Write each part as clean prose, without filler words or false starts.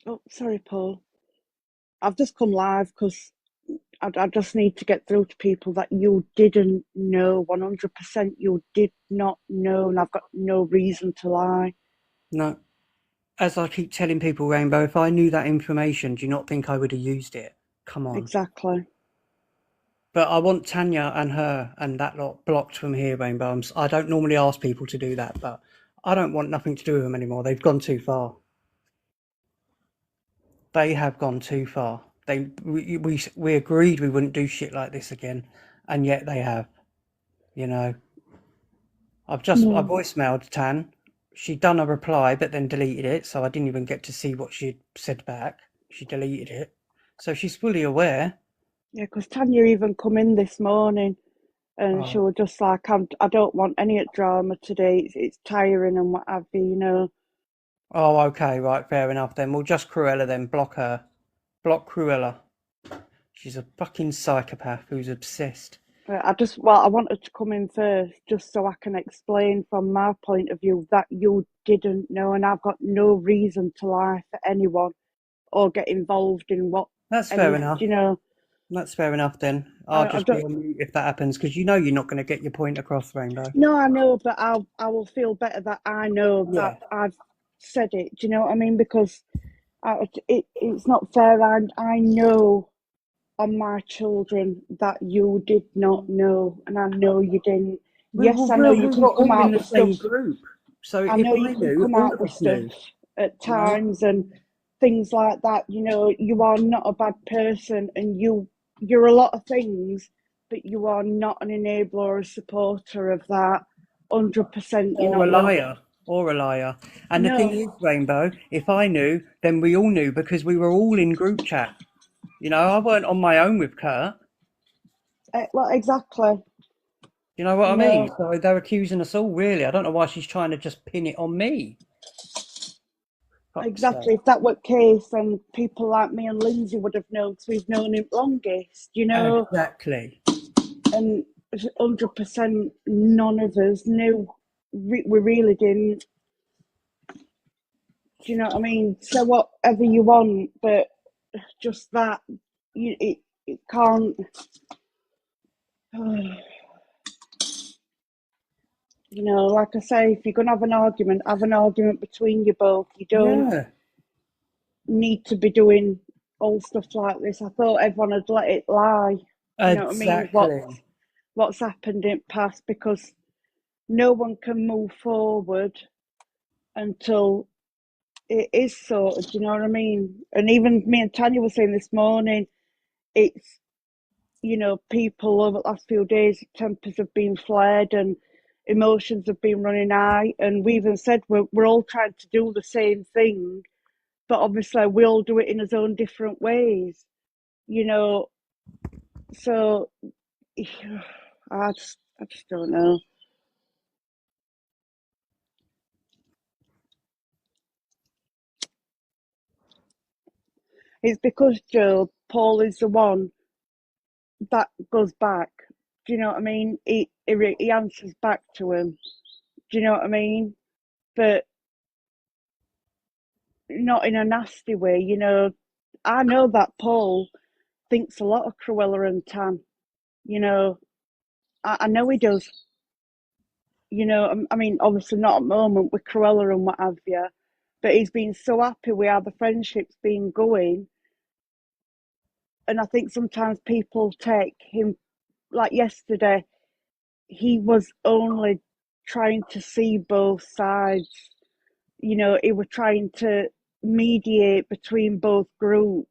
Oh, sorry, Paul. I've just come live because I just need to get through to people that you didn't know, 100% you did not know, and I've got no reason to lie. No, as I keep telling people, Rainbow, if I knew that information, do you not think I would have used it? Come on. Exactly. But I want Tanya and her and that lot blocked from here, Rainbow. I don't normally ask people to do that, but I don't want nothing to do with them anymore. They've gone too far. They have gone too far. We agreed we wouldn't do shit like this again, and yet they have. You know, I No. voicemailed Tan. She'd done a reply, but then deleted it, so I didn't even get to see what she'd said back. She deleted it, so she's fully aware. Yeah, because Tanya even come in this morning and she Oh, was just like, I don't want any drama today. It's tiring and what have you. oh, okay, right, fair enough. Then we'll just Cruella. Then block her. Block Cruella. She's a fucking psychopath who's obsessed. I wanted to come in first just so I can explain from my point of view that you didn't know, and I've got no reason to lie for anyone or get involved in what That's fair any, enough. you know, That's fair enough then. I'll I just be don't, on mute if that happens because you know you're not going to get your point across, Rainbow. no, I know, but I will feel better that I know that Yeah, I've said it. Do you know what I mean? Because it's not fair, and I know on my children that you did not know, and I know you didn't. Yes, I know you we can were come all in out the with stuff. same group. So I if know you I can knew, come all out of with us stuff knew. at You know. times and things like that. You are not a bad person, and you're a lot of things, but you are not an enabler or a supporter of that. 100%, you're Or not, a love. liar, or a liar. And the thing No, is, Rainbow, if I knew, then we all knew because we were all in group chat. You know, I weren't on my own with Kurt. well, exactly. You know what I mean? No, So they're accusing us all, really. I don't know why she's trying to just pin it on me. Fuck's exactly. sake. If that were the case, then people like me and Lindsay would have known because we've known him longest. Exactly. And 100% none of us knew. We really didn't. Do you know what I mean? So whatever you want, but just that, it can't. Like I say, if you're gonna have an argument between you both. You don't Yeah, need to be doing all stuff like this. I thought everyone had let it lie. Do you know what I mean? exactly. What's happened in the past, because no one can move forward until it is sorted. Do you know what I mean? And even me and Tanya were saying this morning, it's people over the last few days, tempers have been flared and emotions have been running high. And we even said we're all trying to do the same thing, but obviously we all do it in our own different ways, you know. So I just don't know. It's because Joe Paul is the one that goes back. Do you know what I mean? He answers back to him. Do you know what I mean? But not in a nasty way. I know that Paul thinks a lot of Cruella and Tan. You know, I know he does. I mean, obviously not at the moment with Cruella and what have you, but he's been so happy with how the friendship's been going. And I think sometimes people take him, like yesterday, he was only trying to see both sides. He was trying to mediate between both groups,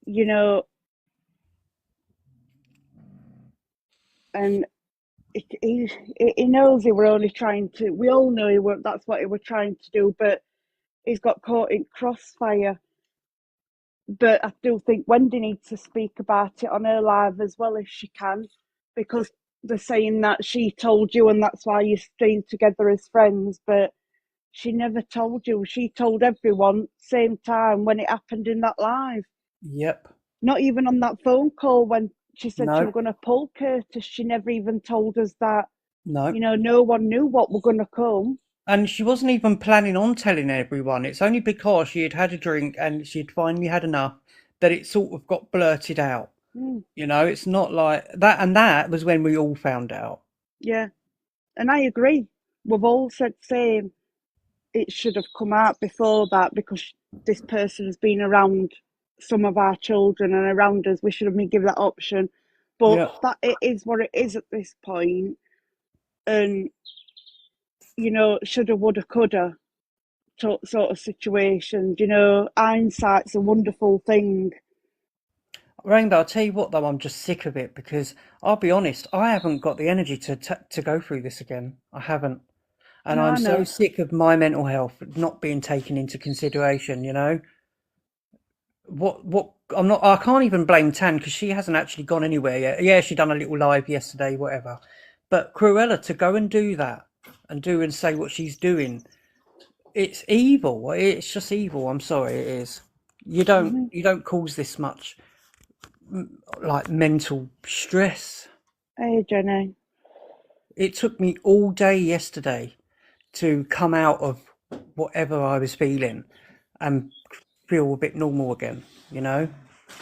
you know, and he knows he were only trying to. We all know he were. That's what he were trying to do, but he's got caught in crossfire. But I do think Wendy needs to speak about it on her live as well if she can, because they're saying that she told you and that's why you're staying together as friends. But she never told you. She told everyone same time when it happened in that live. Yep. Not even on that phone call when she said she No, was going to pull Curtis. She never even told us that. no. No one knew what were going to come. And she wasn't even planning on telling everyone. It's only because she had had a drink and she'd finally had enough that it sort of got blurted out. Mm, It's not like that. And that was when we all found out. yeah, and I agree. We've all said same. It should have come out before that because this person has been around some of our children and around us. We should have been given that option. But Yeah. that it is what it is at this point. And, shoulda, woulda, coulda sort of situations. Hindsight's a wonderful thing. Rainbow, I'll tell you what though, I'm just sick of it because I'll be honest, I haven't got the energy to go through this again. I haven't. And No, I'm I so know. sick of my mental health not being taken into consideration. I can't even blame Tan because she hasn't actually gone anywhere yet. Yeah, she done a little live yesterday, whatever. But Cruella to go and do that and do and say what she's doing, it's evil. It's just evil. I'm sorry, it is. You don't Hmm. you don't cause this much like mental stress. Hey, Jenny. It took me all day yesterday to come out of whatever I was feeling and feel a bit normal again.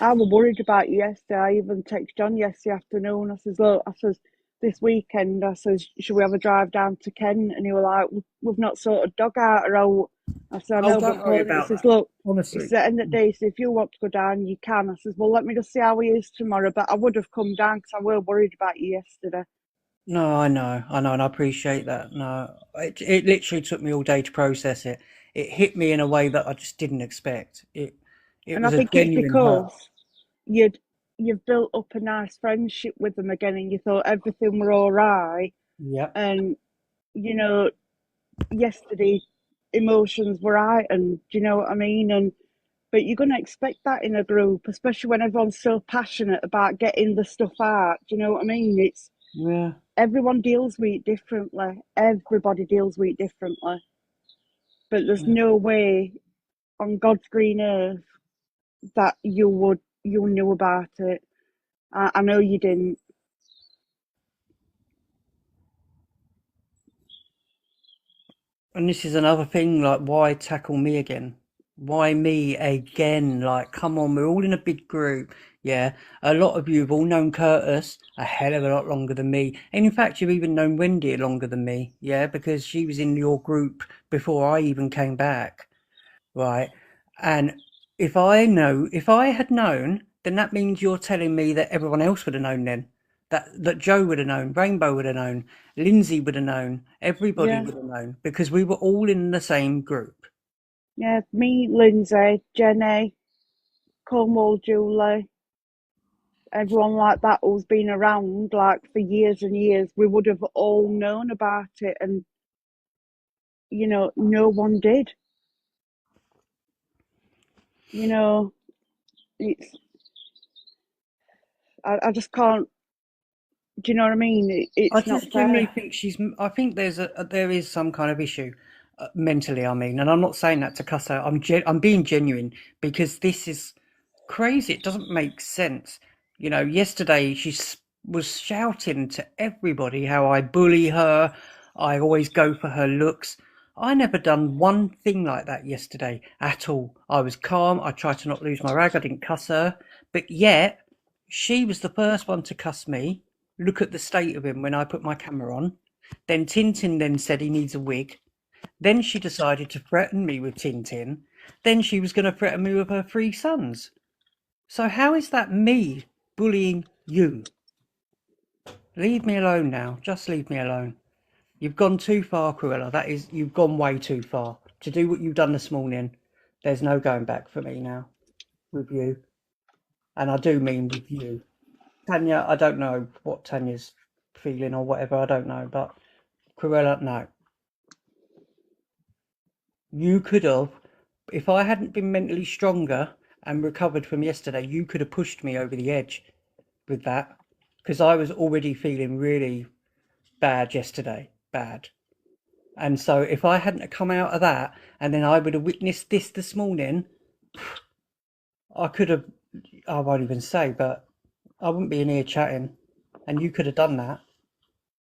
I was worried about you yesterday. I even texted John yesterday afternoon. I says, look, I says, this weekend, I says, should we have a drive down to Kent? And he was like, we've not sorted dog out or out. I said, I Oh, know, don't but worry Paul, he about says, that. look, it's Honestly. the end of the day, so if you want to go down, you can. I says, well, let me just see how he is tomorrow. But I would have come down because I were worried about you yesterday. No, I know, and I appreciate that. No, it literally took me all day to process it. It hit me in a way that I just didn't expect. It And I was a think it's genuine hurt. because you'd you've built up a nice friendship with them again and you thought everything were all right. Yep. And, you know, yesterday emotions were heightened. Do you know what I mean? And but you're going to expect that in a group, especially when everyone's so passionate about getting the stuff out. Do you know what I mean? It's Yeah. everyone deals with it differently. Everybody deals with it differently. But there's Yeah. no way on God's green earth that you knew about it. I know you didn't. And this is another thing, like, why tackle me again? Why me again? Like, come on, we're all in a big group. Yeah. A lot of you have all known Curtis a hell of a lot longer than me. And in fact, you've even known Wendy longer than me. Yeah. Because she was in your group before I even came back. Right. And if I had known, then that means you're telling me that everyone else would have known then. That Joe would have known, Rainbow would have known, Lindsay would have known, everybody Yeah, would have known because we were all in the same group. yeah. Me, Lindsay, Jenny, Cornwall, Julie, everyone like that who's been around like for years and years, we would have all known about it, and no one did. You know, it's I just can't. Do you know what I mean? I It's not just genuinely fair. think I think there is some kind of issue mentally. I mean, and I'm not saying that to cuss out. I'm being genuine because this is crazy. It doesn't make sense. Yesterday was shouting to everybody how I bully her. I always go for her looks. I never done one thing like that yesterday at all. I was calm. I tried to not lose my rag. I didn't cuss her, but yet she was the first one to cuss me. Look at the state of him when I put my camera on. Then Tintin then said he needs a wig. Then she decided to threaten me with Tintin. Then she was going to threaten me with her three sons. So how is that me bullying you? Leave me alone now. Just leave me alone. You've gone too far, Cruella. You've gone way too far. To do what you've done this morning, there's no going back for me now with you. And I do mean with you. Tanya, I don't know what Tanya's feeling or whatever, I don't know. But Cruella, no. You could have, if I hadn't been mentally stronger and recovered from yesterday, you could have pushed me over the edge with that because I was already feeling really bad yesterday, bad. And so if I hadn't have come out of that and then I would have witnessed this morning, I could have, I won't even say, but I wouldn't be in here chatting and you could have done that.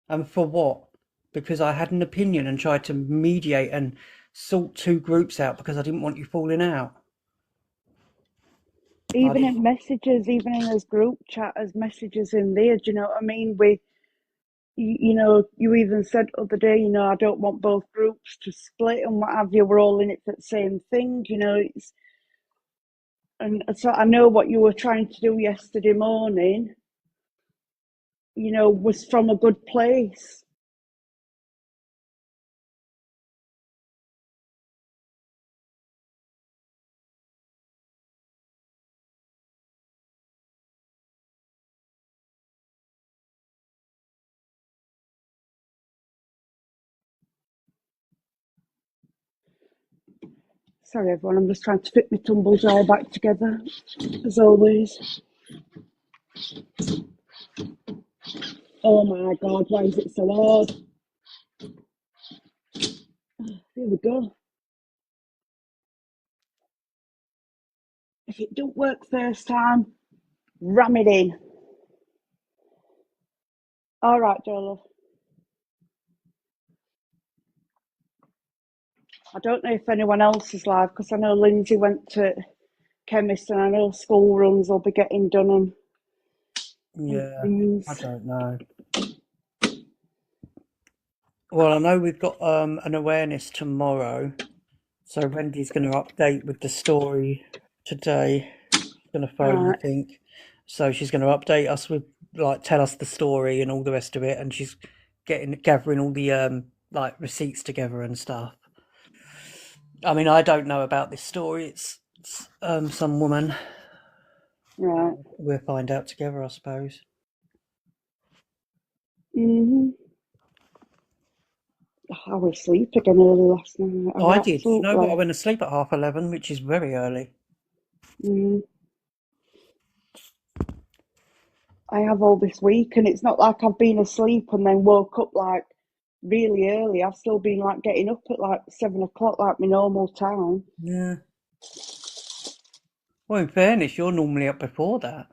And for what? because I had an opinion and tried to mediate and sort two groups out because I didn't want you falling out. I Even didn't. in messages, even in his group chat, as messages in there, do you know what I mean? You even said the other day, I don't want both groups to split and what have you. We're all in it for the same thing, and so I know what you were trying to do yesterday morning, was from a good place. Sorry, everyone, I'm just trying to fit my tumbles all back together, as always. Oh my God, why is it so hard? Here we go. If it don't work first time, ram it in. All right, Joel. I don't know if anyone else is live because I know Lindsay went to chemist and I know school runs will be getting done on Yeah, I things. don't know. Well, I know we've got an awareness tomorrow, so Wendy's going to update with the story today. She's going to phone, I Right, think. So she's going to update us with like tell us the story and all the rest of it, and she's gathering all the like receipts together and stuff. I mean, I don't know about this story. It's some woman. right. We'll find out together, I suppose. Mm-hmm. I was asleep again early last night. I Oh, I was did. You know what? I absolutely. went to sleep at 11:30, which is very early. Mm, I have all this week, and it's not like I've been asleep and then woke up like really early. I've still been like getting up at like 7 o'clock, like my normal time. Yeah. Well, in fairness, you're normally up before that.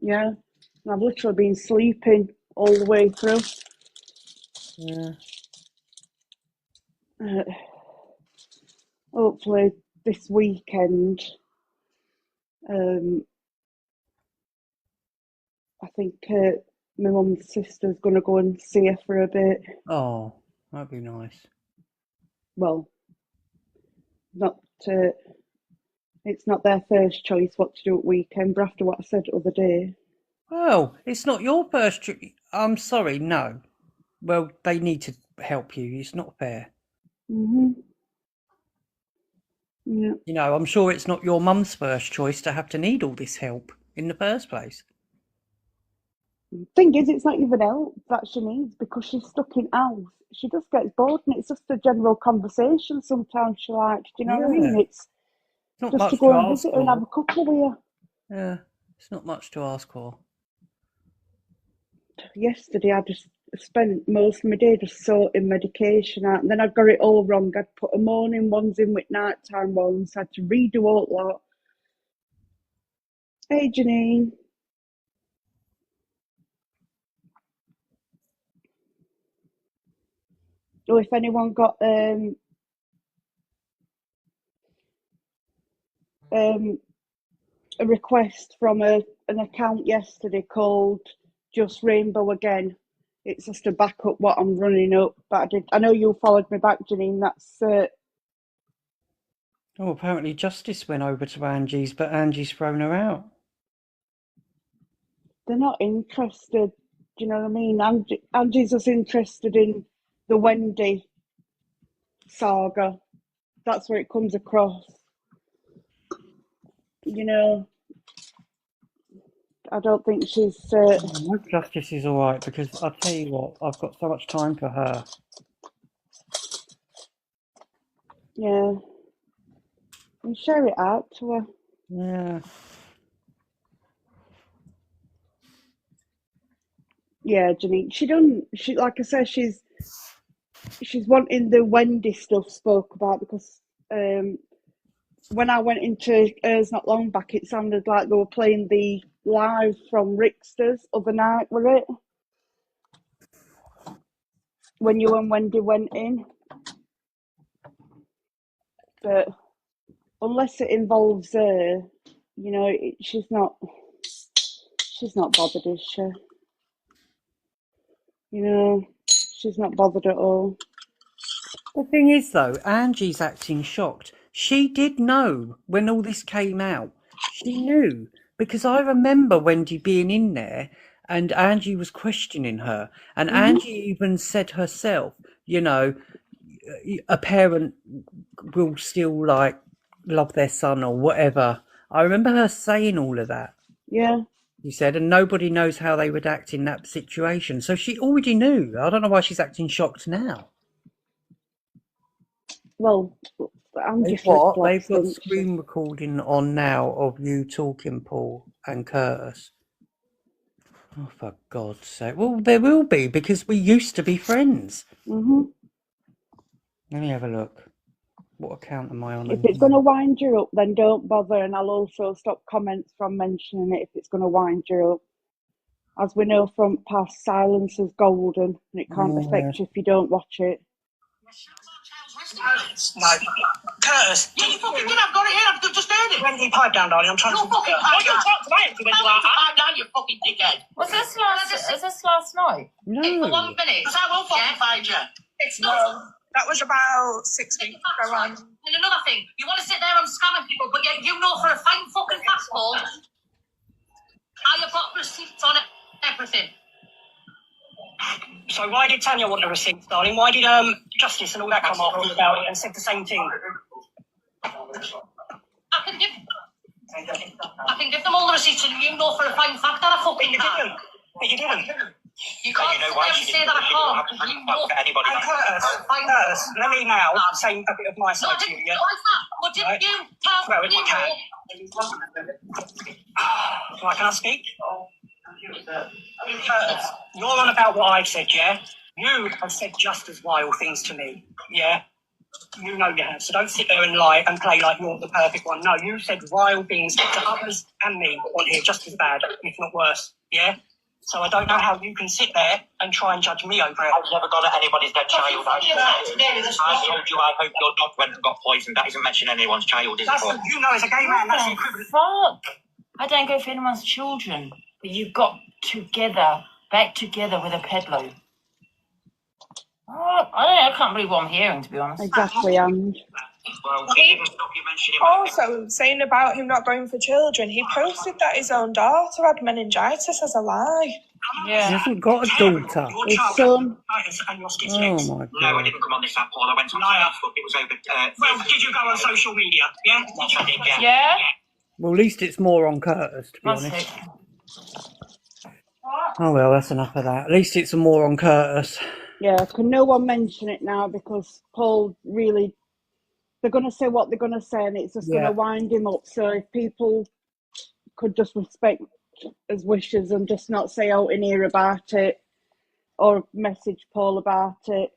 Yeah, and I've literally been sleeping all the way through. Yeah. Uh, Hopefully, this weekend, um, I think my mum's sister's going to go and see her for a bit. Oh, that'd be nice. Well, not it's not their first choice what to do at weekend, but after what I said the other day. Well, it's not your first trip. I'm sorry, no. Well, they need to help you. It's not fair. Hmm. Yeah. You know, I'm sure it's not your mum's first choice to have to need all this help in the first place. Thing is, it's not even help that she needs because she's stuck in house. She just gets bored, and it's just a general conversation. Sometimes she likes, do you know what I mean? Yeah. It's It's not just to much go to and ask visit her and have for. a couple with her. Yeah. It's not much to ask for. Yesterday, I just spent most of my day just sorting medication out, and then I got it all wrong. I'd put a morning ones in with nighttime ones. I had to redo all that. Hey, Janine. Oh, if anyone got um, a request from an account yesterday called Just Rainbow Again. It's just to back up what I'm running up. But I know you followed me back, Janine. That's Oh, apparently Justice went over to Angie's, but Angie's thrown her out. they're not interested. Do you know what I mean? Angie's just interested in the Wendy saga. That's where it comes across. You know, I don't think she's. I hope Justice is all right because I'll tell you what, I've got so much time for her. Yeah, and share it out to her. Yeah. Yeah, Janine. She done. She like I said, she's wanting the Wendy stuff spoke about because when I went into hers not long back, it sounded like they were playing the live from Rickster's other night, were it? when you and Wendy went in. But unless it involves her, you know, she's not bothered, is she? You know, she's not bothered at all. The thing is, though, Angie's acting shocked. She did know when all this came out. She knew because I remember Wendy being in there and Angie was questioning her. And Angie even said herself, you know, a parent will still like love their son or whatever. I remember her saying all of that. Yeah. She said, and nobody knows how they would act in that situation. So she already knew. I don't know why she's acting shocked now. Well, Angie What? They've flip-flops, got didn't she? screen recording on now of you talking, Paul and Curtis. Oh, for God's sake. Well, there will be because we used to be friends. Mhm. Let me have a look. What account am I on? If it's going to wind you up, then don't bother, and I'll also stop comments from mentioning it if it's going to wind you up. As we know from past, silence is golden, and it can't affect you if you don't watch it. No. Curtis. Yeah, you fucking did. I've got it here. I've just heard it. Wendy, pipe down, darling. I'm trying to... Fucking What you talk to my auntie when you are... pipe down, you fucking dickhead. Was this last night? No. For 1 minute. Because I won't fucking find you. It's not. No. That was about 6 weeks ago. And another thing, you want to sit there and scamming people, but yet you know for a fine fucking fact, Paul, how you've got receipts on it, everything. So why did Tanya want the receipts, darling? Why did Justice and all that come after about it and said the same thing? I can give them all the receipts, and you know for a fine fact that I fucking can't. But you didn't. You can't sit there and say that I can't, because you know for a fine Curtis, let me now say a bit of my No, side I to you, didn't yeah? realize that. But didn't you tell Well, if me you can. more? Right, can I speak? Curtis, you're on about what I've said, yeah? You have said just as vile things to me, yeah? You know you have, so don't sit there and lie and play like you're the perfect one. No, you said vile things to others and me on here just as bad, if not worse, yeah? So I don't know how you can sit there and try and judge me over it. I've never gone at anybody's dead child. I told you I hope your dog went and got poisoned. That isn't mentioning anyone's child, is That's, it? you know, as a gay man, that's the What the equivalent. fuck? I don't go for anyone's children, but you got back together with a peddler. Oh, I can't believe what I'm hearing, to be honest. Exactly, and Well, even stop you mentioning Also, saying about him not going for children, he posted that his own daughter had meningitis as a lie. He Yeah. hasn't got a daughter. Your his child son. and your stitch Oh legs. my No, I God. didn't come on this app, Paul. I went on Liar. Facebook. It was over. Well, did you go on social media? Yeah? Yes, I did, yeah. Yeah? Well, at least it's more on Curtis, to be One honest. sec. Oh well, that's enough of that. At least it's more on Curtis. Yeah, can no one mention it now because Paul really, they're going to say what they're going to say and it's just going Yeah. to wind him up. So if people could just respect his wishes and just not say out in here about it or message Paul about it,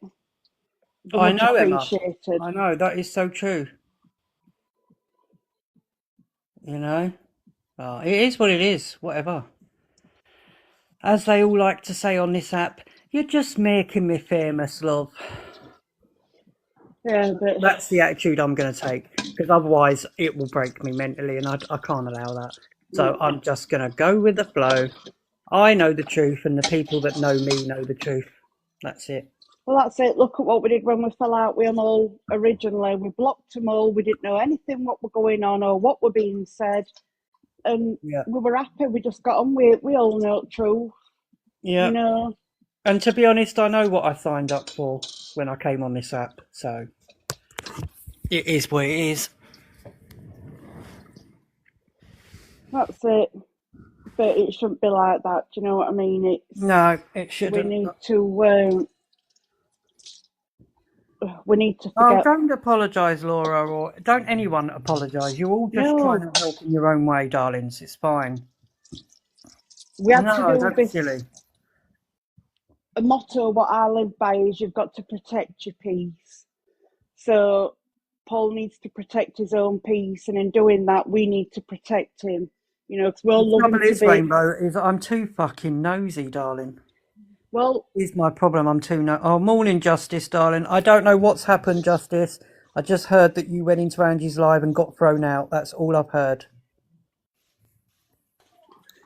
be I much know, Emma. appreciated. I know, that is so true. You know? It is what it is, whatever. As they all like to say on this app, you're just making me famous, love. Yeah, but That's the attitude I'm going to take, because otherwise it will break me mentally, and I can't allow that. So I'm just going to go with the flow. I know the truth, and the people that know me know the truth. That's it. well, that's it. Look at what we did when we fell out with them all originally. We blocked them all. We didn't know anything what were going on or what were being said. And Yeah. we were happy. We just got on with it. We all know the truth, Yeah. you know. And to be honest, I know what I signed up for when I came on this app. So it is what it is. That's it. But it shouldn't be like that. Do you know what I mean? It's No, it we shouldn't. need to Oh, forget. don't apologise, Laura, or don't anyone apologise. You're all just No. trying to help in your own way, darlings. It's fine. We had No, to do that's this. silly. A motto what I live by is you've got to protect your peace. So Paul needs to protect his own peace, and in doing that, we need to protect him. You know, because we all The love him trouble to is, be. Rainbow, is I'm too fucking nosy, darling. Well, Here's my problem. I'm too no. Oh, morning, Justice, darling. I don't know what's happened, Justice. I just heard that you went into Angie's live and got thrown out. That's all I've heard.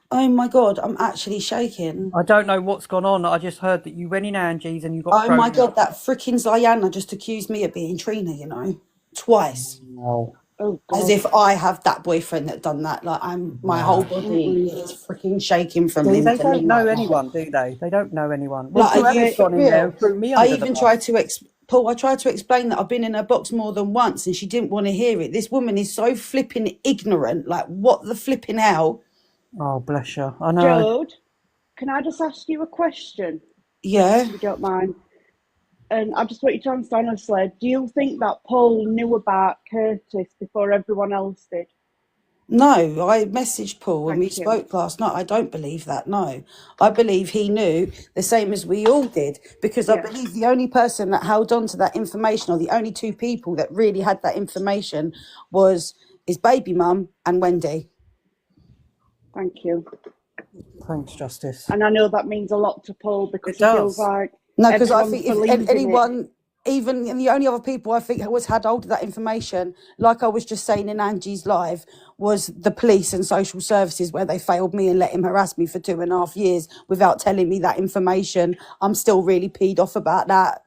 Oh my God, I'm actually shaking. I don't know what's gone on. I just heard that you went in Angie's and you got Oh thrown my out. God, that freaking Ziana just accused me of being Trina, you know, twice. Wow. oh As God. if I have that boyfriend that done that. Like my whole body is freaking shaking from See, him they to me don't know right now. anyone, do they? They don't know anyone. Well, Like, are you Cruella's for gone in there real? and threw me I under the even bus. tried to Paul, I tried to explain that I've been in her box more than once and she didn't want to hear it. This woman is so flipping ignorant. Like, what the flipping hell? Oh, bless her. I know. Jode, can I just ask you a question, Yeah. if you don't mind? And I just want you to answer honestly. Do you think that Paul knew about Curtis before everyone else did? No, I messaged Paul and we Thank you. spoke last night. I don't believe that. No, I believe he knew the same as we all did, because I Yeah. believe the only person that held on to that information, or the only two people that really had that information, was his baby mum and Wendy. Thank you. Thanks, Justice. And I know that means a lot to Paul because It he feels does. like No, because I everyone's think if believing it. anyone, even and the only other people I think was had hold of that information, like I was just saying in Angie's live, was the police and social services, where they failed me and let him harass me for 2.5 years without telling me that information. I'm still really peed off about that.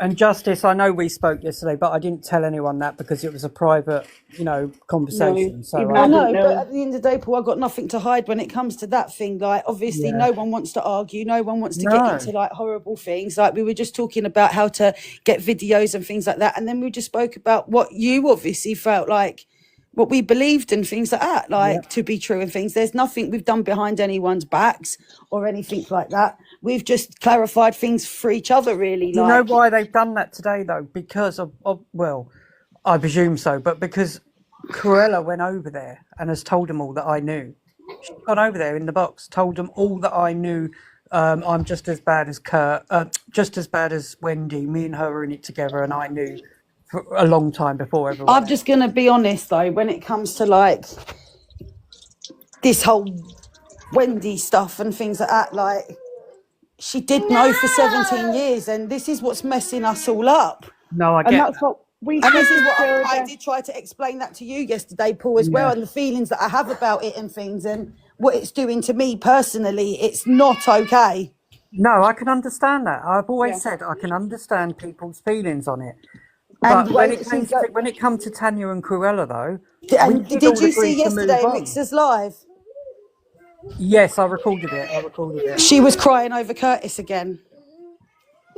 And Justice, I know we spoke yesterday, but I didn't tell anyone that because it was a private, conversation. So even I I know, didn't but know. at the end of the day, Paul, I've got nothing to hide when it comes to that thing. Like, obviously, yeah. no one wants to argue. No one wants to No. get into like horrible things. Like, we were just talking about how to get videos and things like that. And then we just spoke about what you obviously felt like, what we believed and things like that, like to be true and things. There's nothing we've done behind anyone's backs or anything like that. We've just clarified things for each other, really. Do you know Like, why they've done that today, though? Because of well, I presume so, but because Cruella went over there and has told them all that I knew. She's gone over there in the box, told them all that I knew. I'm just as bad as Kurt, just as bad as Wendy. Me and her were in it together, and I knew for a long time before everyone I'm else. just going to be honest, though, when it comes to like this whole Wendy stuff and things like that, like, she did know for 17 years, and this is what's messing us all up. No, I And get that's that. what we And said this is to what I Jodie. did try to explain that to you yesterday, Paul, as well, Yeah. and the feelings that I have about it and things and what it's doing to me personally. It's not okay. No, I can understand that. I've always Yeah. said I can understand people's feelings on it. And But the when way it that came she's to when it come to Tanya and Cruella, though, we and did did all you agree see to move yesterday in on. Mixer's Live? Yes, I recorded it. She was crying over Curtis again.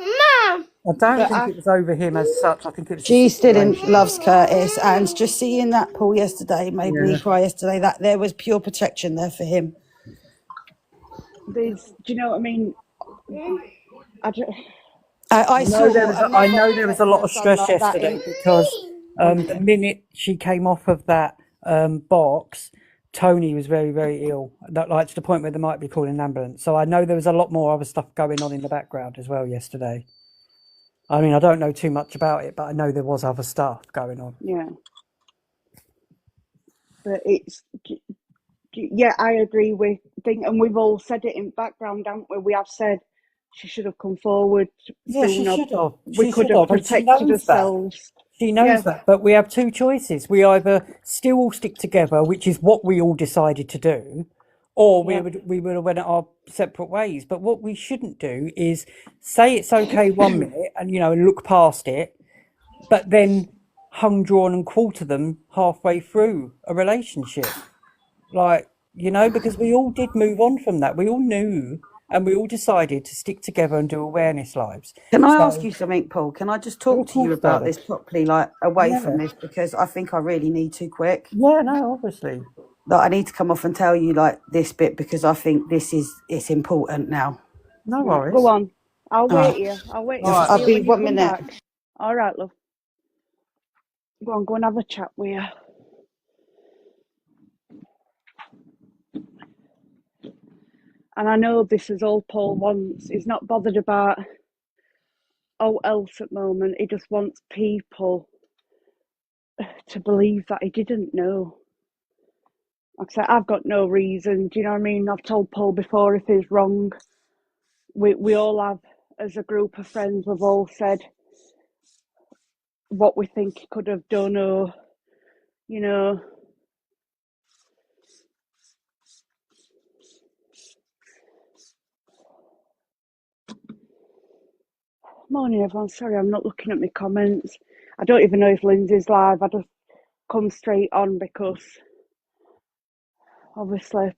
I don't But think it was over him as such. I think it was the She still situation. loves Curtis, and just seeing that Paul yesterday made me Yeah. cry yesterday. That there was pure protection there for him. do you know what I mean? I don't, I saw I know there was a lot of son stress like that yesterday because the minute she came off of that box, Tony was very, very ill. That, like, to the point where they might be calling an ambulance. So I know there was a lot more other stuff going on in the background as well yesterday. I mean, I don't know too much about it, but I know there was other stuff going on. yeah. But it's, yeah, I agree with thing, and we've all said it in background, haven't we? We have said she should have come forward Yeah, she sooner. should have. We She could should have have, and she protected knows that. ourselves. She knows that, but we have two choices. We either still all stick together, which is what we all decided to do, or we would have went our separate ways. But what we shouldn't do is say it's okay 1 minute and and look past it, but then hung, drawn, and quarter them halfway through a relationship. Like, because we all did move on from that. We all knew, and we all decided to stick together and do awareness lives. Can I ask you something, Paul? Can I just talk to you about this properly, like away from this, because I think I really need to quick. Yeah, no, obviously. Like, I need to come off and tell you like this bit, because I think it's important now. No worries. Go on. I'll wait here. I'll wait here. I'll be 1 minute. Back. All right, love. Go and have a chat with you. And I know this is all Paul wants. He's not bothered about all else at the moment. He just wants people to believe that he didn't know. Like I said, I've got no reason. Do you know what I mean? I've told Paul before if he's wrong. we all have, as a group of friends, we've all said what we think he could have done, or, you know. Morning, everyone. Sorry, I'm not looking at my comments. I don't even know if Lindsay's live. I just come straight on because, obviously,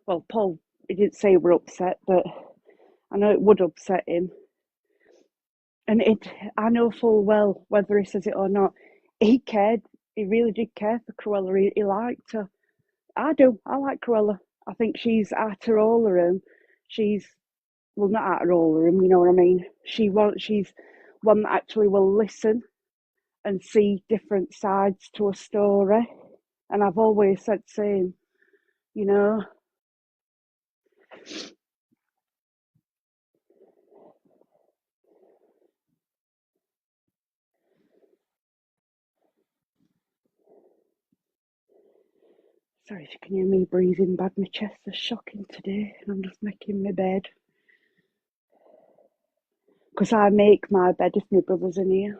well, Paul, he didn't say we're upset, but I know it would upset him. And I know full well, whether he says it or not, he cared. He really did care for Cruella. He liked her. I do. I like Cruella. I think she's at her all room. She's, well, not at her all room, you know what I mean? She's one that actually will listen and see different sides to a story. And I've always said same, you know. Sorry if you can hear me breathing bad. My chest is shocking today and I'm just making my bed. Because I make my bed if my brother's in here.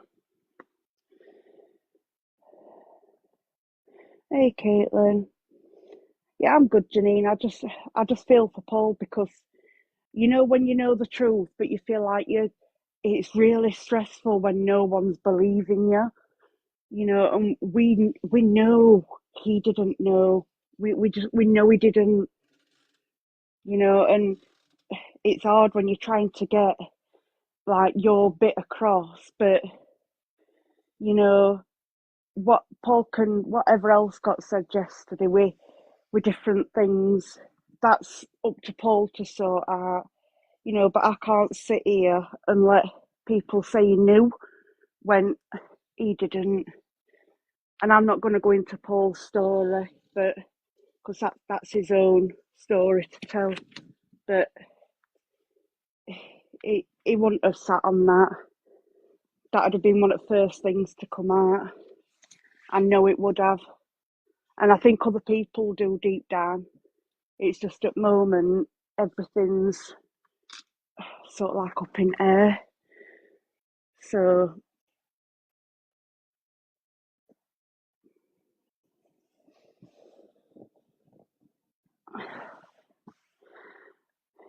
Hey, Caitlin. Yeah, I'm good, Janine. I just feel for Paul because, you know, when you know the truth, but you feel like it's really stressful when no one's believing you, you know, and we know he didn't know. We know he didn't, you know, and it's hard when you're trying to get like your bit across, but you know, what Paul can, whatever else got said yesterday with different things, that's up to Paul to sort out, you know, but I can't sit here and let people say he knew when he didn't. And I'm not going to go into Paul's story, but because that's his own story to tell. But he wouldn't have sat on that. That would have been one of the first things to come out. I know it would have. And I think other people do deep down. It's just at the moment, everything's sort of like up in air. So,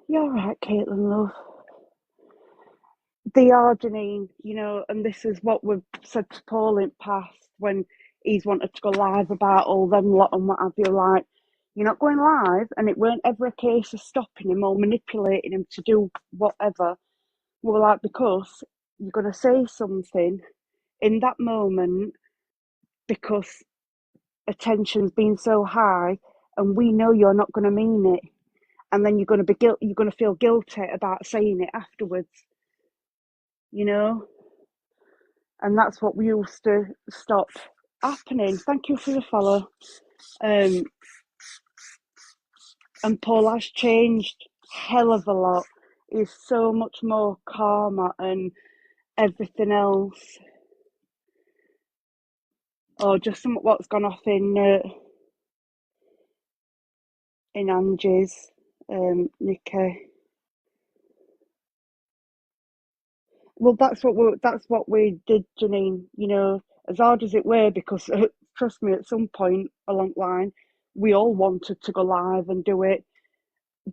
you're all right, Caitlin, love. They are, Janine, you know, and this is what we've said to Paul in the past when he's wanted to go live about all them lot and what have you, like, you're not going live, and it weren't ever a case of stopping him or manipulating him to do whatever. We were like, because you're going to say something in that moment because attention's been so high and we know you're not going to mean it, and then you're going to feel guilty about saying it afterwards, you know. And that's what we used to stop happening. Thank you for the follow. And Paul has changed hell of a lot. He's so much more calmer and everything else. Or just what's gone off in Angie's, Nikki. Well, that's what we did, Janine. You know, as hard as it were, because trust me, at some point along the line, we all wanted to go live and do it,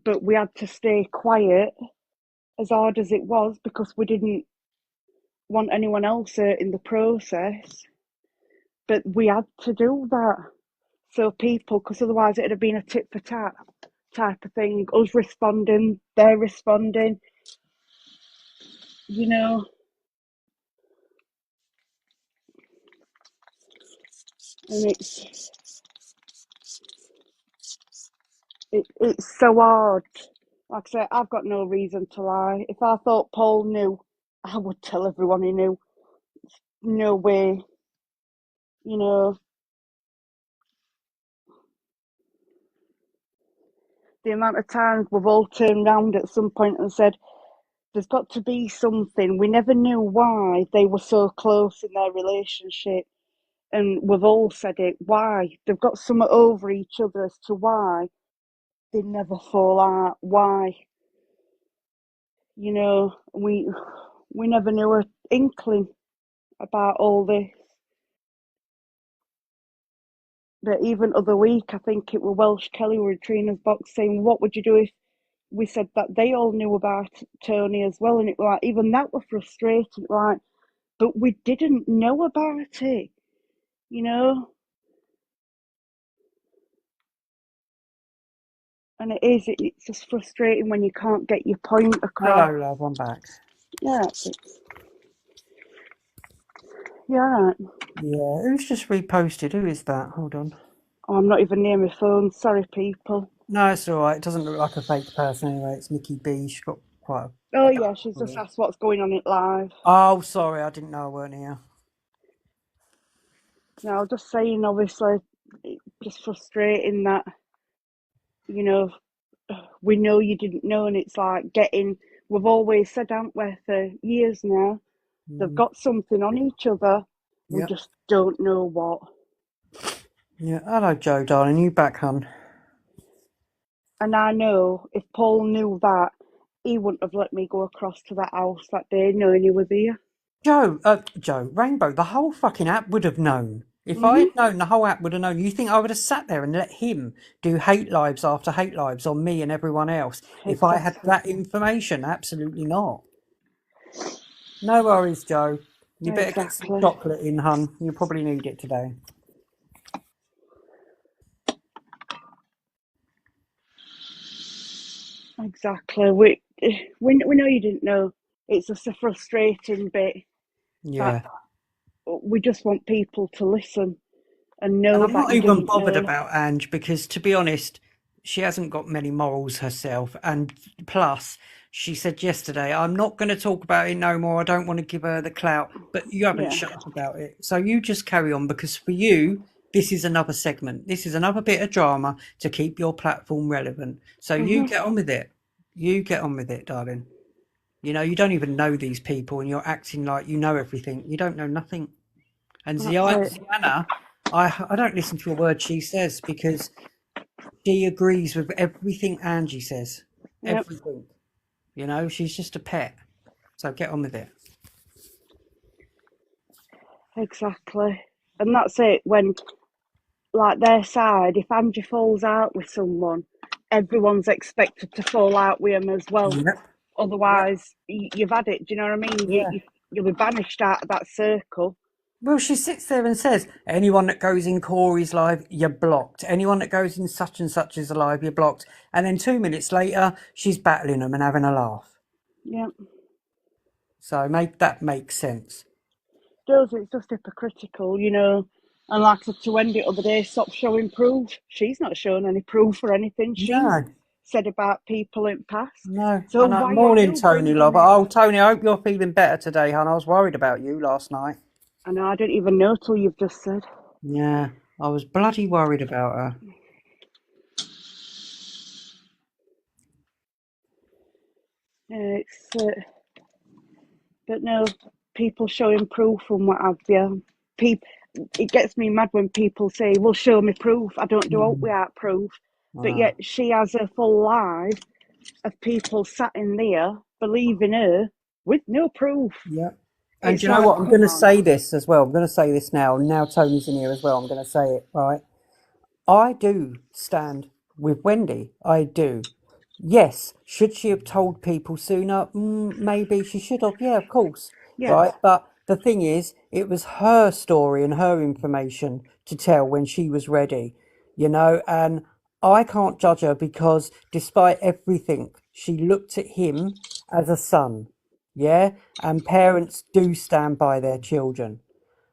but we had to stay quiet, as hard as it was, because we didn't want anyone else in the process. But we had to do that, so people, because otherwise it'd have been a tit for tat type of thing. Us responding, they're responding, you know. And it's so hard. Like I say, I've got no reason to lie. If I thought Paul knew, I would tell everyone he knew. No way, you know. The amount of times we've all turned round at some point and said, there's got to be something. We never knew why they were so close in their relationship. And we've all said it. Why? They've got something over each other as to why they never fall out. Why? You know, we never knew an inkling about all this. But even other week, I think it was Welsh Kelly were in Trina's box saying, "What would you do if we said that they all knew about Tony as well?" And it was like, even that was frustrating, like, but we didn't know about it, you know. And it's just frustrating when you can't get your point across. Hello, love. I'm back. Yeah, that's it. Yeah, right. Yeah, who's just reposted? Who is that? Hold on. Oh, I'm not even near my phone. Sorry, people. No, it's all right. It doesn't look like a fake person anyway. It's Nikki B. She's got quite Oh a yeah, she's just following. asked what's going on it live. Oh, sorry. I didn't know I weren't here. No, I'm just saying, obviously, it's just frustrating that, you know, we know you didn't know, and it's like we've always said, haven't we, for years now, they've got something on each other, we Yeah. just don't know what. Yeah. Hello, Joe, darling. You back, hun? And I know if Paul knew that, he wouldn't have let me go across to that house that day knowing he was here. Joe, Rainbow, the whole fucking app would have known. If I had known, the whole app would have known. You think I would have sat there and let him do hate lives after hate lives on me and everyone else if I had Exactly. that information? Absolutely not. No worries, Joe. You better get some Exactly. chocolate in, hun. You'll probably need it today. Exactly. We know you didn't know. It's just a frustrating bit that Yeah. we just want people to listen and And know I'm that not you even didn't bothered know. about Ange because, to be honest, she hasn't got many morals herself. And plus, she said yesterday, I'm not going to talk about it no more. I don't want to give her the clout. But you haven't Yeah. shut up about it. So you just carry on because for you, this is another segment. This is another bit of drama to keep your platform relevant. So you get on with it. You get on with it, darling. You know, you don't even know these people and you're acting like you know everything. You don't know nothing. And That's it. Ziana, I don't listen to a word she says because she agrees with everything Angie says. Yep. Everything. You know, she's just a pet. So get on with it. Exactly. And that's it. When, like, their side, if Angie falls out with someone, everyone's expected to fall out with him as well. Yep. Otherwise, you've had it. Do you know what I mean? Yeah. You'll be banished out of that circle. Well, she sits there and says, anyone that goes in Corey's live, you're blocked. Anyone that goes in such and such is alive, you're blocked. And then 2 minutes later, she's battling them and having a laugh. Yep. So make that make sense. It's just hypocritical, you know. And like I said to Wendy the other day, stop showing proof. She's not shown any proof or anything she's No. said about people in the past. No, So I know. why are Morning, you Tony, bringing love. it? Oh, Tony, I hope you're feeling better today, hon. I was worried about you last night. I know, I didn't even know till you've just said. Yeah, I was bloody worried about her. It's, but no, people showing proof and what have you. It gets me mad when people say, "Well, show me proof." I don't do it without proof. I But know. yet she has a full live of people sat in there believing her with no proof. Yeah. And It's you know like, what? I'm going come to on. say this as well. I'm going to say this now. Now Tony's in here as well. I'm going to say it, right? I do stand with Wendy. I do. Yes. Should she have told people sooner? Maybe she should have. Yeah, of course. Yeah, Right. But the thing is, it was her story and her information to tell when she was ready, you know, and I can't judge her because despite everything, she looked at him as a son. Yeah. And parents do stand by their children.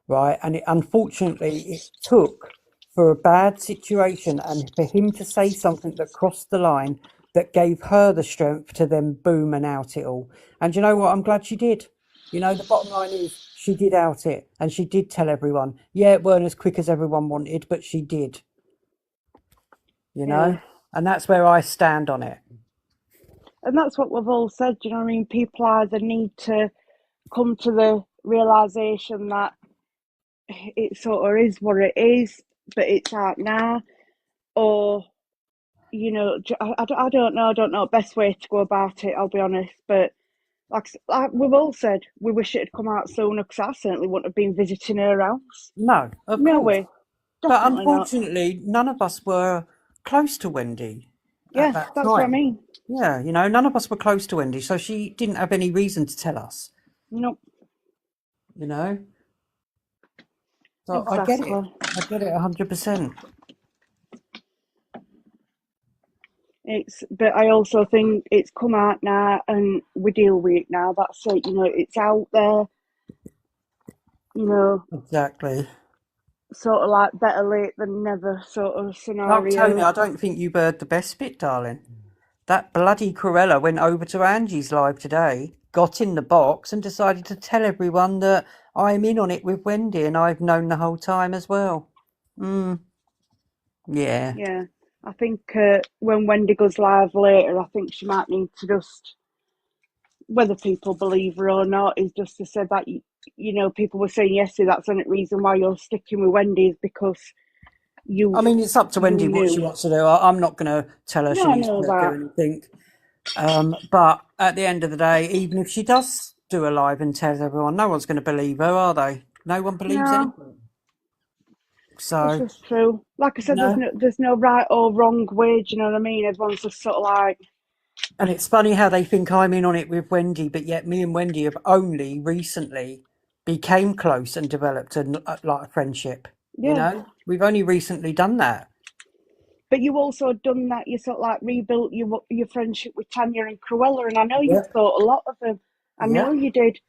Right. And unfortunately, it took for a bad situation and for him to say something that crossed the line that gave her the strength to then boom and out it all. And you know what? I'm glad she did. You know, the bottom line is she did out it and she did tell everyone. Yeah, it weren't as quick as everyone wanted, but she did, you yeah. know, and that's where I stand on it. And that's what we've all said. You know what I mean? People either need to come to the realization that it sort of is what it is, but it's out now, or, you know, I don't know. I don't know best way to go about it, I'll be honest. But like we've all said, we wish it had come out sooner because I certainly wouldn't have been visiting her house. No, of No course. way. But Definitely not. unfortunately, none of us were close to Wendy Yeah, at that that's what I time. mean. Yeah, you know, none of us were close to Wendy, so she didn't have any reason to tell us, Nope, you know. So I exactly. get it 100%. But I also think it's come out now and we deal with it now. That's it, you know, it's out there, you know, Exactly. sort of like better late than never sort of Oh, scenario. Tony, I don't think you heard the best bit, darling. That bloody Cruella went over to Angie's live today, got in the box and decided to tell everyone that I'm in on it with Wendy and I've known the whole time as well. Yeah. Yeah, I think when Wendy goes live later, I think she might need to just, whether people believe her or not, is just to say that, you know, people were saying yesterday that's the reason why you're sticking with Wendy is because I mean, it's up to Wendy what she knew. wants to do. I'm not going to tell her she No, I needs know to that. do anything. But at the end of the day, even if she does do a live and tells everyone, no one's going to believe her, are they? No one believes No, anything. So, it's just true. Like I said, no. there's no right or wrong way. Do you know what I mean? Everyone's just sort of like, And it's funny how they think I'm in on it with Wendy, but yet me and Wendy have only recently became close and developed like a friendship. yeah. You know, we've only recently done that. But you also done that. You sort of like rebuilt your friendship with Tanya and Cruella, and I know you've thought a lot of them. I know you did.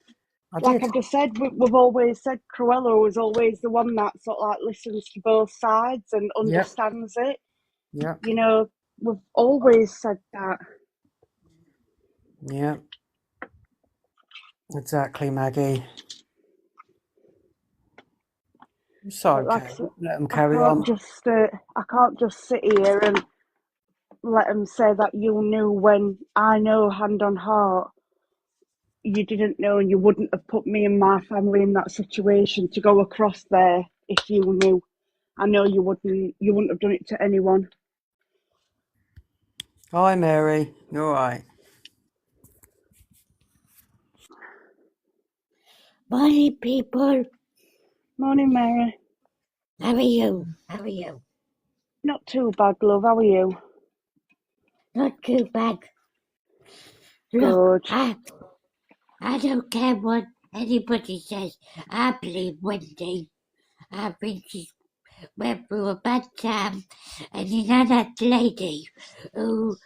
Like I've just said, we've always said Cruella was always the one that sort of like listens to both sides and understands it. Yeah. You know, we've always said that. Yeah. Exactly, Maggie. So But like I okay, said, let them I carry on. can't just sit here and let them say that you knew when I know, hand on heart, you didn't know and you wouldn't have put me and my family in that situation to go across there if you knew. I know you wouldn't have done it to anyone. Hi, Mary. You're right. Morning, people. Morning, Mary. How are you? How are you? Not too bad, love. How are you? Not too bad. Look, Good. I don't care what anybody says. I believe Wendy. I think she went through a bad time, and you know that lady who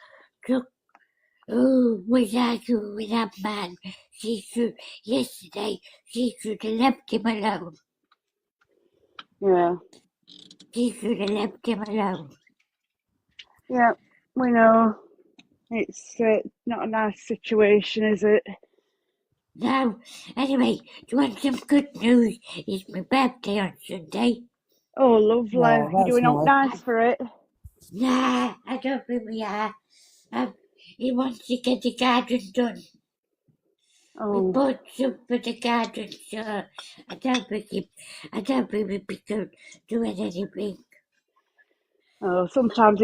was arguing with that man. Yesterday, she should have left him alone. Yeah. She should have left him alone. Yeah, we know. It's not a nice situation, is it? No. Anyway, do you want some good news? It's my birthday on Sunday. Oh, lovely. Oh, You're doing all nice. nice for it. Nah, I don't think we are. He wants to get the garden done. We Oh, bought some for the garden, so I don't think we'd be good doing anything. oh. Sometimes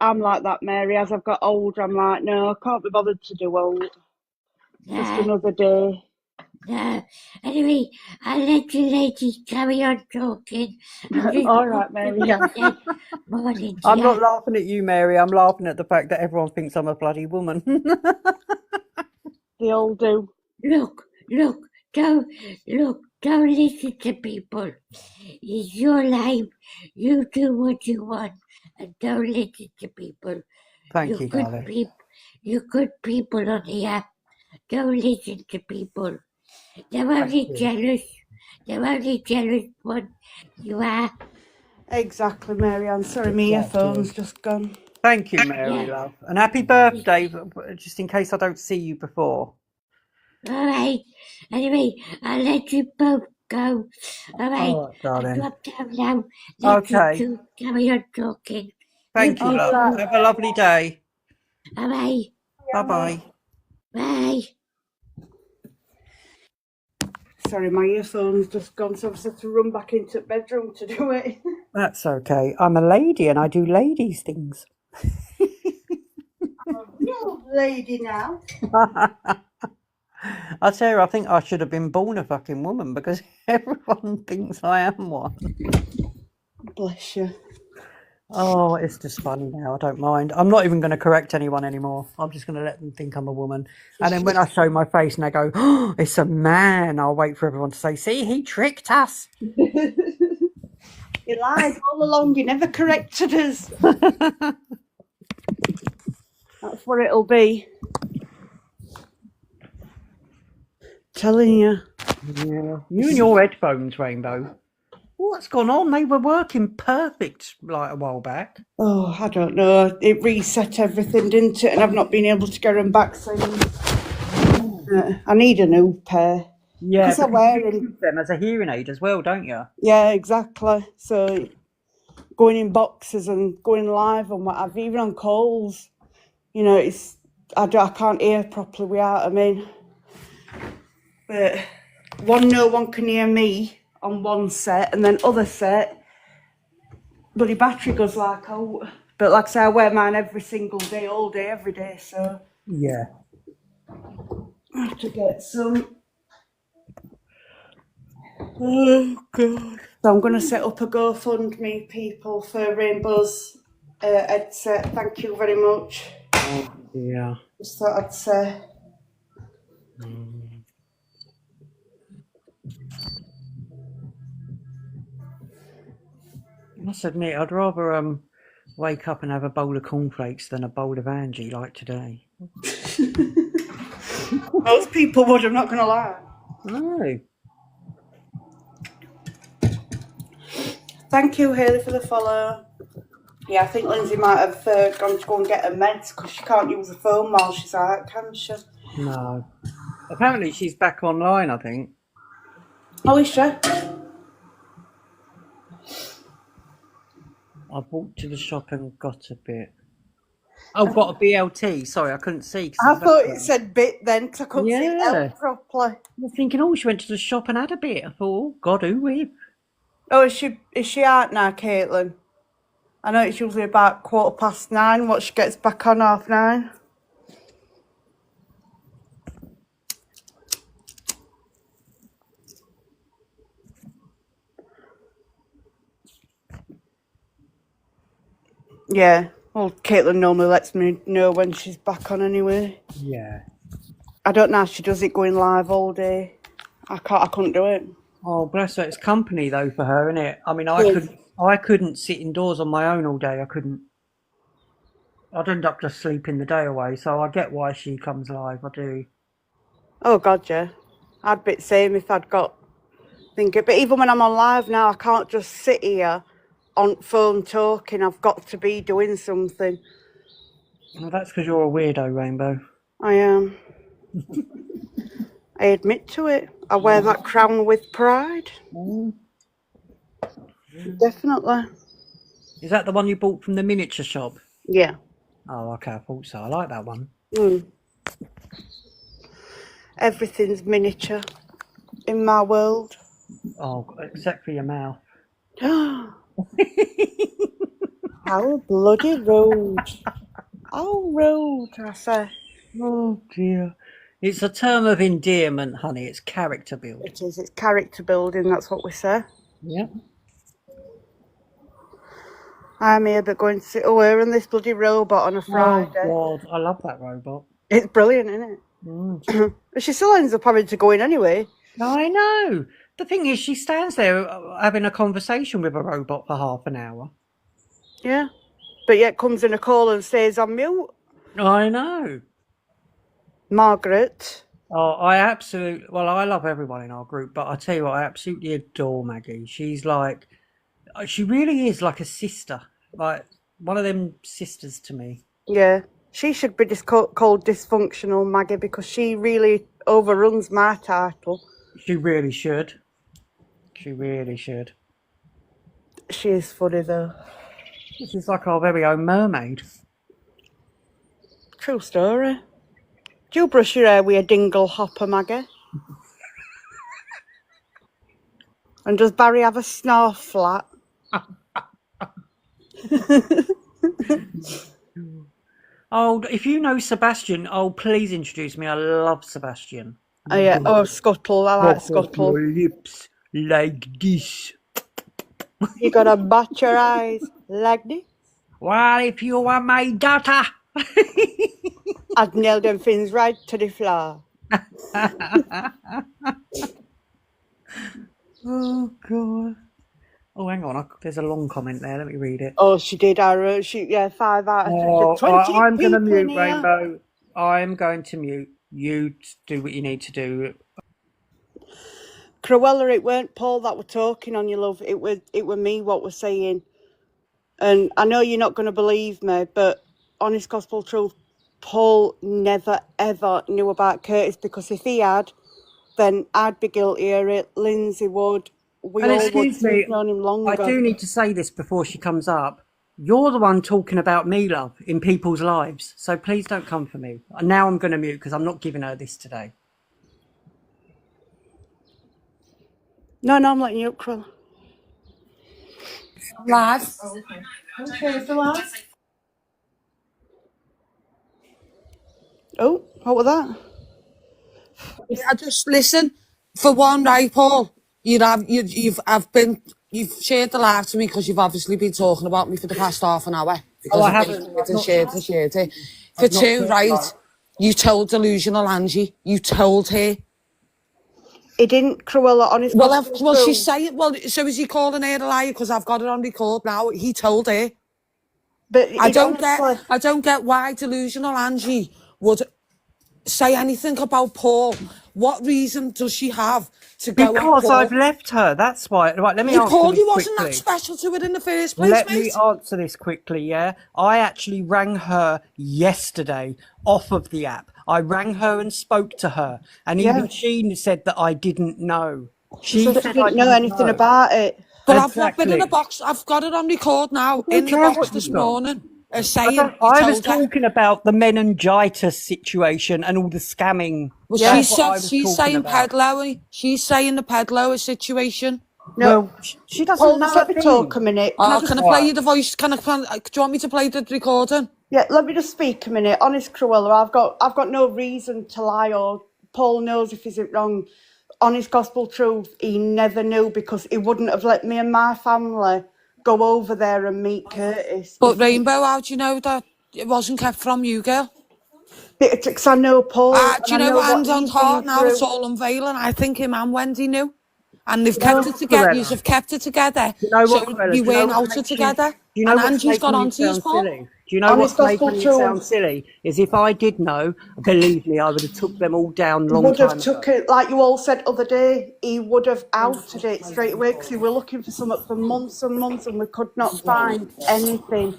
I'm like that, Mary. As I've got older, I'm like, no, I can't be bothered to do all. Just Nah, another day. no. Anyway, I'll let you ladies carry on talking. All right, Mary. Morning, I'm not laughing at you, Mary. I'm laughing at the fact that everyone thinks I'm a bloody woman. They all do. Look, don't listen to people. It's your life. You do what you want, and don't listen to people. Thank you, darling. You're good people on the app. Don't listen to people. They're only jealous. They're only jealous what you are. Exactly, Mary. I'm sorry, my earphone's just gone. Thank you, Mary, love. And happy birthday, just in case I don't see you before. All right. Anyway, I'll let you both go. All right. All right, darling. I'll drop down now. Let you two carry on talking. Thank you, love. Have a lovely day. All right. Bye-bye. Bye. Sorry, my earphone's just gone, so I've had to run back into the bedroom to do it. That's okay. I'm a lady and I do ladies things. You're a lady now. I tell you, I think I should have been born a fucking woman because everyone thinks I am one. Bless you. Oh, it's just funny now. I don't mind. I'm not even going to correct anyone anymore. I'm just going to let them think I'm a woman. And then when I show my face and they go, oh, it's a man, I'll wait for everyone to say, see, he tricked us. He lied all along. He never corrected us. That's what it'll be. Telling you. Yeah. You and your headphones, Rainbow. What's gone on? They were working perfect like a while back. Oh, I don't know. It reset everything, didn't it? And I've not been able to get them back since. I need a new pair. Yeah, because I wear them. use them as a hearing aid as well, don't you? Yeah, exactly. So going in boxes and going live and what have you, even on calls, you know, it's I can't hear properly without them in. But no one can hear me on one set, and then other set, bloody battery goes like out. But like I say, I wear mine every single day, all day, every day. So yeah, I have to get some. Oh God! So I'm going to set up a GoFundMe, people, for Rainbow's headset. Thank you very much. Yeah. Just thought I'd say. I must admit, I'd rather wake up and have a bowl of cornflakes than a bowl of Angie like today. Most people would, I'm not going to lie. No. Thank you, Hayley, for the follow. Yeah, I think Lindsay might have gone to go and get her meds because she can't use the phone while she's out, can she? No. Apparently she's back online, I think. Oh, is she? I walked to the shop and got a bit. Oh, got a BLT. Sorry, I couldn't see. I thought it said bit then because I couldn't see it out properly. I was thinking, oh, she went to the shop and had a bit. I thought, oh, God, who with? Oh, is she out now, Caitlin? I know it's usually about 9:15. What, she gets back on 9:30? Yeah. Well, Caitlin normally lets me know when she's back on anyway. Yeah. I don't know how she does it going live all day. I couldn't do it. Oh, bless her. It's company though for her, isn't it? I mean, I couldn't sit indoors on my own all day. I couldn't. I'd end up just sleeping the day away. So I get why she comes live. I do. Oh God, yeah. I'd be the same if I'd got thinking. But even when I'm on live now, I can't just sit here on phone talking. I've got to be doing something. Well, that's because you're a weirdo, Rainbow. I am. I admit to it. I wear that crown with pride. Definitely. Is that the one you bought from the miniature shop? Yeah. Oh, okay. I thought so. I like that one. Everything's miniature in my world. Oh, except for your mouth. How bloody rude. How rude, I say. Oh, dear. It's a term of endearment, honey. It's character building. It is. It's character building. That's what we say. Yeah. I'm here but going to sit away on this bloody robot on a Friday. Oh, God. I love that robot. It's brilliant, isn't it? She still ends up having to go in anyway. I know. The thing is, she stands there having a conversation with a robot for half an hour. Yeah. But yet comes in a call and stays on mute. I know. Margaret. Oh, I love everyone in our group, but I tell you what, I absolutely adore Maggie. She's like, she really is like a sister, like one of them sisters to me. Yeah. She should be called Dysfunctional Maggie because she really overruns my title. She really should. She really should. She is funny though. She's like our very own mermaid. True story. Do you brush your hair with a dingle hopper, Maggie? And does Barry have a snarf flat? Oh, if you know Sebastian, please introduce me. I love Sebastian. Oh, yeah. Oh, scuttle. I like scuttle. Your lips like this. You gotta bat your eyes like this. Well, if you were my daughter. I'd nail them things right to the floor. Oh, God. Oh, hang on. There's a long comment there. Let me read it. Oh, she did. I wrote, 5 out of 30. Oh, 20 I'm going to people mute, in here. Rainbow. I'm going to mute. You do what you need to do. Cruella, it weren't Paul that were talking on you, love. It were me what was saying. And I know you're not going to believe me, but honest gospel truth, Paul never, ever knew about Curtis, because if he had, then I'd be guilty of it. Lindsay would. We And all would. excuse me, We've known him longer. I do need to say this before she comes up. You're the one talking about me, love, in people's lives. So please don't come for me. Now I'm going to mute because I'm not giving her this today. No, I'm letting you up, Cruella. Live. Okay, it's alive. Oh, what was that? I just listen. For one, right, Paul. You've shared the live to me because you've obviously been talking about me for the past half an hour. Because I haven't. shared it. For two, right? You told delusional Angie. You told her. He didn't, Cruella, on his Well, she's saying. Well, so is he calling her a liar? Because I've got it on record now. He told her. But I don't get why delusional Angie would say anything about Paul. What reason does she have to go? Because I've left her. That's why. Right, let me answer Paul, this you wasn't quickly. that special to her in the first place, Let mate. me answer this quickly, yeah? I actually rang her yesterday off of the app. I rang her and spoke to her. And even she said that I didn't know. She said she didn't know anything about it. But I've not been in the box. I've got it on record now. In the box this morning. Saying I was talking about the meningitis situation and all the scamming. Well, she's saying peddler. She's saying the peddler situation. No, well, she doesn't Paul, know. let me talk a minute. Can I play you the voice? Do you want me to play the recording? Yeah, let me just speak a minute. Honest, Cruella, I've got no reason to lie, or Paul knows if he's wrong. Honest gospel truth, he never knew, because he wouldn't have let me and my family go over there and meet Curtis. But Rainbow, how do you know that it wasn't kept from you, girl? Because I know Paul. Do you know, hand on heart, now it's all unveiling. I think him and Wendy knew. And they've kept it together. You've kept it together. You know what, so you weren't out together. Do you know and what's Angie's got making on to you, Paul? silly? Do you know what's making me sound silly? Is if I did know, believe me, I would have took them all down long time ago. Would have took it, like you all said other day, he would have outed it straight away, because we were looking for something for months and months and we could not find anything.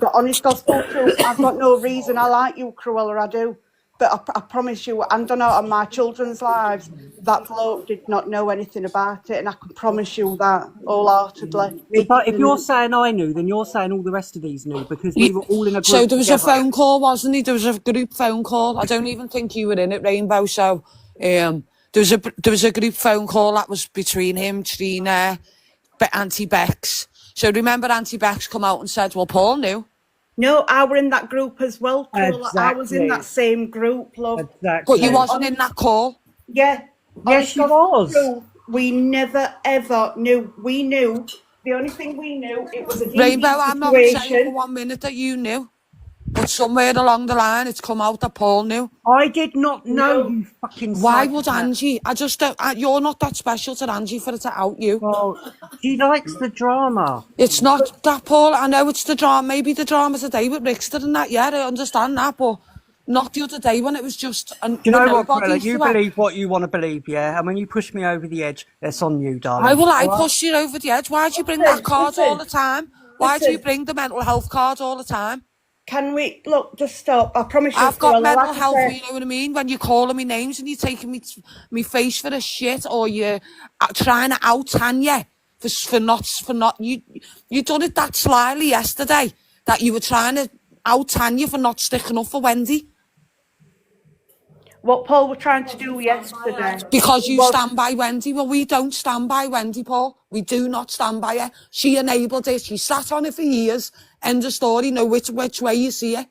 But honest gospel truth, I've got no reason. I like you, Cruella, I do. But I promise you, and I know on my children's lives, that bloke did not know anything about it, and I can promise you that wholeheartedly. If you're saying I knew, then you're saying all the rest of these knew, because we were all in a group. So there was a phone call, wasn't there? There was a group phone call. I don't even think you were in it, Rainbow. So there was a group phone call that was between him, Trina, Auntie Bex. So remember, Auntie Bex come out and said, "Well, Paul knew." No, I were in that group as well, Cruella. Exactly. I was in that same group, love. Exactly. But you wasn't in that call. Yeah. Yes, she was. We never, ever knew. We knew. The only thing we knew, it was a DV Rainbow, I'm not saying situation. for 1 minute that you knew. But somewhere along the line, it's come out that Paul knew. I did not know, you fucking Why would Angie? I just don't. You're not that special to Angie for it to out you. Well, she likes the drama. It's not that, Paul. I know it's the drama. Maybe the drama today with Rickster and that. Yeah, I understand that, but not the other day when it was just. And you know what, Cruella? You believe what you want to believe, yeah. And when you push me over the edge, that's on you, darling. Why will I push you over the edge? Why do you bring that card all the time? Why do you bring the mental health card all the time? Can we look? Just stop. I promise you. I've got mental health. You know what I mean? When you're calling me names and you're taking me face for a shit, or you're trying to out Tanya for not you done it that slyly yesterday that you were trying to out Tanya for not sticking up for Wendy. What Paul were trying to do yesterday. Because you stand by Wendy. Well, we don't stand by Wendy, Paul. We do not stand by her. She enabled it. She sat on it for years. End of story. Know which way you see it.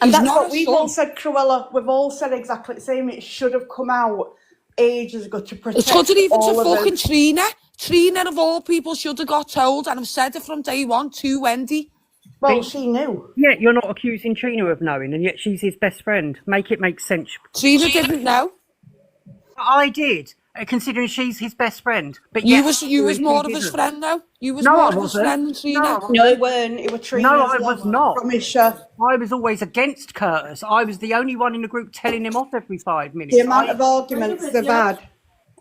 And that's what we've all said, Cruella. We've all said exactly the same. It should have come out ages ago to protect It couldn't even to all of fucking us. Trina. Trina, of all people, should have got told, and I've said it from day one to Wendy. Well, she knew. Yeah, you're not accusing Trina of knowing, and yet she's his best friend. Make it make sense. Trina didn't know. I did, considering she's his best friend. But You yet, was more of his didn't. friend, though. You was No, more I of his wasn't. friend than Trina. No, it weren't. It was Trina's. No, I was not. Promise you. I was always against Curtis. I was the only one in the group telling him off every 5 minutes. The amount of arguments they've had,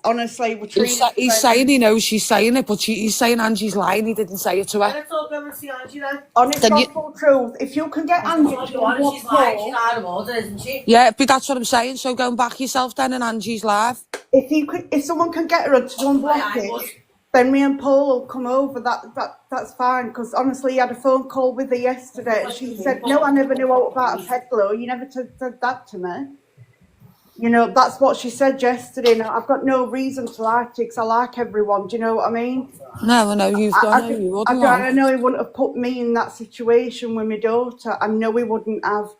honestly, with Trina's He's saying he knows she's saying it, but he's saying Angie's lying. He didn't say it to her. Let's all go and see Angie then. honest Then you- gospel truth. If you can get Angie to She's block lying. She's Paul, out of order, isn't she? Yeah, but that's what I'm saying. So go and back yourself then, and Angie's live. if someone can get her to unblock it, then me and Paul will come over. That's fine. Because honestly, he had a phone call with her yesterday, and she said, "No, I never knew about a peddler. You never said that to me." You know, that's what she said yesterday. Now, I've got no reason to like it because I like everyone. Do you know what I mean? No, you've done it. You wouldn't I know he wouldn't have put me in that situation with my daughter. I know he wouldn't have.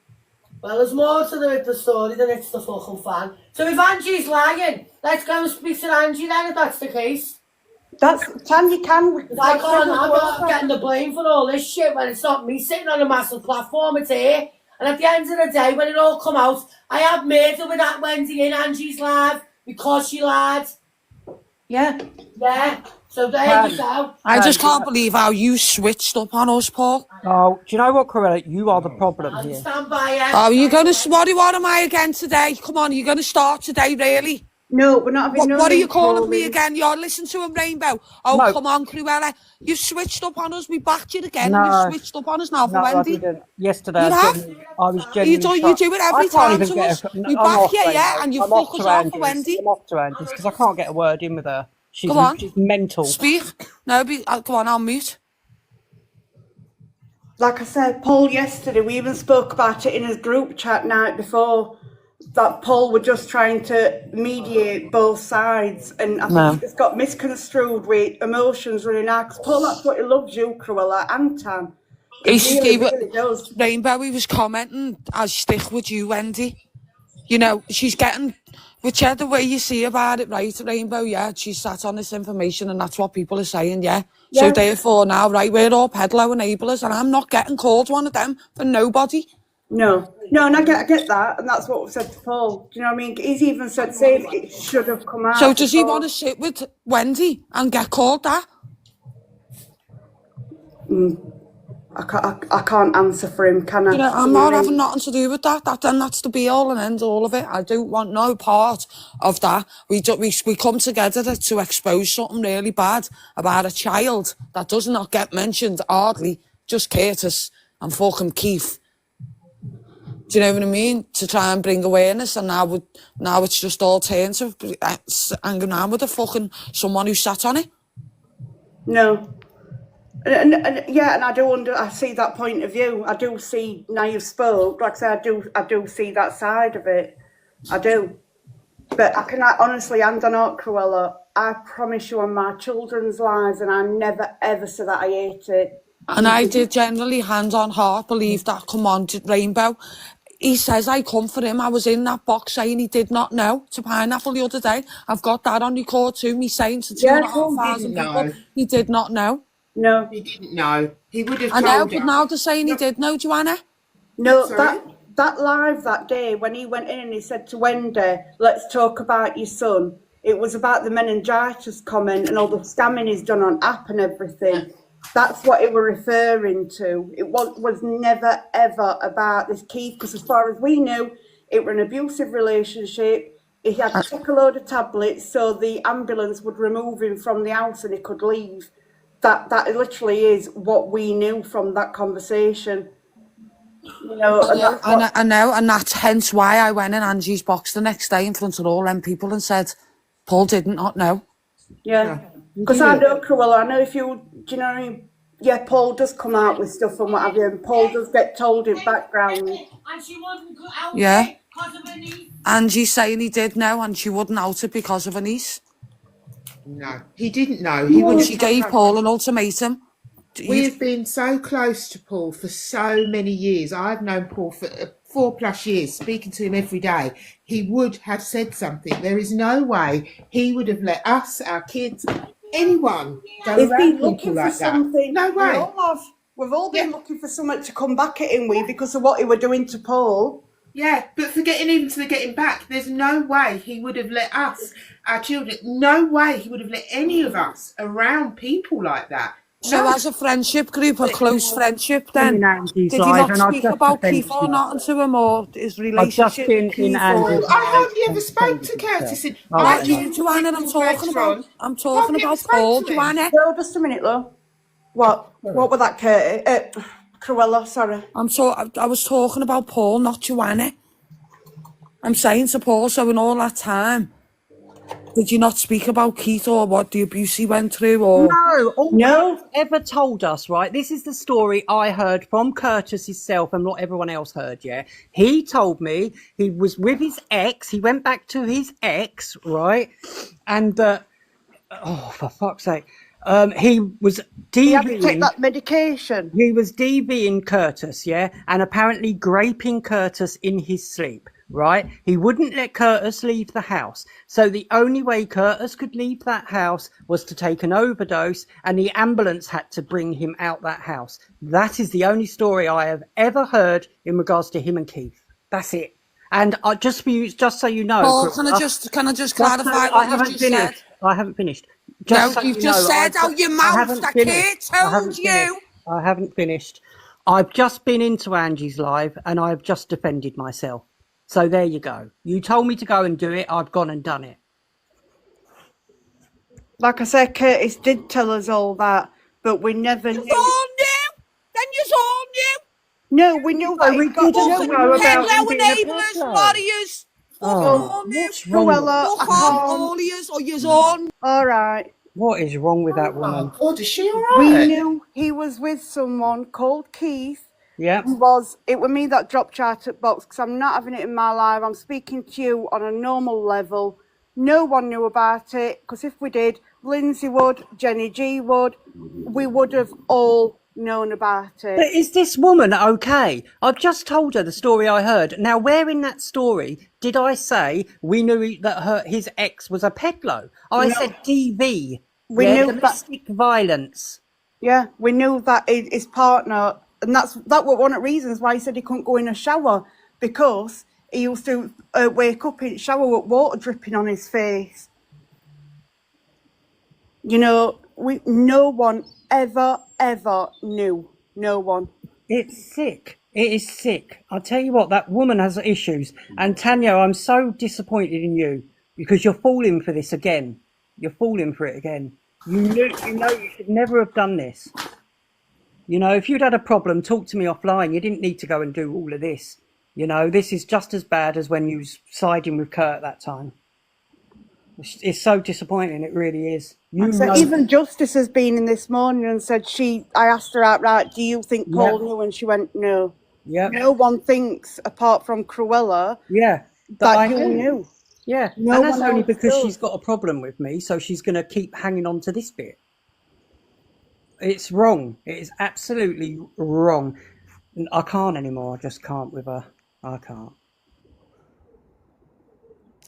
Well, there's more to the story than it's the fucking fan. So if Angie's lying, let's go and speak to Angie then, if that's the case. I'm not getting the blame for all this shit when it's not me sitting on a massive platform, it's here. And at the end of the day, when it all come out, I have made it with that Wendy in Angie's live because she lied. Yeah. Yeah. So there you go. I just can't believe how you switched up on us, Paul. Oh, do you know what, Cruella? You are the problem I'll here. stand by you. Oh, you're going to... What am I again today? Come on, you're going to start today, really? No, we're not having What are you calling me again? You're listening to a Rainbow. Oh, No. come on, Cruella. You've switched up on us. We backed you again. No. You've switched up on us now for No, I Wendy. didn't. Yesterday, You have? I was genuinely You do it every time to us. We back you, yeah, and you fuck us off for Wendy. I'm off to Angie's because I can't get a word in with her. She's mental. Speak. No, come on, I'll mute. Like I said, Paul yesterday, we even spoke about it in his group chat night before, that Paul were just trying to mediate both sides, and I think it's got misconstrued with emotions running out. Because Paul, that's what he loves you, Cruella, and Tam. He really does. Rainbow, he was commenting, I stick with you, Wendy. You know, she's getting, whichever way you see about it, right, Rainbow, yeah, she's sat on this information and that's what people are saying, yeah. So therefore now, right, we're all peddler enablers and I'm not getting called one of them for nobody. No, and I get that, and that's what we've said to Paul. Do you know what I mean? He's even said, say it should have come out. So does he want to sit with Wendy and get called that? I can't answer for him, can I? You know, I'm not having nothing to do with that. That's the be all and end all of it. I don't want no part of that. We come together to expose something really bad about a child that does not get mentioned hardly, just Curtis and fucking Keith. Do you know what I mean? To try and bring awareness, and now it's just all turned to hanging around with fucking someone who sat on it. No. And I see that point of view. I do see, now you've spoke, like I said, I do see that side of it. I do. But I can honestly, hand on heart, Cruella, I promise you on my children's lives, and I never ever said that I hate it. And I did generally, hand on heart, believe that. Come on, Rainbow. He says I come for him. I was in that box saying he did not know to Pineapple the other day. I've got that on record too, me saying to 2,500 people, he did not know. No. He didn't know. He would have I know, told but her. now they're saying he did know, Joanna. No, Sorry? that live that day when he went in and he said to Wendy, let's talk about your son. It was about the meningitis comment and all the scamming he's done on app and everything. That's what it were referring to. It was never, ever about this Keith, because as far as we knew, it were an abusive relationship. He had to take a load of tablets so the ambulance would remove him from the house and he could leave. That literally is what we knew from that conversation. You know, I know, and that's hence why I went in Angie's box the next day in front of all them people and said, Paul did not know. Yeah. Because I know, Cruella, I know if you, do you know what I mean? Yeah, Paul does come out with stuff and what have you, and Paul does get told his background. And she wasn't out Yeah. because of her niece. Angie's saying he did know and she wouldn't out it because of her niece. No, he didn't know. She gave Paul an ultimatum. We've been so close to Paul for so many years. I've known Paul for 4+ years, speaking to him every day, he would have said something. There is no way he would have let us, our kids, anyone go He's around been looking people for like that. something. No We way. all have. We've all been looking for something to come back at him with because of what he were doing to Paul. Yeah, but for getting back, there's no way he would have let us, our children, no way he would have let any of us around people like that. So No. as a friendship group, a close friendship then, in Angie's did you live, not and I've speak just about defended Keith or him. nothing to him, or his I've just relationship been with in Keith? Angie's I live. hardly ever and spoke defended to himself. Curtis. Oh, Not right. you, Joanna, I'm talking about. I'm talking Hardly ever about spoke Paul, to him. Joanna. No, just a minute, though. What? What was that, Curtis? Cruella, sorry. I was talking about Paul, not Joanna. I'm saying to Paul, so in all that time, did you not speak about Keith or what the abuse he went through? Or No, all No. Curtis ever told us, right? This is the story I heard from Curtis himself and what everyone else heard, yeah? He told me he was with his ex. He went back to his ex, right? And, oh, for fuck's sake. He was He had to take DVing. that medication. He was DVing Curtis, yeah? And apparently graping Curtis in his sleep, right? He wouldn't let Curtis leave the house. So the only way Curtis could leave that house was to take an overdose, and the ambulance had to bring him out that house. That is the only story I have ever heard in regards to him and Keith. That's it. And just so you know, Paul, can I just clarify what you've just said? I haven't finished. No, you've just said out your mouth that Kate told you. I haven't finished. I've just been into Angie's live and I've just defended myself. So there you go. You told me to go and do it. I've gone and done it. Like I said, Curtis did tell us all that, but we never knew. You all knew? Then you all knew? No, we knew that we he got didn't know about him Pedlo being a enablers, pedo. warriors. Oh, what's wrong with Cruella, I Fuck off, can't. all yous, or yous on. All right. What is wrong with that woman? Oh, God, is she all We right? knew he was with someone called Keith. Yeah. It was me that dropped out at box because I'm not having it in my life. I'm speaking to you on a normal level. No one knew about it because if we did, Lindsay would, Jenny G would, we would have all known about it. But is this woman okay? I've just told her the story I heard. Now, where in that story did I say we knew that his ex was a pedlo? I said DV. We knew domestic violence. Yeah, we knew that his partner, and that was one of the reasons why he said he couldn't go in a shower, because he used to wake up in the shower with water dripping on his face. You know, no one ever knew. No one. It's sick. It is sick. I'll tell you what, that woman has issues. And Tanya, I'm so disappointed in you because you're falling for this again. You're falling for it again. You should never have done this. You know, if you'd had a problem, talk to me offline. You didn't need to go and do all of this. You know, this is just as bad as when you was siding with Kurt at that time. It's so disappointing. It really is. Even Justice has been in this morning and said I asked her outright, do you think Paul knew? And she went, no. Yeah. No one thinks, apart from Cruella, that you knew. Yeah. No and that's one only else because does. she's got a problem with me, so she's going to keep hanging on to this bit. It's wrong. It is absolutely wrong. I can't anymore. I just can't with her. I can't.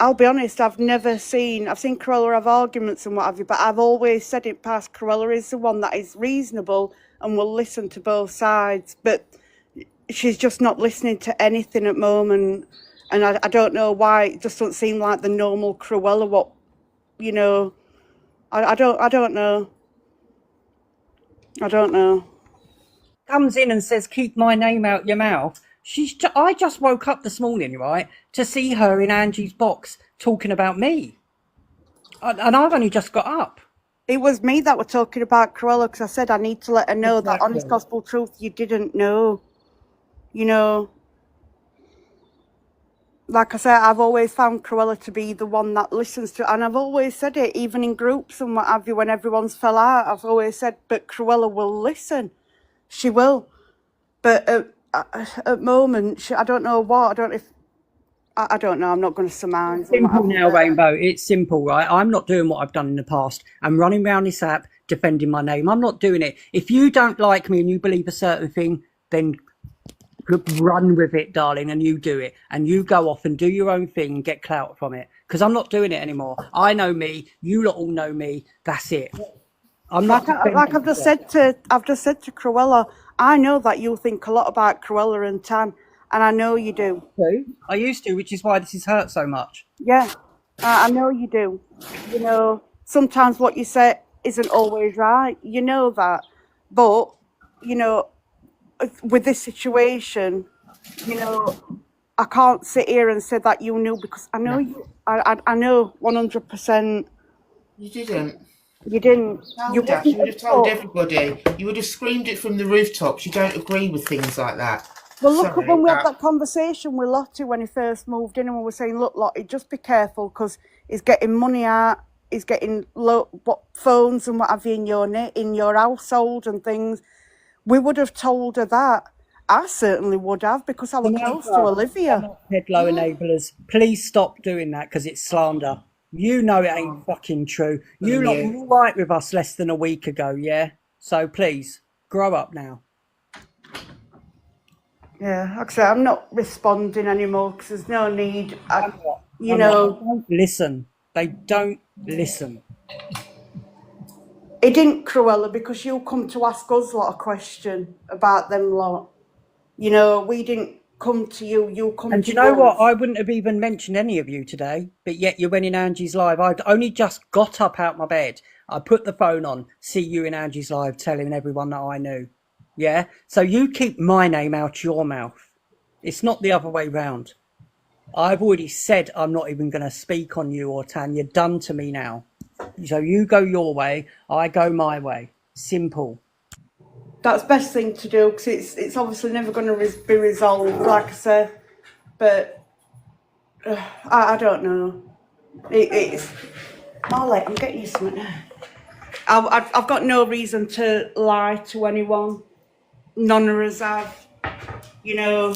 I'll be honest, I've seen Cruella have arguments and what have you, but I've always said it past, Cruella is the one that is reasonable and will listen to both sides, but she's just not listening to anything at the moment, and I don't know why. It just doesn't seem like the normal Cruella, what, you know, I don't know. I don't know. Comes in and says, keep my name out your mouth. I just woke up this morning, right, to see her in Angie's box talking about me. And I've only just got up. It was me that were talking about Cruella because I said I need to let her know that honest gospel truth you didn't know. You know, like I said, I've always found Cruella to be the one that listens to, and I've always said it, even in groups and what have you, when everyone's fell out, I've always said, but Cruella will listen. She will. But at the moment, I don't know what, I don't know, I'm not going to surmise. It's simple now, Rainbow. It's simple, right? I'm not doing what I've done in the past. I'm running around this app defending my name. I'm not doing it. If you don't like me and you believe a certain thing, then run with it, darling, and you do it, and you go off and do your own thing and get clout from it. Because I'm not doing it anymore. I know me. You lot all know me. That's it. I'm not. Like I've just said to Cruella, I know that you think a lot about Cruella and Tan, and I know you do. I used to, which is why this has hurt so much. Yeah, I know you do. You know, sometimes what you say isn't always right. You know that, but you know, with this situation, you know, I can't sit here and say that you knew because I know you. I know 100%. You didn't. You didn't. You would have told everybody. You would have screamed it from the rooftops. You don't agree with things like that. Well, look, when we had that conversation with Lottie when he first moved in, and we were saying, look, Lottie, just be careful because he's getting money out, he's getting phones and what have you in your household and things. We would have told her that. I certainly would have because I was close to Olivia. Headlow enablers, please stop doing that because it's slander. You know it ain't fucking true. You lot were all right with us less than a week ago, yeah? So please, grow up now. Yeah, like I say, I'm not responding anymore because there's no need. They don't listen. They don't listen. It didn't, Cruella, because you come to ask us a lot of questions about them lot. You know, we didn't come to you, you come to us. And you know what? I wouldn't have even mentioned any of you today, but yet you went in Angie's live. I'd only just got up out my bed. I put the phone on, see you in Angie's live telling everyone that I knew. Yeah? So you keep my name out your mouth. It's not the other way round. I've already said I'm not even going to speak on you or Tan. You're done to me now. So you go your way, I go my way. Simple. That's the best thing to do because it's obviously never going to be resolved, like I said. But I don't know. It's Marley, I'm getting you something now. I've got no reason to lie to anyone. None of us have, you know.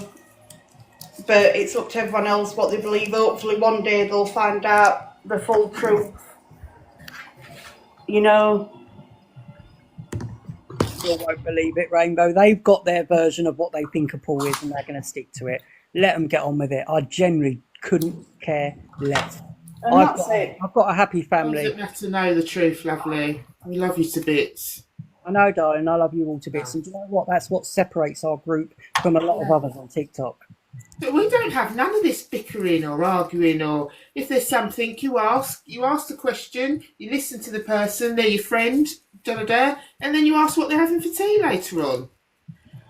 But it's up to everyone else what they believe. Hopefully one day they'll find out the full truth. You know. Still won't believe it, Rainbow. They've got their version of what they think a Paul is and they're going to stick to it. Let them get on with it. I generally couldn't care less. I've got a happy family. Doesn't matter to know the truth, lovely. We love you to bits. I know, darling. I love you all to bits. And do you know what? That's what separates our group from a lot of others on TikTok. But we don't have none of this bickering or arguing, or if there's something you ask the question, you listen to the person, they're your friend, and then you ask what they're having for tea later on.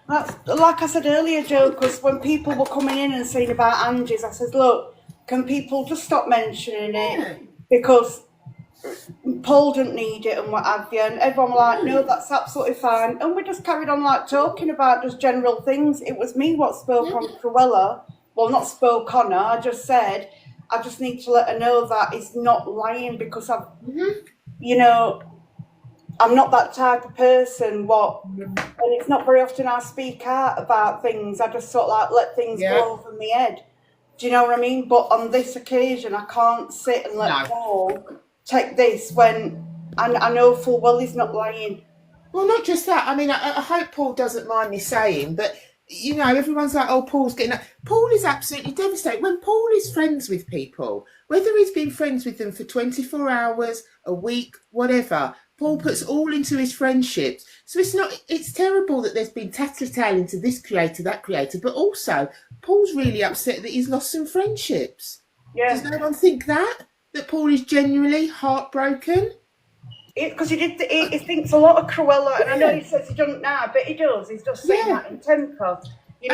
That's like I said earlier, Joe, because when people were coming in and saying about Angie's, I said, look, can people just stop mentioning it? Because Paul didn't need it and what have you, and everyone was like, no, that's absolutely fine, and we just carried on like talking about just general things. It was me what spoke on Cruella, well, not spoke on her, I just said I just need to let her know that it's not lying because I've you know, I'm not that type of person and it's not very often I speak out about things. I just sort of like let things go from my head, do you know what I mean? But on this occasion I can't sit and let Paul take this when I know full well he's not lying. Well, not just that. I mean, I hope Paul doesn't mind me saying, but, you know, everyone's like, oh, Paul's getting... Paul is absolutely devastated. When Paul is friends with people, whether he's been friends with them for 24 hours, a week, whatever, Paul puts all into his friendships. So it's terrible that there's been tattletale to this creator, that creator, but also Paul's really upset that he's lost some friendships. Yeah. Does no one think that Paul is genuinely heartbroken? Because he thinks a lot of Cruella, and I know he says he doesn't now, but he does. He's just saying that in temper. You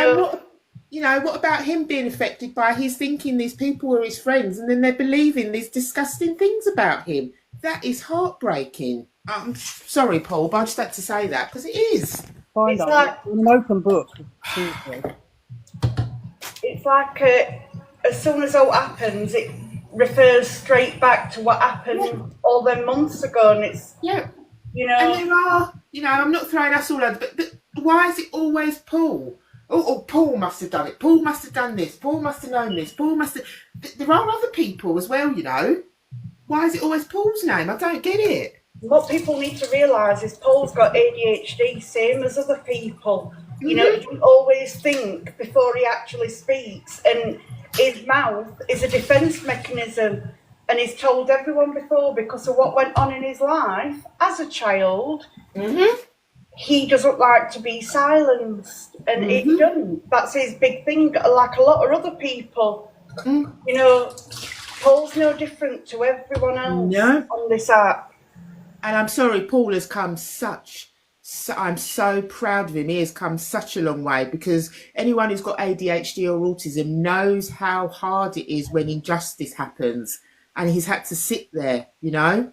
know. What about him being affected by his thinking these people are his friends and then they're believing these disgusting things about him? That is heartbreaking. I'm sorry, Paul, but I just had to say that because it is. It's like an open book. It's like as soon as it happens, it refers straight back to what happened all them months ago, and it's you know. And there are, you know, I'm not throwing us all out, but why is it always Paul? Oh, Paul must have done it. Paul must have done this. Paul must have known this. Paul must have. There are other people as well, you know. Why is it always Paul's name? I don't get it. What people need to realise is Paul's got ADHD, same as other people. You know, he doesn't always think before he actually speaks, and his mouth is a defence mechanism. And he's told everyone before, because of what went on in his life as a child, he doesn't like to be silenced, and he doesn't. That's his big thing, like a lot of other people. You know, Paul's no different to everyone else on this app. And I'm sorry, Paul has come I'm so proud of him. He has come such a long way, because anyone who's got ADHD or autism knows how hard it is when injustice happens, and he's had to sit there, you know.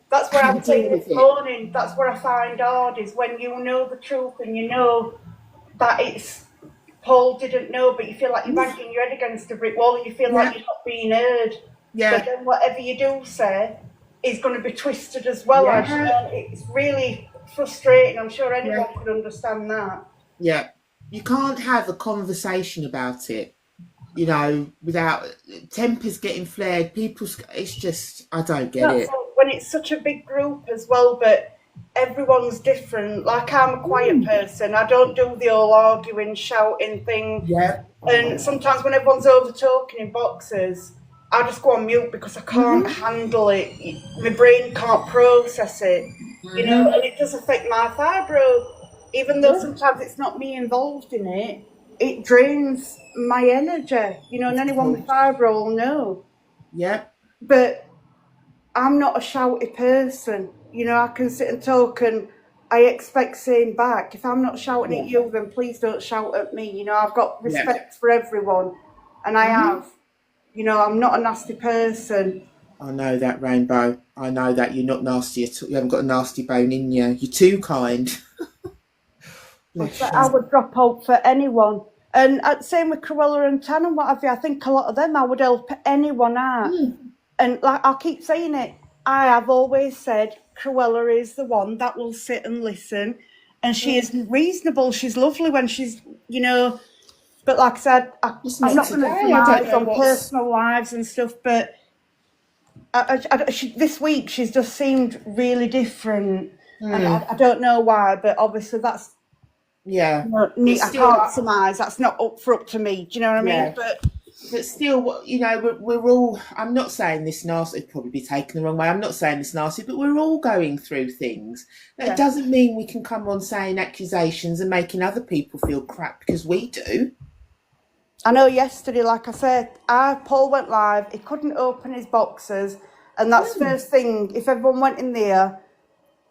That's what I'm saying this morning. That's what I find hard, is when you know the truth and you know that it's Paul didn't know, but you feel like you're banging your head against a brick wall and you feel like you're not being heard. But then whatever you do say is going to be twisted as well. It's really frustrating. I'm sure anyone could understand that. Yeah. You can't have a conversation about it, you know, without tempers getting flared. It's just, I don't get it. When it's such a big group as well, but everyone's different. Like, I'm a quiet person. I don't do the all arguing, shouting thing. And sometimes when everyone's over talking in boxes, I just go on mute because I can't handle it. My brain can't process it, you know, and it does affect my fibro. Even though sometimes it's not me involved in it, it drains my energy, you know, and anyone with fibro will know. But I'm not a shouty person, you know. I can sit and talk and I expect same back. If I'm not shouting at you, then please don't shout at me, you know. I've got respect for everyone, and I have. You know, I'm not a nasty person. I know that, Rainbow. I know that. You're not nasty at all. You haven't got a nasty bone in you. You're too kind. I would drop out for anyone. And same with Cruella and Tan and what have you. I think a lot of them, I would help anyone out. And like, I'll keep saying it. I have always said Cruella is the one that will sit and listen. And she is reasonable. She's lovely when she's, you know... But like I said, I'm not going to advise on personal lives and stuff, but this week she's just seemed really different. And I don't know why, but obviously that's... I can't surmise. That's not up to me. Do you know what I mean? But still, you know, we're all... I'm not saying this nasty, it'd probably be taken the wrong way. I'm not saying this nasty, but we're all going through things. That doesn't mean we can come on saying accusations and making other people feel crap, because we do. I know yesterday, like I said, Paul went live, he couldn't open his boxes, and that's first thing. If everyone went in there,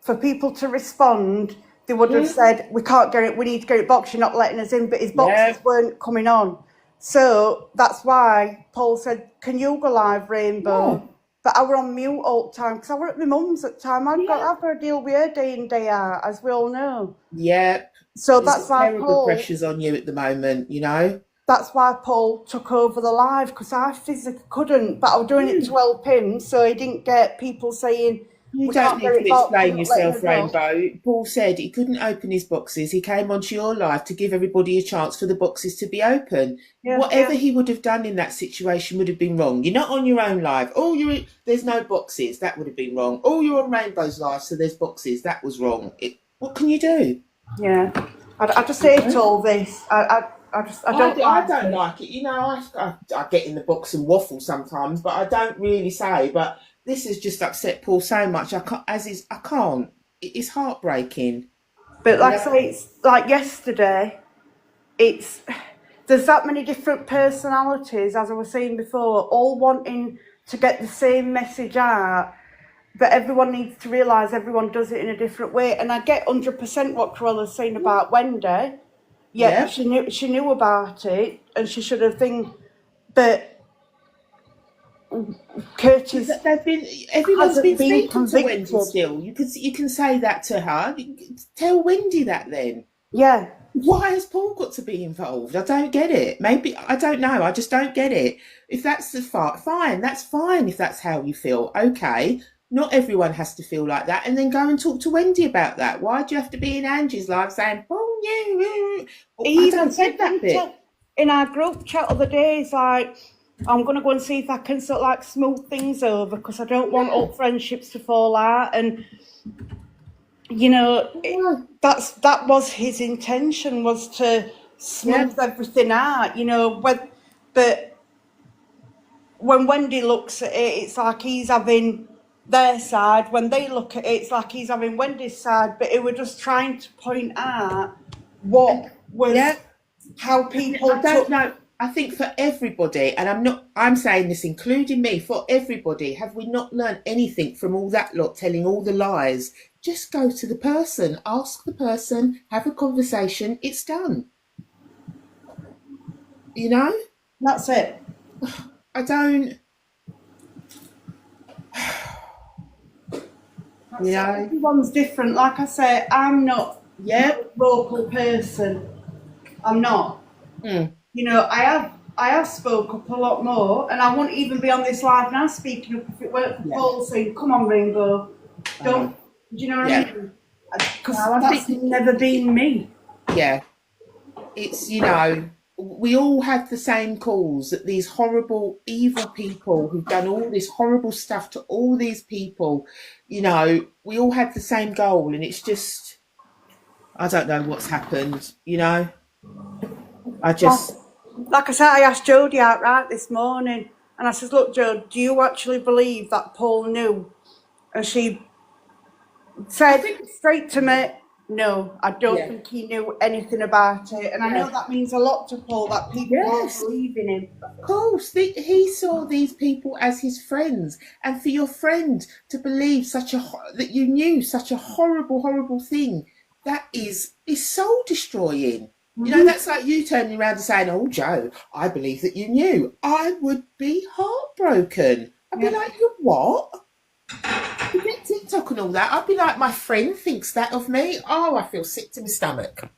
for people to respond, they would have said, we can't get it, we need to get it boxed, you're not letting us in, but his boxes weren't coming on. So that's why Paul said, can you go live, Rainbow? But I were on mute all the time, because I were at my mum's at the time. I've got to deal with her day in, day out, as we all know. So that's why terrible pressures on you at the moment, you know? That's why Paul took over the live, because I physically couldn't, but I was doing it to help him, so he didn't get people saying... You don't need to explain yourself, Rainbow. Paul said he couldn't open his boxes. He came onto your live to give everybody a chance for the boxes to be open. Whatever he would have done in that situation would have been wrong. You're not on your own live. There's no boxes. That would have been wrong. You're on Rainbow's live, so there's boxes. That was wrong. What can you do? I just hate all this. I don't like it. You know, I get in the box and waffle sometimes, but I don't really say. But this has just upset Paul so much. I can't. It's heartbreaking. But like I say, it's like yesterday. There's that many different personalities, as I was saying before, all wanting to get the same message out. But everyone needs to realise everyone does it in a different way. And I get 100% what Corella's saying about Wendy. She knew about it, and she should have but Curtis, everyone's been speaking to Wendy still. You can say that to her. Tell Wendy that then. Why has Paul got to be involved? I don't get it. Maybe I don't know. I just don't get it. If that's the fine, that's fine. If that's how you feel, okay. Not everyone has to feel like that, and then go and talk to Wendy about that. Why do you have to be in Angie's live saying, "Oh, you"? He even said that bit in our group chat other day. He's like, I'm going to go and see if I can sort of like smooth things over, because I don't want old friendships to fall out. And you know, Yeah. that was his intention, was to smooth everything out, you know. But when Wendy looks at it, it's like he's having their side. When they look at it, it's like he's having Wendy's side. But it were just trying to point out what was how people I don't know. I think for everybody, and I'm saying this including me, for everybody, have we not learned anything from all that lot telling all the lies? Just go to the person, ask the person, have a conversation, it's done. You know? That's it. I don't. You know? Everyone's different. Like I say, I'm not a vocal person. I'm not. You know, I have spoke up a lot more, and I wouldn't even be on this live now speaking up if it weren't for Paul saying, "Come on, Rainbow, don't." Do you know what I mean? Because that's never been me. Yeah, it's, you know, we all had the same calls that these horrible, evil people who've done all this horrible stuff to all these people, you know, we all had the same goal, and it's just, I don't know what's happened, you know. I just, like I said, I asked Jodie outright this morning, and I says, "Look, Jode, do you actually believe that Paul knew?" And she said straight to me, "No, I don't think he knew anything about it." And I know that means a lot to Paul, that people don't believe in him. Of course, he saw these people as his friends, and for your friend to believe that you knew such a horrible thing, that is soul destroying. You know, that's like you turning around and saying, "Oh, Joe, I believe that you knew." I would be heartbroken. I'd be like, "You what?" Forget TikTok and all that. I'd be like, "My friend thinks that of me." Oh, I feel sick to my stomach.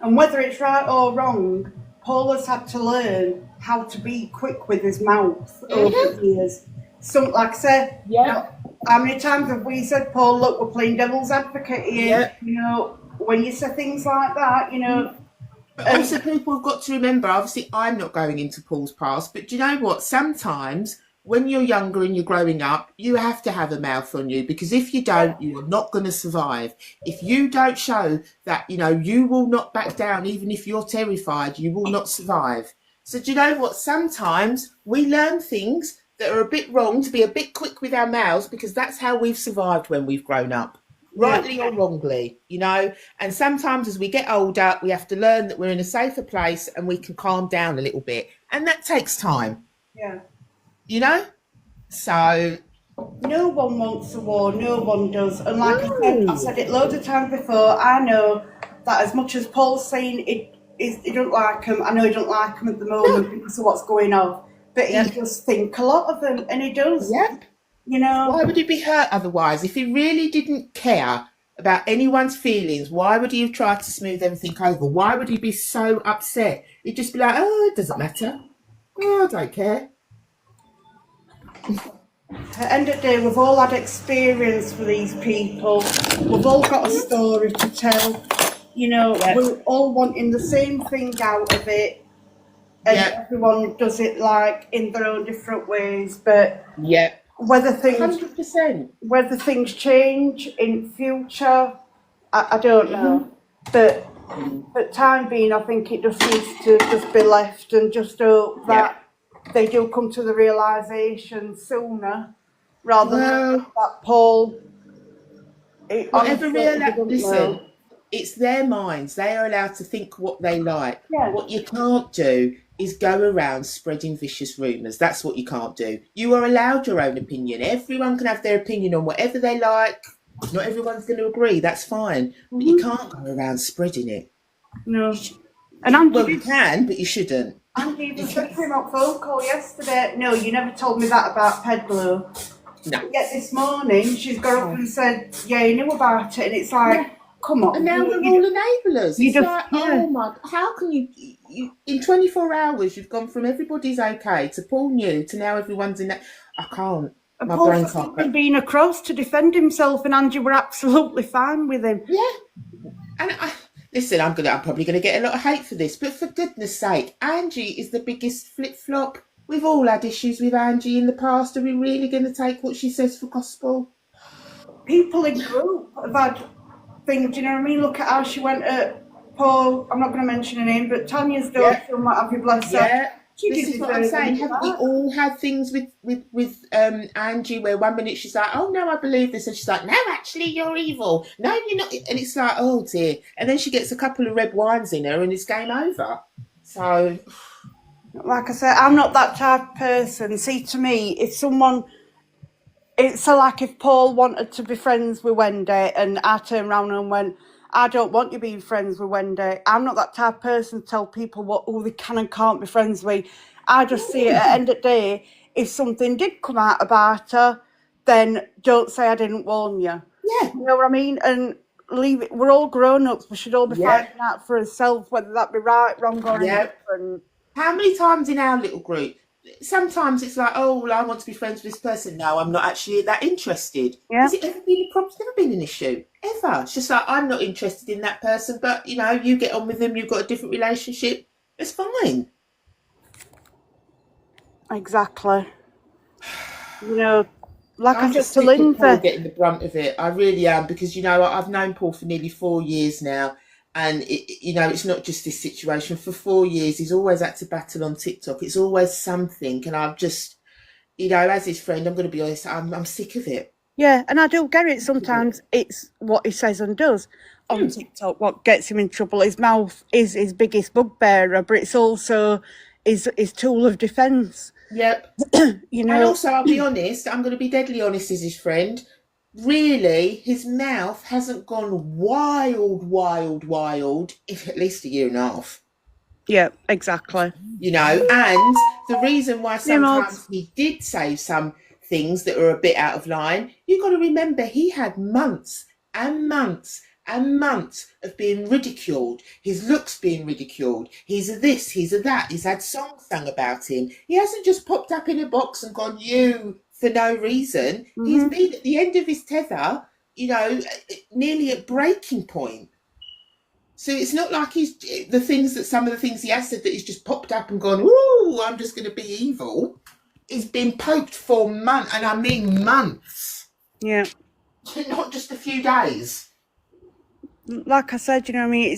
And whether it's right or wrong, Paul has had to learn how to be quick with his mouth over the years. So, like I said, you know, how many times have we said, "Paul, look, we're playing devil's advocate here." You know, when you say things like that, you know. But also, people have got to remember, obviously, I'm not going into Paul's past, but do you know what? Sometimes when you're younger and you're growing up, you have to have a mouth on you, because if you don't, you are not going to survive. If you don't show that, you know, you will not back down, even if you're terrified, you will not survive. So do you know what? Sometimes we learn things that are a bit wrong to be a bit quick with our mouths, because that's how we've survived when we've grown up. Rightly or wrongly, you know. And sometimes as we get older, we have to learn that we're in a safer place and we can calm down a little bit, and that takes time. You know. So no one wants a war, no one does. And like I said it loads of times before, I know that as much as Paul's saying he don't like him, I know he don't like him at the moment because of what's going on, but he does think a lot of them, and he does. You know, why would he be hurt otherwise? If he really didn't care about anyone's feelings, why would he have tried to smooth everything over? Why would he be so upset? He'd just be like, "Oh, it doesn't matter. Oh, I don't care." At the end of the day, we've all had experience with these people. We've all got a story to tell. You know, we're all wanting the same thing out of it, and everyone does it like in their own different ways. But whether things 100%. whether things change in future, I don't know. But at time being, I think it just needs to just be left, and just hope that they do come to the realisation sooner, rather than that Paul. Listen, it's their minds. They are allowed to think what they like. What you can't do is go around spreading vicious rumours. That's what you can't do. You are allowed your own opinion. Everyone can have their opinion on whatever they like. Not everyone's going to agree. That's fine. But you can't go around spreading it. No. And Andy, you can, but you shouldn't. Andy even said to him on phone call yesterday, "No, you never told me that about Pedro." No. Yet this morning, she's got up and said, "Yeah, you knew about it." And it's like, come on. And now we're all enablers. It's like, oh my, how can you in 24 hours, you've gone from everybody's okay to Paul knew to now everyone's in that. I can't. And Paul's been across to defend himself, and Angie were absolutely fine with him. And listen, I'm probably gonna get a lot of hate for this, but for goodness sake, Angie is the biggest flip-flop. We've all had issues with Angie in the past. Are we really going to take what she says for gospel? people in group have had things, do you know what I mean? Look at how she went at Paul, I'm not going to mention her name, but Tanya's daughter, what have you, bless her. Yeah. She This didn't is what I'm saying. Haven't we that. all had things with Angie where one minute she's like, oh no, I believe this, and she's like, no, actually you're evil. No, you're not. And it's like, oh dear. And then she gets a couple of red wines in her and it's game over. So, like I said, I'm not that type of person. See, to me, if someone, it's so like if Paul wanted to be friends with Wendy and I turned around and went, I don't want you being friends with Wendy. I'm not that type of person to tell people who they can and can't be friends with. I just see it at the end of the day, if something did come out about her, then don't say I didn't warn you. Yeah. You know what I mean? And leave it. We're all grown-ups. We should all be finding out for ourselves whether that be right, wrong, or indifferent. How many times in our little group, sometimes it's like, oh, well, I want to be friends with this person. No, I'm not actually that interested. Yeah. Has it ever been a problem? It's never been an issue, ever. It's just like, I'm not interested in that person, but, you know, you get on with them, you've got a different relationship. It's fine. Exactly. You know, like I'm I just said to sick of Paul Lindsay, getting the brunt of it. I really am, because, you know, I've known Paul for nearly 4 years now. And, you know, it's not just this situation. For 4 years, he's always had to battle on TikTok. It's always something. And I've just, you know, as his friend, I'm going to be honest, I'm sick of it. yeah, and I do get it. Sometimes it's what he says and does on TikTok what gets him in trouble. His mouth is his biggest bugbearer, but it's also his tool of defence. Yep. You know, And also, I'll be honest, I'm going to be deadly honest as his friend. Really, his mouth hasn't gone wild in at least 1.5 years. Yeah, exactly. You know, and the reason why sometimes he did say some things that were a bit out of line, you've got to remember he had months and months and months of being ridiculed, his looks being ridiculed, he's a this, he's a that, he's had songs sung about him. He hasn't just popped up in a box and gone, you, for no reason. He's been at the end of his tether, you know, nearly at breaking point. So it's not like some of the things he has said that he's just popped up and gone, ooh, I'm just going to be evil. He's been poked for months, and I mean months. Yeah. Not just a few days. Like I said, you know what I mean?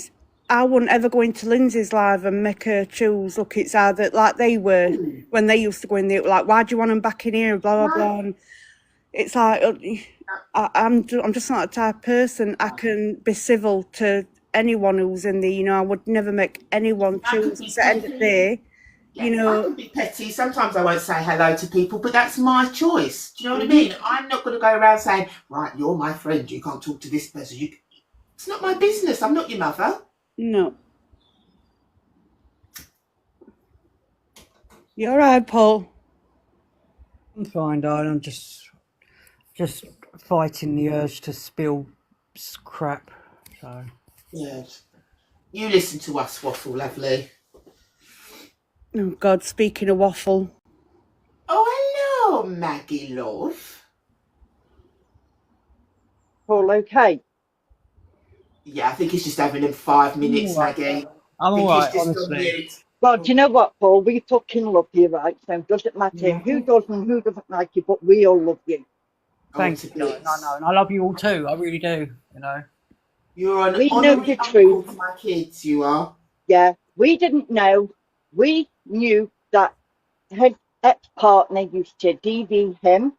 I wouldn't ever go into Lindsay's live and make her choose. Look, it's either like they were when they used to go in there, like, why do you want them back in here? Blah, blah, blah. And it's like, I'm just not a type of person. I can be civil to anyone who's in there. You know, I would never make anyone choose. At the end of the day, you know. I can be petty. Sometimes I won't say hello to people, but that's my choice. Do you know what I mean? I'm not going to go around saying, right, you're my friend, you can't talk to this person. It's not my business. I'm not your mother. No. You all right, Paul? I'm fine, darling. I'm just fighting the urge to spill crap. So. Yes. You listen to us waffle, lovely. Oh, God, speaking of waffle. Oh, hello, Maggie, love. Paul, okay? Yeah, I think he's just having him 5 minutes, Maggie. I'm all right, honestly. Well, do you know what, Paul? We fucking love you, right? So it doesn't matter who does and who doesn't like you, but we all love you. Thank you, darling. I know, and I love you all too. I really do, you know. You're an we know the truth. To my kids, you are. Yeah, we didn't know. We knew that his ex-partner used to DV him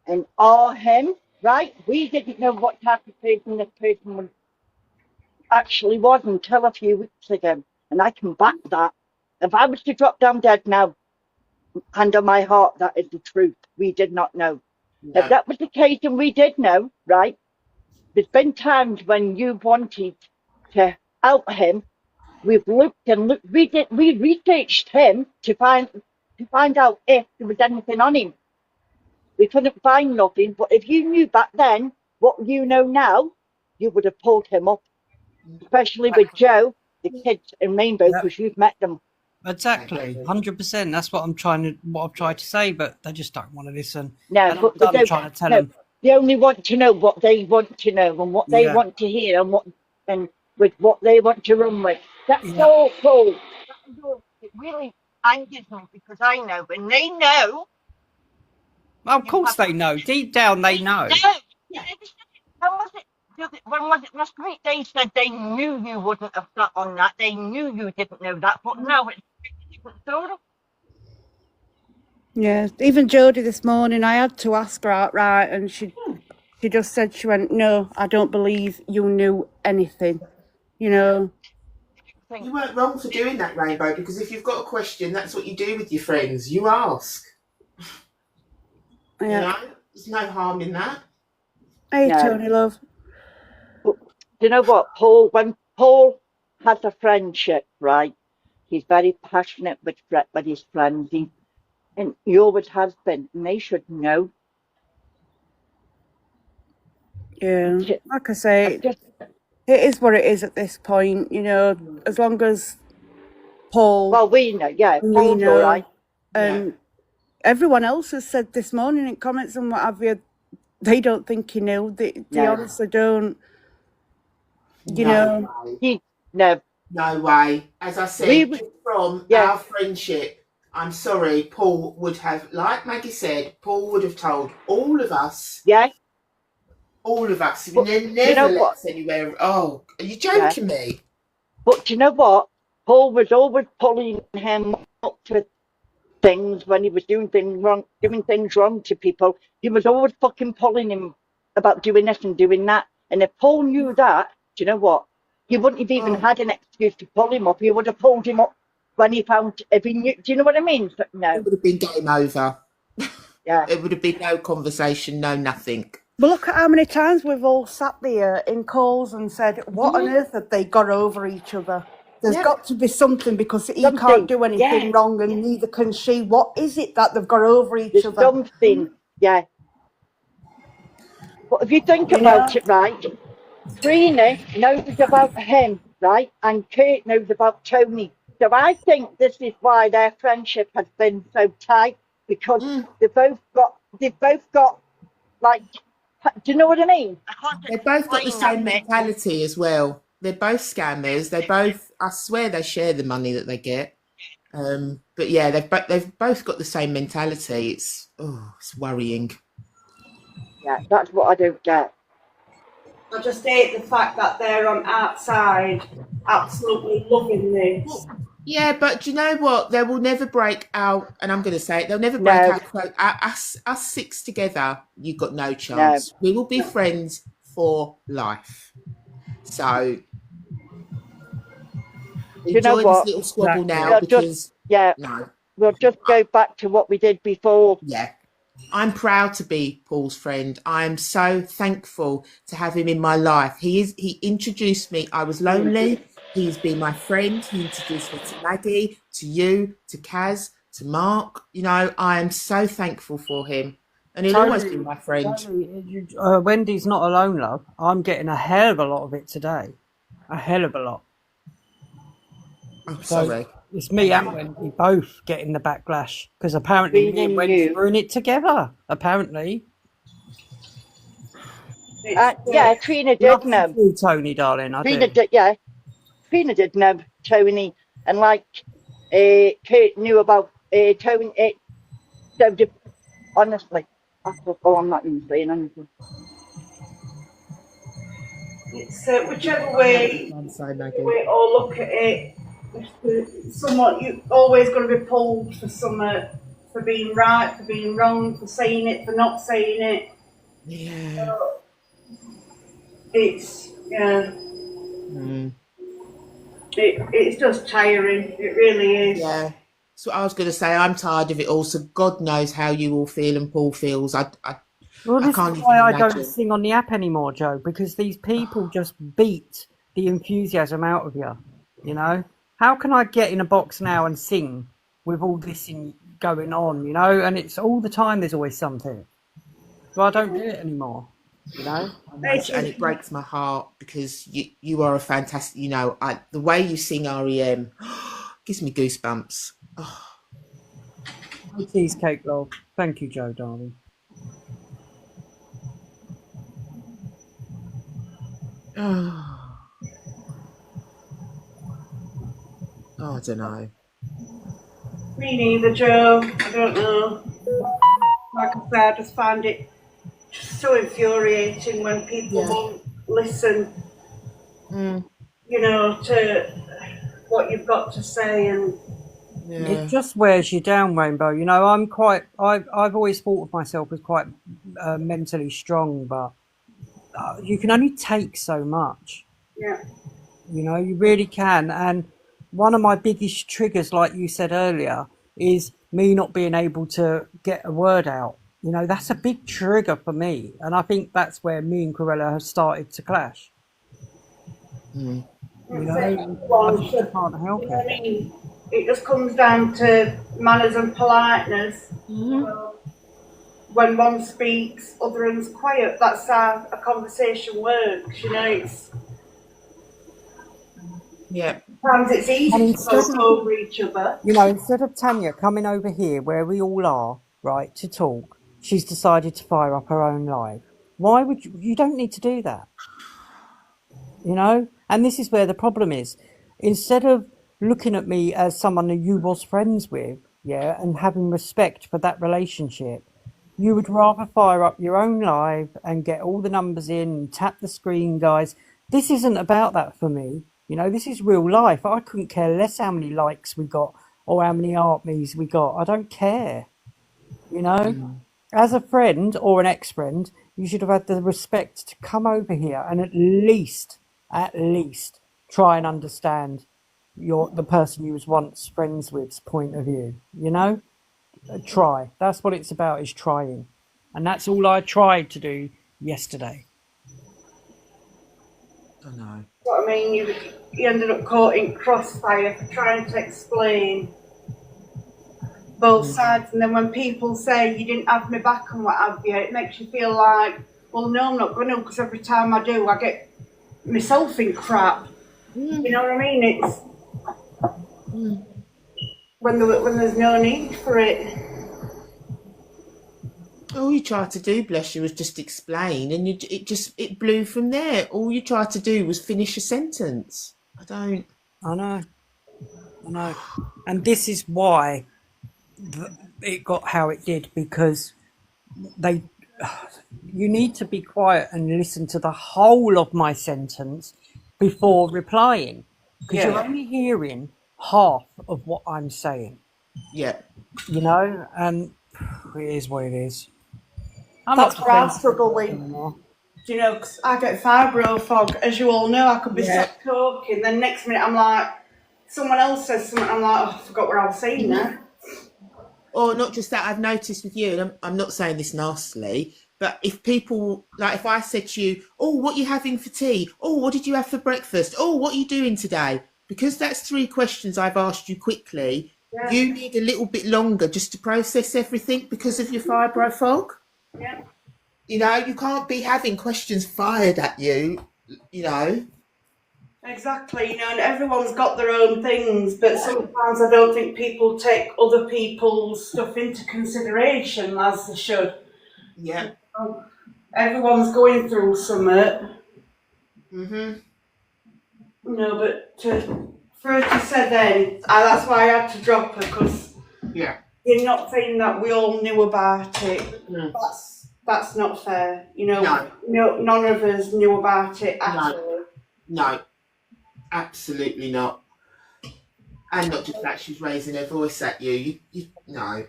and R him, right? We didn't know what type of person this person actually was until a few weeks ago. And I can back that. If I was to drop down dead now, hand on my heart, that is the truth. We did not know. No. If that was the case and we did know, right? There's been times when you've wanted to out him. We've looked and looked. We researched him to find out if there was anything on him. We couldn't find nothing. But if you knew back then what you know now, you would have pulled him up. Especially with Joe, the kids in Rainbow, because you've met them. Exactly, 100%. That's what I've tried to say, but they just don't want to listen. No, and I'm trying to tell them. They only want to know what they want to know and what they want to hear and with what they want to run with. That's all cool. It really angers me because I know, and they know. Well, of course they know. Deep down, they know. No, When was it? When was it last week? They said they knew you wouldn't have sat on that. They knew you didn't know that, but now it's a different story. Yeah, even Jodie this morning, I had to ask her outright, and she just said, she went, no, I don't believe you knew anything. You know, You weren't wrong for doing that, Rainbow, because if you've got a question, that's what you do with your friends. You ask. yeah. You know, there's no harm in that. Hey, No. Tony, love. But do you know what, Paul? When Paul has a friendship, right? He's very passionate with his friends. And he always has been, and they should know. Yeah, J- like I say, Just, it is what it is at this point. You know, as long as Paul well, we know, yeah, and we Paul's all right. know, and everyone else has said this morning in comments and what have you, they don't think he knew. They No. honestly don't. You No know, way. No. No way. As I said, just from our friendship, I'm sorry, Paul would have, like Maggie said, Paul would have told all of us. Yeah. All of us. He But never you know let what? us anywhere. Oh, are you joking me? But do you know what? Paul was always pulling him up to things when he was doing things wrong to people. He was always fucking pulling him about doing this and doing that. And if Paul knew that, do you know what? He wouldn't have even had an excuse to pull him up. He would have pulled him up when he found, if he knew, do you know what I mean? So, no. It would have been game over. Yeah. It would have been no conversation, no nothing. But look at how many times we've all sat there in calls and said, what on earth have they got over each other? There's got to be something, because he can't do anything wrong and neither can she. What is it that they've got over each other? Something, yeah. But if you think about it, right, Trina knows about him, right, and Kate knows about Tony. So I think this is why their friendship has been so tight, because they've both got like, do you know what I mean? They've both got the same mentality as well. They're both scammers. They both, I swear, they share the money that they get. But yeah, they've both got the same mentality. It's worrying. Yeah, that's what I don't get. I just hate the fact that they're on outside absolutely loving this. Yeah, but do you know what? They will never break out, and I'm going to say it, they'll never break out. Us six together, you've got no chance. We will be friends for life. So enjoy this little squabble now, because we'll just go back to what we did before. Yeah. I'm proud to be Paul's friend. I am so thankful to have him in my life. He introduced me. I was lonely. He's been my friend. He introduced me to Maggie, to you, to Kaz, to Mark. You know, I am so thankful for him. And he'll always be my friend. Wendy's not alone, love. I'm getting a hell of a lot of it today. A hell of a lot. I'm sorry. It's me and Wendy both getting the backlash, because apparently me and Wendy were in it together. Apparently. Yeah, Trina did know. You, Tony, darling. Trina did know Tony, and like Kate knew about Tony. So honestly, I'm not even saying anything. It's whichever way we all look at it. Somewhat, you're always going to be pulled for for being right, for being wrong, for saying it, for not saying it. Yeah. So it's it's just tiring. It really is. Yeah. So I was going to say, I'm tired of it all. So God knows how you all feel and Paul feels. Well, this is why I don't sing on the app anymore, Joe, because these people just beat the enthusiasm out of you. You know, how can I get in a box now and sing with all this going on? You know, and it's all the time. There's always something. So I don't do it anymore. You know, and it breaks my heart, because you are a fantastic. You know, the way you sing REM gives me goosebumps. Cheesecake, love. Thank you, Joe, darling. Oh, I don't know. Me neither, Joe. I don't know. Like I said, I just find it just so infuriating when people won't listen, you know, to what you've got to say. And It just wears you down, Rainbow. You know, I've always thought of myself as quite mentally strong, but you can only take so much. yeah, You know, you really can. And one of my biggest triggers, like you said earlier, is me not being able to get a word out. You know, that's a big trigger for me. And I think that's where me and Corella have started to clash. You know, I everyone just should, can't you help know what it. I mean? It just comes down to manners and politeness. So when one speaks, other one's quiet. That's how a conversation works. You know, it's sometimes it's And easy to instead talk of, over each other. you know, instead of Tanya coming over here where we all are, right, to talk, she's decided to fire up her own live. Why would you don't need to do that, you know? And this is where the problem is. Instead of looking at me as someone who you was friends with, yeah, and having respect for that relationship, you would rather fire up your own live and get all the numbers in and tap the screen, guys. This isn't about that for me. You know, this is real life. I couldn't care less how many likes we got or how many art me's we got. I don't care. You know, as a friend or an ex-friend, you should have had the respect to come over here and at least try and understand the person you was once friends with's point of view. You know, try. That's what it's about, is trying, and that's all I tried to do yesterday. I know. What I mean, you ended up caught in crossfire for trying to explain both sides, and then when people say you didn't have me back and what have you, it makes you feel like, well, no, I'm not going to, because every time I do, I get myself in crap. You know what I mean? It's when there's no need for it. All you tried to do, bless you, was just explain, and it blew from there. All you tried to do was finish a sentence. I know, and this is why it got how it did, because you need to be quiet and listen to the whole of my sentence before replying, because you're only hearing half of what I'm saying. Yeah. You know, and it is what it is. That's where I struggle with. You know, because I get fibro fog, as you all know. I could be sat talking, then next minute I'm like, someone else says something, I'm like, oh, I forgot what I was saying now. Or not just that, I've noticed with you, and I'm not saying this nastily, but if people, like if I said to you, oh, what are you having for tea? Oh, what did you have for breakfast? Oh, what are you doing today? Because that's 3 questions I've asked you quickly, you need a little bit longer just to process everything because of your fibro fog. Yeah. You know, you can't be having questions fired at you, you know. Exactly, you know, and everyone's got their own things, but sometimes I don't think people take other people's stuff into consideration as they should. Yeah. Everyone's going through something. You know, but for her to say then, that's why I had to drop her, because you're not saying that we all knew about it. That's not fair. You know, no, none of us knew about it at all. No, absolutely not. And not just that, she's raising her voice at you. No.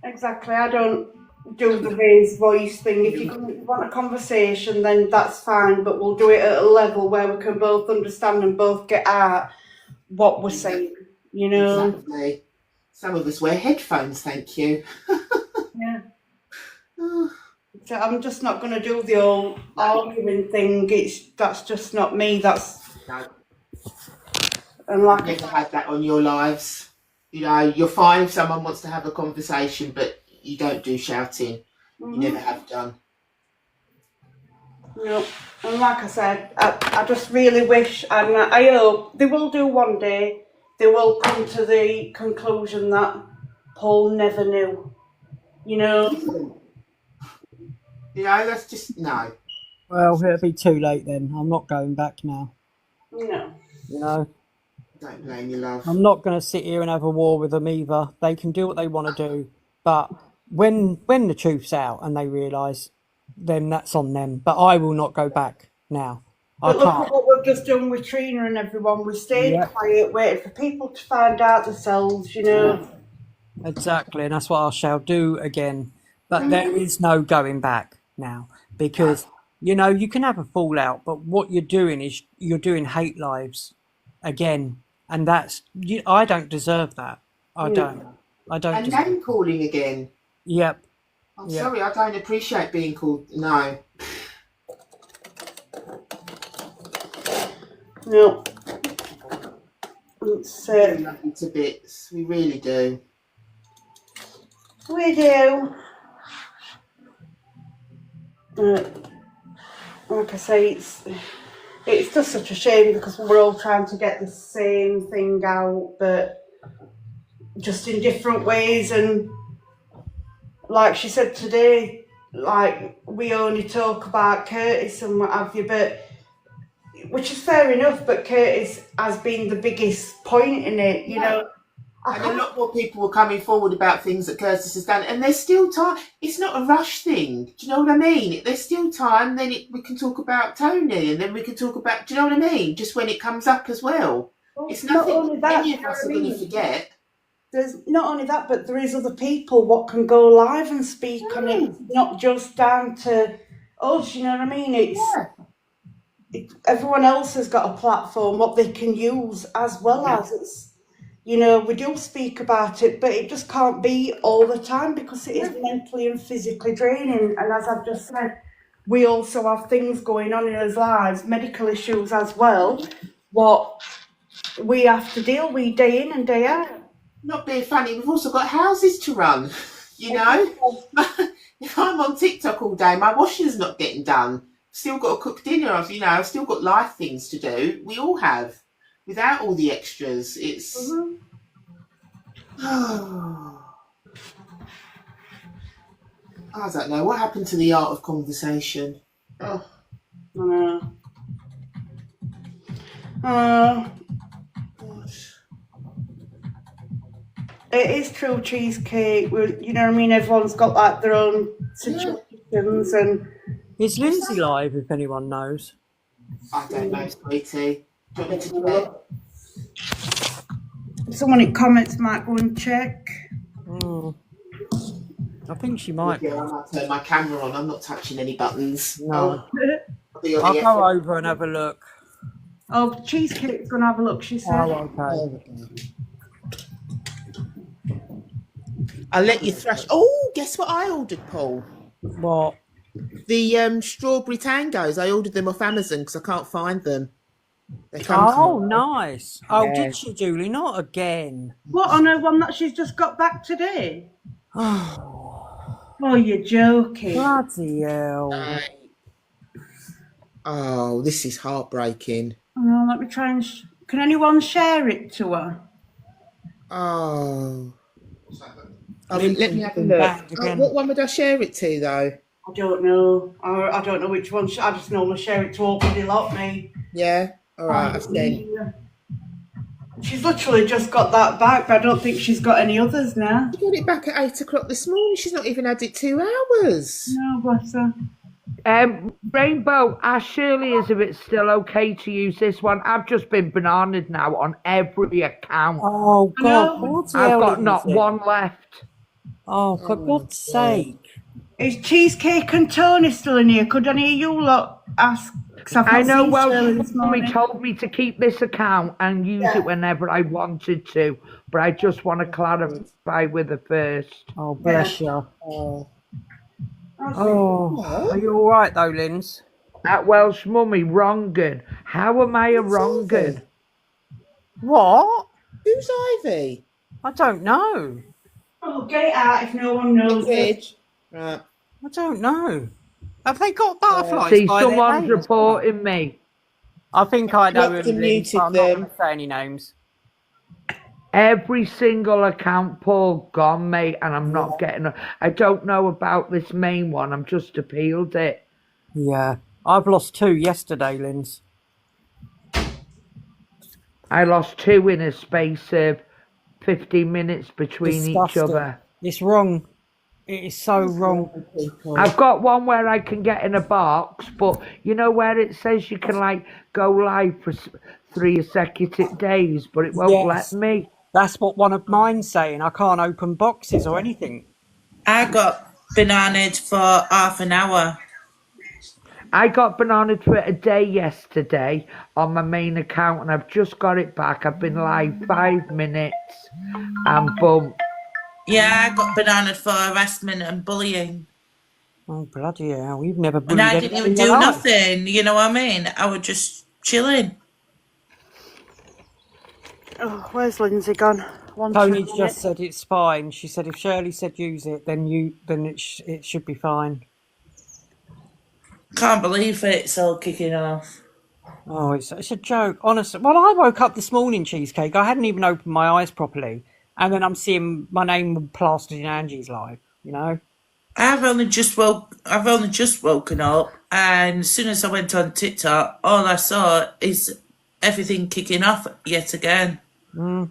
Exactly. I don't do the raised voice thing. If you want a conversation, then that's fine, but we'll do it at a level where we can both understand and both get out what we're saying, you know. Exactly. Some of us wear headphones, thank you. Yeah. So I'm just not going to do the old arguing thing. That's just not me. And like never had that on your lives. You know, you're fine if someone wants to have a conversation, but you don't do shouting. You never have done. No, and like I said, I just really wish, and I hope they will do one day. They will come to the conclusion that Paul never knew. You know. You know, that's just no. Well, it'll be too late then. I'm not going back now. No. You know. Don't blame you, love. I'm not going to sit here and have a war with them either. They can do what they want to do, but when the truth's out and they realise, then that's on them. But I will not go back now. I But look can't. at what we've just done with Trina and everyone. We stayed Yeah. quiet, waited for people to find out themselves, you know. Exactly, and that's what I shall do again. But there is no going back now because you know you can have a fallout, but what you're doing is you're doing hate lives again, and that's I don't deserve that. I don't. I don't And deserve. name calling again. Yep. I'm sorry, I don't appreciate being called. No. No. It's, we love you to bits. We really do. We do. Like I say, it's just such a shame because we're all trying to get the same thing out, but just in different ways. And like she said today, like we only talk about Curtis and what have you, but which is fair enough. But Curtis has been the biggest point in it, you know. And a lot more people were coming forward about things that Curtis has done, and there's still time. It's not a rush thing. Do you know what I mean? There's still time. Then we can talk about Tony, and then we can talk about. Do you know what I mean? Just when it comes up as well. It's nothing. Not only that, any of us are going to forget. There's not only that, but there is other people what can go live and speak on it. It's not just down to us. You know what I mean? Everyone else has got a platform what they can use as well as it's. You know, we do speak about it, but it just can't be all the time because it is mentally and physically draining. And as I've just said, we also have things going on in our lives, medical issues as well, what we have to deal with day in and day out. Not being funny, we've also got houses to run, you know. If I'm on TikTok all day, my washing's not getting done. Still got to cook dinner, you know, I've still got life things to do. We all have. Without all the extras, it's... I don't know. What happened to the art of conversation? Oh, I know. It is true, cheesecake. You know what I mean? Everyone's got like their own situations and... Is Lindsay live, if anyone knows? I don't know, sweetie. Do you want me to check? Someone in comments might go and check. I think she might. Yeah, I might turn my camera on. I'm not touching any buttons. No. I'll go over and have a look. Oh, Cheesecake's going to have a look, she said. Oh, okay. I'll let you thrash. Oh, guess what I ordered, Paul? What? The strawberry tangos. I ordered them off Amazon because I can't find them. Nice. Oh, did she, Julie? Not again. What, on her one that she's just got back today? Oh, you're joking. Bloody hell. Oh, this is heartbreaking. Oh, let me try and... Can anyone share it to her? Oh. Let me have a look. What one would I share it to, though? I don't know. I don't know which one. I just normally share it to all bloody lot, me. Yeah? All right, I've seen. She's literally just got that back, but I don't think she's got any others now. She got it back at 8 o'clock this morning. She's not even had it 2 hours. No, bless her. Rainbow, ask Shirley is if it's still okay to use this one. I've just been bananaed now on every account. Oh, God. I've got not one left. Oh, for God's sake. Is Cheesecake and Tony still in here? Could any of you lot ask? I know, well, Mummy told me to keep this account and use it whenever I wanted to, but I just want to clarify with her first. Oh, bless you. Oh, are you all right, though, Linz? At Welsh Mummy, wrong'un. How am I a wrong'un? What? Who's Ivy? I don't know. Oh, get it out if no one knows it. Right. I don't know. Have they got butterflies? See, someone's reporting me. I think I know Locked him. and muted I'm not going to say any names. Every single account, Paul, gone, mate, and I'm not getting... I don't know about this main one. I'm just appealed it. Yeah. I've lost 2 yesterday, Linz. I lost 2 in a space of 15 minutes between each other. It's wrong. It is so wrong, people. I've got one where I can get in a box, but you know where it says you can like go live for 3 consecutive days, but it won't let Yes, me. that's what one of mine's saying. I can't open boxes or anything. I got bananaed for half an hour. I got bananaed for a day yesterday on my main account, and I've just got it back. I've been live 5 minutes, and boom. Yeah, I got bananaed for harassment and bullying. Oh, bloody hell. You've never And bullied I didn't anyone even in your do life. nothing, you know what I mean? I was just chilling. Oh, where's Lindsay gone? Tony's just said it's fine. She said if Shirley said use it, then it should be fine. Can't believe it's all kicking off. Oh, it's a joke, honestly. Well, I woke up this morning, Cheesecake. I hadn't even opened my eyes properly, and then I'm seeing my name plastered in Angie's live. You know. I've only just woken up, and as soon as I went on TikTok, all I saw is everything kicking off yet again. Yeah.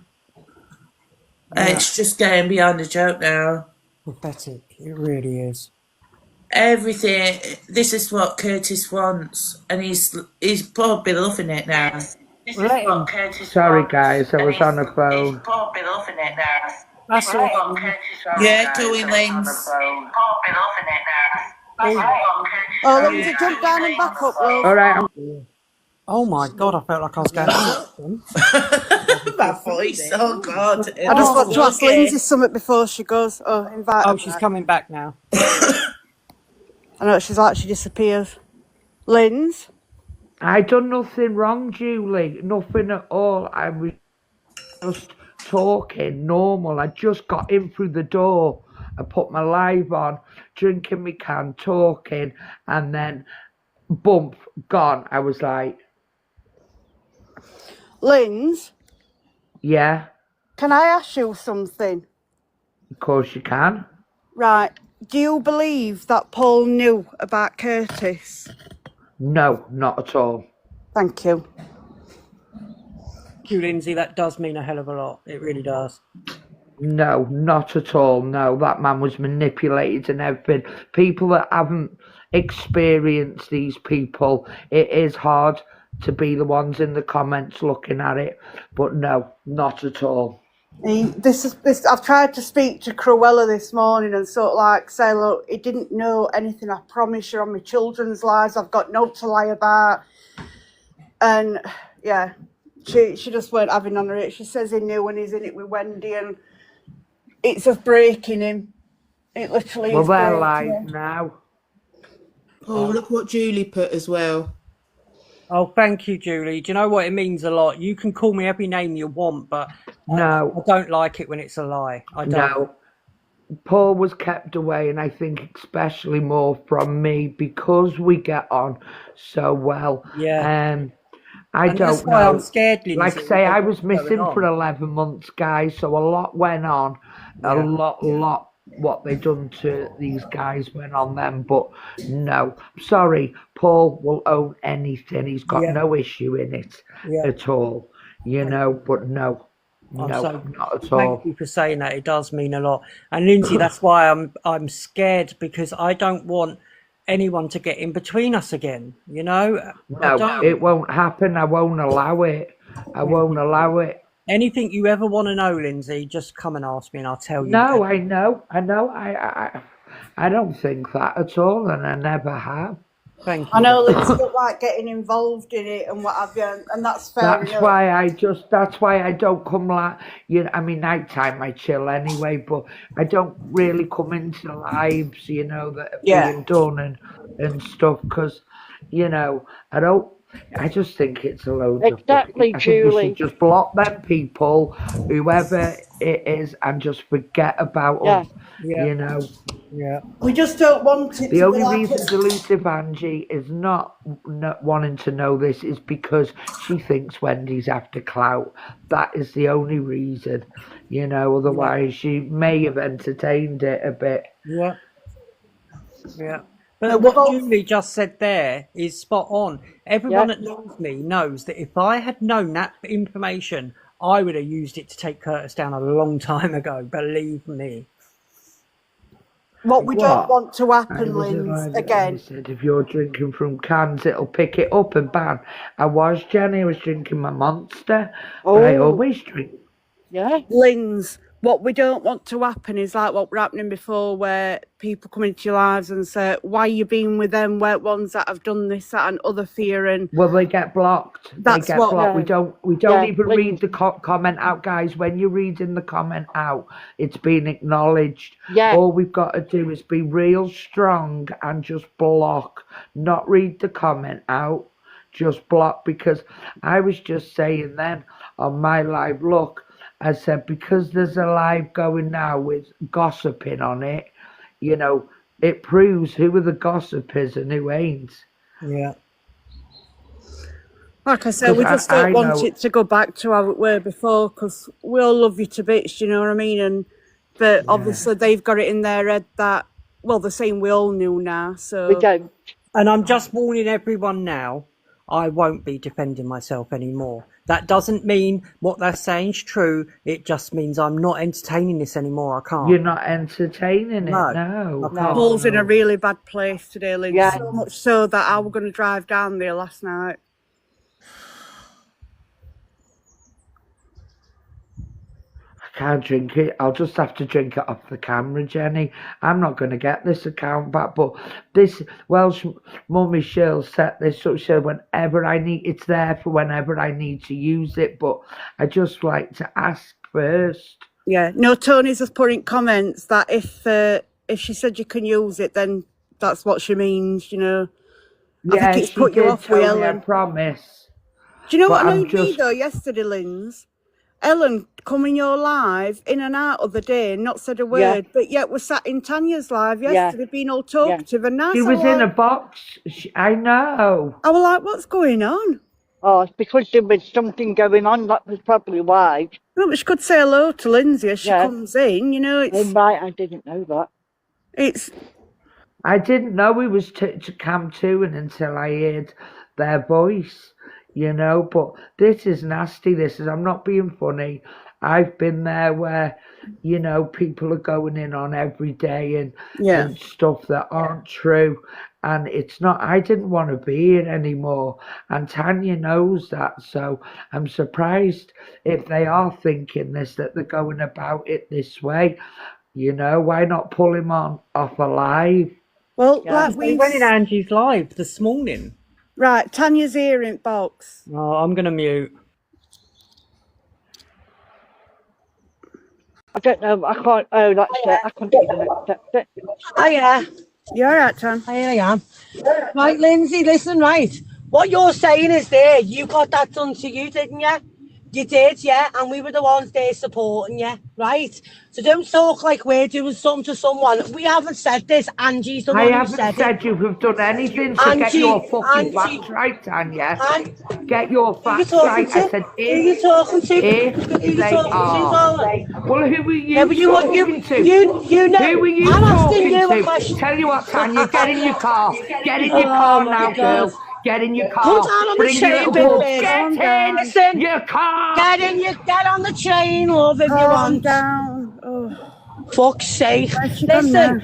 It's just getting beyond a joke now. Pathetic. It really is. Everything. This is what Curtis wants, and he's probably loving it now. Sorry, guys, I was on the phone. That's all. Yeah, going lanes. Oh, Lindsay, jump down and back up, love. All right. Oh my God! I felt like I was going to. My voice, oh God. I just want to ask Lindsay something before she goes. Oh, invite her. Oh, she's coming back now. I know, she's like, she disappears. Linz? I done nothing wrong, Julie. Nothing at all. I was just talking normal. I just got in through the door. I put my live on, drinking my can, talking, and then bump, gone. I was like, Linz? yeah, Can I ask you something? of course you can. Right. Do you believe that Paul knew about Curtis? No, not at all. Thank you. Thank you, Lindsay. That does mean a hell of a lot. It really does. No, not at all. No, that man was manipulated and everything. People that haven't experienced these people, it is hard to be the ones in the comments looking at it. But no, not at all. I've tried to speak to Cruella this morning and sort of like say, look, he didn't know anything. I promise you, on my children's lives, I've got no to lie about. And yeah, she just weren't having on it. She says he knew when he's in it with Wendy, and it's of breaking him. It literally is. Well, they're breaking live him. now. Oh, look what Julie put as well. Oh, thank you, Julie. Do you know what? It means a lot. You can call me every name you want, but No. I don't like it when it's a lie. I don't. No. Paul was kept away, and I think especially more from me because we get on so well. Yeah. I And don't that's why know. I'm scared, Lindsay. Like I say, I was What's going missing for on? 11 months, guys, so a lot went on. A lot what they done to these guys went on them, but no. Sorry, Paul will own anything. He's got no issue in it at all, you know, but no. No, not at all. Thank you for saying that. It does mean a lot. And Lindsay, that's why I'm scared, because I don't want anyone to get in between us again, you know? No, it won't happen. I won't allow it. I won't allow it. Anything you ever want to know, Lindsay, just come and ask me and I'll tell you. No, I know. I don't think that at all, and I never have. Thank you. I know Lindsay don't like getting involved in it and what have you, and that's fair enough. That's why I don't come like, you know, I mean, nighttime I chill anyway, but I don't really come into lives, you know, that are being done and stuff, because, you know, I just think it's a load of... Exactly, I think Julie. we should just block them people, whoever it is, and just forget about them, you know. Yeah. We just don't want it The to only be like reason Delusive Angie is not wanting to know this is because she thinks Wendy's after clout. That is the only reason, you know, otherwise she may have entertained it a bit. Yeah. Yeah. But what Julie just said there is spot on. Everyone that knows me knows that if I had known that information, I would have used it to take Curtis down a long time ago. Believe me. what we don't What? want to I happen, was Linz, alive and they again. said if you're drinking from cans, it'll pick it up and ban. I was, Jenny. I was drinking my Monster, but I Oh, always drink. yeah. Linz, what we don't want to happen is like what were happening before, where people come into your lives and say, why are you being with them, where ones that have done this, that and other fear, and Well, they get blocked. that's They get what blocked. No. We don't Yeah. even When read the comment out, guys. When you're reading the comment out, it's been acknowledged. yeah. All we've got to do is be real strong and just block, not read the comment out, just block. Because I was just saying then on my live, look, I said, because there's a live going now with gossiping on it, you know, it proves who are the gossipers and who ain't. Yeah. like I said, we just don't want it to go back to how it were before, because we all love you to bits, you know what I mean? And but obviously they've got it in their head that, well, they're saying we all knew now, We so don't. And I'm just warning everyone now, I won't be defending myself anymore. That doesn't mean what they're saying is true. It just means I'm not entertaining this anymore. I can't. You're not entertaining it, No, no. I can't. Paul's in a really bad place today, Lynn. Yeah. So much so that I was going to drive down there last night. I can't drink it. I'll just have to drink it off the camera, Jenny. I'm not going to get this account back. But this Welsh mummy, she'll set this up. So whenever I need, it's there for whenever I need to use it. But I just like to ask first. Yeah, no, Tony's just put in comments that if she said you can use it, then that's what she means, you know. I Yeah, think it's she put you did, off with Tony, I Ellen. promise. Do you know But what I'm annoyed me just, though yesterday, Linz? Ellen come in your live in and out of the day and not said a Yeah. word, but yet we're sat in Tanya's live Yeah. yesterday being all talkative and nice. she I was in a like, box. I know. I was like, what's going on? Oh, it's because there was something going on. That was probably why. No, but she could say hello to Lindsay as she Yeah. comes in, you know, Oh, it's right, I didn't know that. it's I didn't know he was to Cam 2 until I heard their voice, you know. But this is nasty. I'm not being funny. I've been there where, you know, people are going in on every day and stuff that aren't true. And it's not, I didn't want to be here anymore. And Tanya knows that. So I'm surprised if they are thinking this, that they're going about it this way. You know, why not pull him off alive? well, Yeah. like We went in Angie's live this morning. right, Tanya's hearing box. Oh, I'm going to mute. I don't know. I can't. Oh, that's it. I couldn't even accept it. Oh yeah, You all right, Tan? here I am. Right, Lindsay, listen, right. What you're saying is there, you got that done to you, didn't you? You did, yeah, and we were the ones there supporting you, right? So don't talk like we're doing something to someone. We haven't said this. Angie's the I one who haven't said said it. you have done anything, so get your fucking facts right, Tanya. Get your facts right. I said Who are you talking to? if Who are you they talking are. to, darling? Well, who are you Yeah, but talking to? You know. Who are you I'm asking talking you a to? question. Tell you what, Tanya, get in your car. Get in your Oh, car my now, God. girl. Get in your Come car. down on Bring the your train, little big bus. bitch. Get in Listen, your car. get on the train, love, if you Calm want. down. Oh, Fuck's sake. where's she gone Listen, now?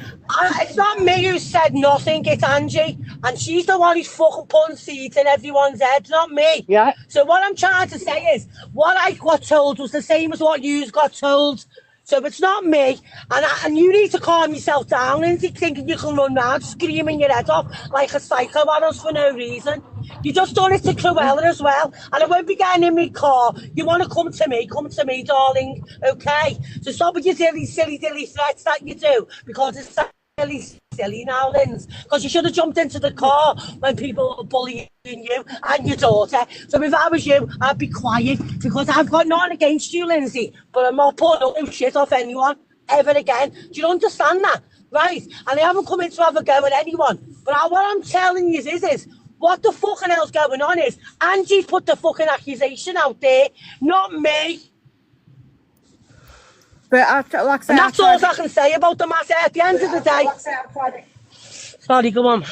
it's not me who said nothing, it's Angie. And she's the one who's fucking putting seeds in everyone's head, not me. Yeah. So what I'm trying to say is, what I got told was the same as what you got told. So it's not me, and you need to calm yourself down and thinking you can run round screaming your head off like a psycho at us for no reason. You just done it to Cruella as well, and I won't be getting in my car. You want to come to me, darling, okay? So stop with your silly dilly threats that you do, because it's silly now, Linz, because you should have jumped into the car when people were bullying you and your daughter. So if I was you, I'd be quiet, because I've got nothing against you, Lindsay, but I'm not putting up no shit off anyone ever again. Do you understand that? Right? And I haven't come in to have a go at anyone, but what I'm telling you is what the fucking hell's going on is Angie put the fucking accusation out there, not me. But like I said, And that's all I can say about the matter at the end of the day. Sorry, go on.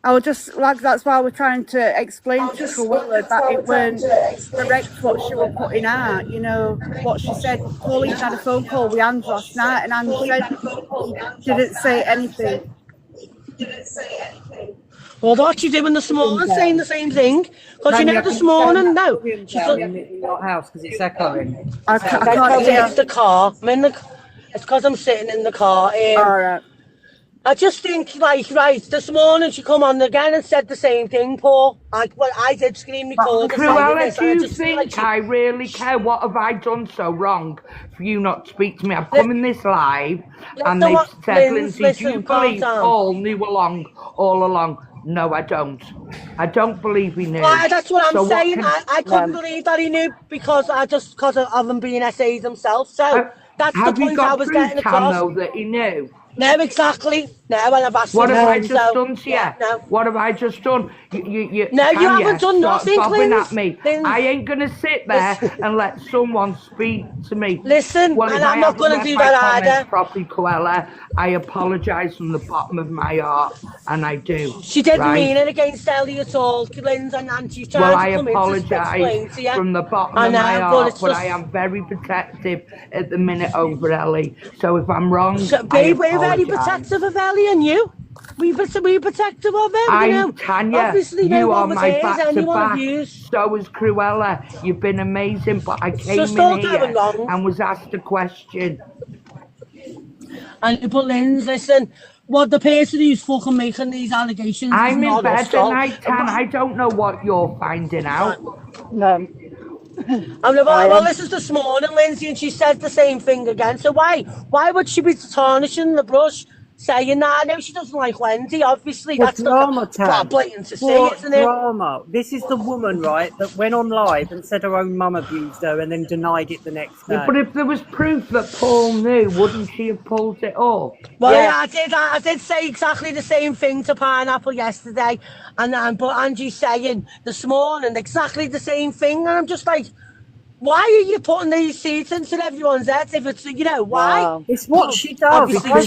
I was just like, that's why we're trying to explain to Cruella that it weren't correct what she was putting out, you know, what she said. Pauline had a phone call with Ange last night, and Ange said he didn't say anything. Well, what's she doing this morning saying the same thing? Because you know this morning, no. She's in your house because it's echoing. I can't hear. It's the car. It's because I'm sitting in the car. All right. I just think, like, right, this morning she come on again and said the same thing, Paul. I did scream record. Cruella, do you think I really care? What have I done so wrong for you not to speak to me? I've come in this live and they've said, Lindsay, do you believe Paul knew all along? No, I don't. I don't believe he knew. Well, that's what I'm saying. I couldn't believe that he knew because of him being SAs himself. So that's the point I was getting across. Have you got proof, Tam, though, that he knew? No, exactly. No, and I've asked what have I just done to you? No. What have I just done? You haven't done nothing, bobbing at me. I ain't going to sit there and let someone speak to me. Listen, well, and I'm not going to do that either. Properly, Cruella, I apologise from the bottom of my heart, and I do. She didn't mean it against Ellie at all, Lindsay, and she's trying to come in to explain to you. From the bottom of my heart, but I am very protective at the minute over Ellie. So if I'm wrong, we're very protective of Ellie and you. We protective of him, you know. Tanya, obviously you are my back-to-back. So is Cruella. You've been amazing, but I came in here and was asked a question. And but Linz, listen, what the person who's fucking making these allegations I'm in bed tonight, Tan. I don't know what you're finding out. No. Well, this is this morning, Lindsay, and she said the same thing again. So why would she be tarnishing the brush, saying that? I know she doesn't like Wendy, obviously. For that's drama, not blatant to say, isn't it? Drama. This is the woman, right, that went on live and said her own mum abused her and then denied it the next day. Yeah, but if there was proof that Paul knew, wouldn't she have pulled it up? Well, yeah, I did say exactly the same thing to Pineapple yesterday, but Angie's saying this morning exactly the same thing, and I'm just like, why are you putting these seeds into everyone's heads if it's, you know, why? Wow. It's what she does. I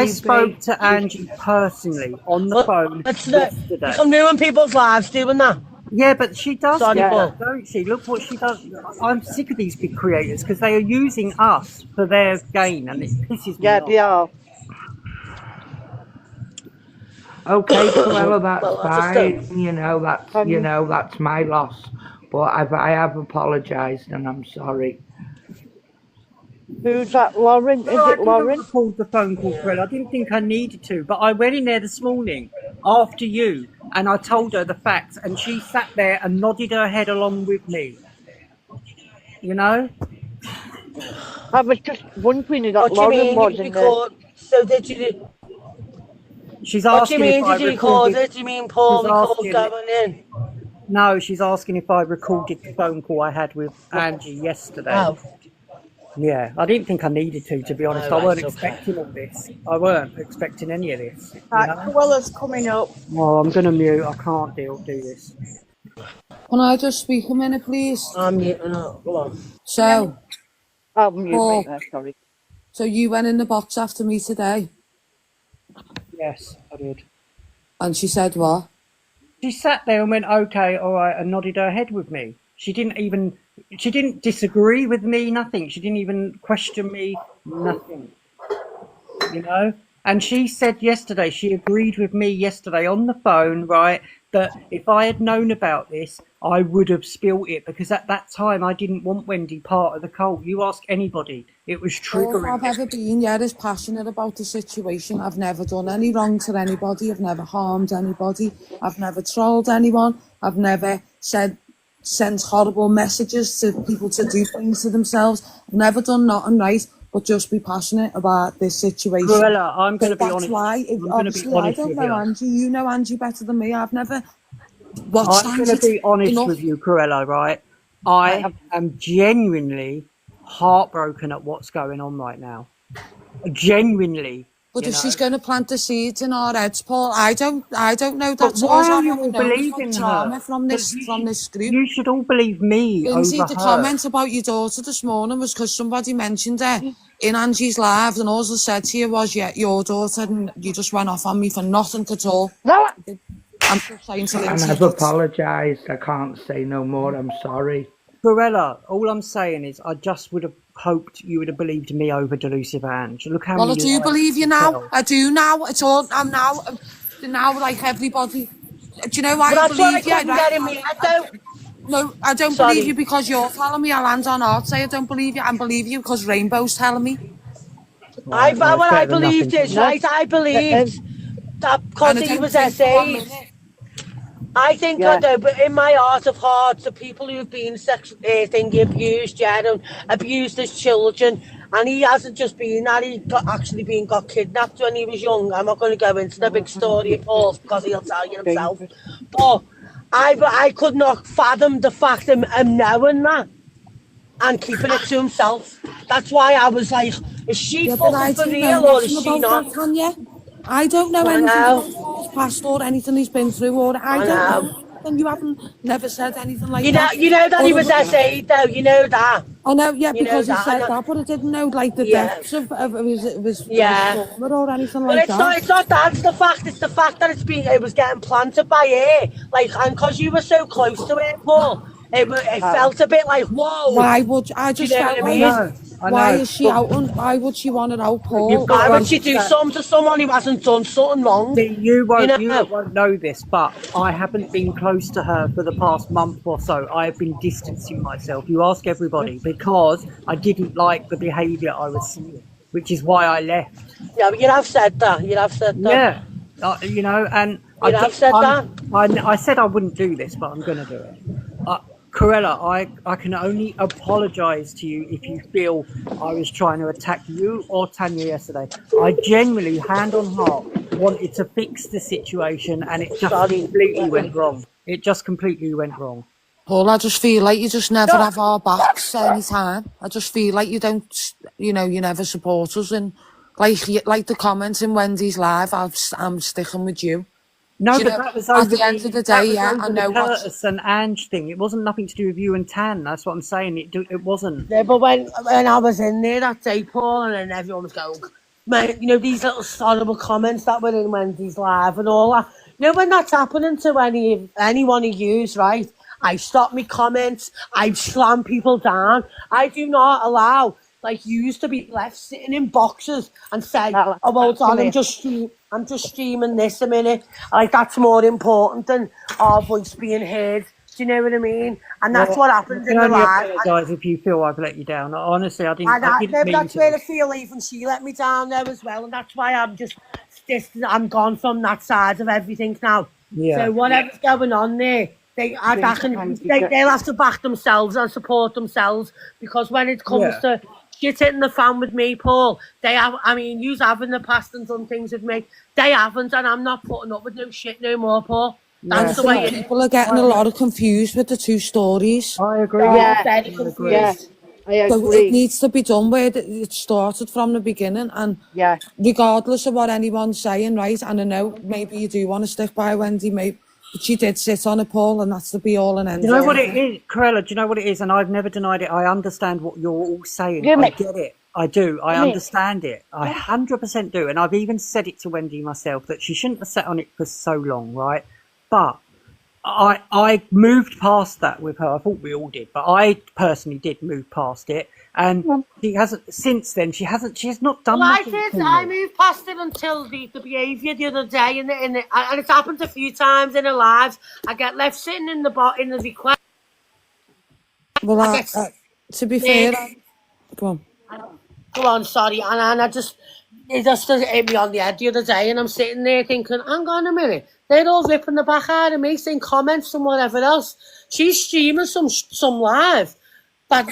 spoke to Angie personally on the phone yesterday. I'm ruining people's lives doing that. Yeah, but she does, don't she? Look what she does. I'm sick of these big creators because they are using us for their gain, and it pisses me off. Yeah, they are. Okay, Cruella, that's fine. You know, that's my loss. But I have apologised and I'm sorry. Who's that, Lauren? Is it Lauren? I called the phone call, Cruella. I didn't think I needed to, but I went in there this morning after you and I told her the facts and she sat there and nodded her head along with me. You know? I was just wondering that Lauren wasn't there. So did you... She's asking if I recorded... Do you mean Paul recorded going in? No, she's asking if I recorded the phone call I had with Angie yesterday. Oh. Yeah, I didn't think I needed to be honest. I weren't expecting all this. I weren't expecting any of this. Right, Cruella's coming up. Oh, I'm going to mute. I can't do this. Can I just speak a minute, please? I'm muting up. Go on. So, I'll mute sorry. So you went in the box after me today? Yes, I did. And she said what? She sat there and went, okay, all right, and nodded her head with me. She didn't disagree with me, nothing. She didn't even question me, nothing. You know? And she said yesterday, she agreed with me yesterday on the phone, right, that if I had known about this, I would have spilt it because at that time I didn't want Wendy part of the cult. You ask anybody, it was triggering. All I've ever been, is passionate about the situation. I've never done any wrong to anybody. I've never harmed anybody. I've never trolled anyone. I've never sent horrible messages to people to do things to themselves. I've never done nothing right, but just be passionate about this situation. Cruella, I'm going to be honest. That's why, obviously, I don't know Angie. You know Angie better than me. I've never watched Angie. I'm going to be honest with you, Cruella, right? I am genuinely heartbroken at what's going on right now. Genuinely. But if she's going to plant the seeds in our heads, Paul, I don't know. That's why are you all believing her? From this group. You should all believe me. Lindsay, the comment about your daughter this morning was because somebody mentioned her in Angie's live, and all I said to you was, yeah, your daughter, and you just went off on me for nothing at all. No. I'm just saying to And Lindsay. I've apologised. I can't say no more. I'm sorry. Cruella, all I'm saying is I just would have hoped you would have believed me over Delusive Ange. Look how Well, I many do lies believe you you now. tell. I do now. It's all. I'm now like everybody. Do you know why But I that's what I believe you? couldn't get in my head, though. No, I don't believe you Sorry. because you're telling me. I'll land on art say I don't believe you. I believe you because Rainbow's telling me. Right, well, it's What I better than believed nothing. is, No. right, I believed that And because I he don't was think for 1 SA'd, minute. I think, Yeah. but in my heart of hearts, the people who've been abused, yeah, and abused as children, and he hasn't just been that, he got kidnapped when he was young. I'm not going to go into the big story of Paul's because he'll tell you himself. But I could not fathom the fact of him knowing that and keeping it to himself. That's why I was like, is she Yeah, but fucking I for don't know real or is nothing she about not? that, Tanya. I don't know I anything know, about Paul's past or anything he's been through, or I I don't know know. anything. You haven't never said anything like that. You know that he Other was than, SA'd though, you know that. I know, yeah, You know because he that, said that, but I didn't know like the yeah, depths of his yeah. trauma or anything But like that. it's not that, it's the fact that it was getting planted by her. Like, and because you were so close to it, Paul, it felt a bit like, whoa. Why would I Do you just know what felt I I like? mean? know, I Why know, is she out on? Why would she want it out, but you've Paul? got Why to would she do understand. something to someone who hasn't done something wrong? See, you You won't, you lot know? won't know this, but I haven't been close to her for the past month or so. I have been distancing myself. You ask everybody because I didn't like the behaviour I was seeing, which is why I left. Yeah, but you have said that. You have said that. Yeah, you know, and You have said that. I said I wouldn't do this, but I'm going to do it. Corella, I can only apologise to you if you feel I was trying to attack you or Tanya yesterday. I genuinely, hand on heart, wanted to fix the situation, and it just Sorry. completely went wrong. It just completely went wrong. Paul, I just feel like you just never have our backs any time. I just feel like you don't, you never support us. And like the comments in Wendy's live, I'm sticking with you. No, Do you but know, that was at over the end of the that day, was yeah, I over the know what. Curtis and Ange thing. It wasn't nothing to do with you and Tan. That's what I'm saying. It wasn't. Yeah, but when I was in there that day, Paul, and then everyone was going, man, these little horrible comments that were in Wendy's live and all that. When that's happening to anyone who use, right? I stop me comments. I slam people down. I do not allow like you used to be left sitting in boxes and say, "Oh, hold on, I'm just streaming this a minute." Like that's more important than our voice being heard. Do you know what I mean? And that's what I happens can in the only live. apologise if you feel I've let you down. Honestly, I didn't. And I didn't mean that's to. where I feel even she let me down there as well, and that's why I'm just distant. I'm gone from that side of everything now. Yeah. So whatever's going on there, they'll have to back themselves and support themselves because when it comes to shit hitting the fan with me, Paul, they have. I mean, you have in the past and done things with me. They haven't, and I'm not putting up with no shit no more, Paul. That's the way it is. People are getting a lot of confused with the two stories. I agree. Very confused. So it needs to be done where it started from the beginning, and regardless of what anyone's saying, right? And I know maybe you do want to stick by Wendy, maybe, but she did sit on it, Paul, and that's the be all and end. You know what it is, Corella? Do you know what it is? And I've never denied it. I understand what you're all saying. I get it. I do. I understand it. I 100% do. And I've even said it to Wendy myself that she shouldn't have sat on it for so long, right? But I moved past that with her. I thought we all did, but I personally did move past it. And she hasn't, since then, she has not done Well, nothing to me. I moved past it until the behaviour the other day, and it's happened a few times in her lives. I get left sitting in the request. Well, to be fair, go on. Go on, sorry, and it just hit me on the head the other day, and I'm sitting there thinking, hang on a minute, they're all ripping the back out of me, saying comments and whatever else. She's streaming some live, but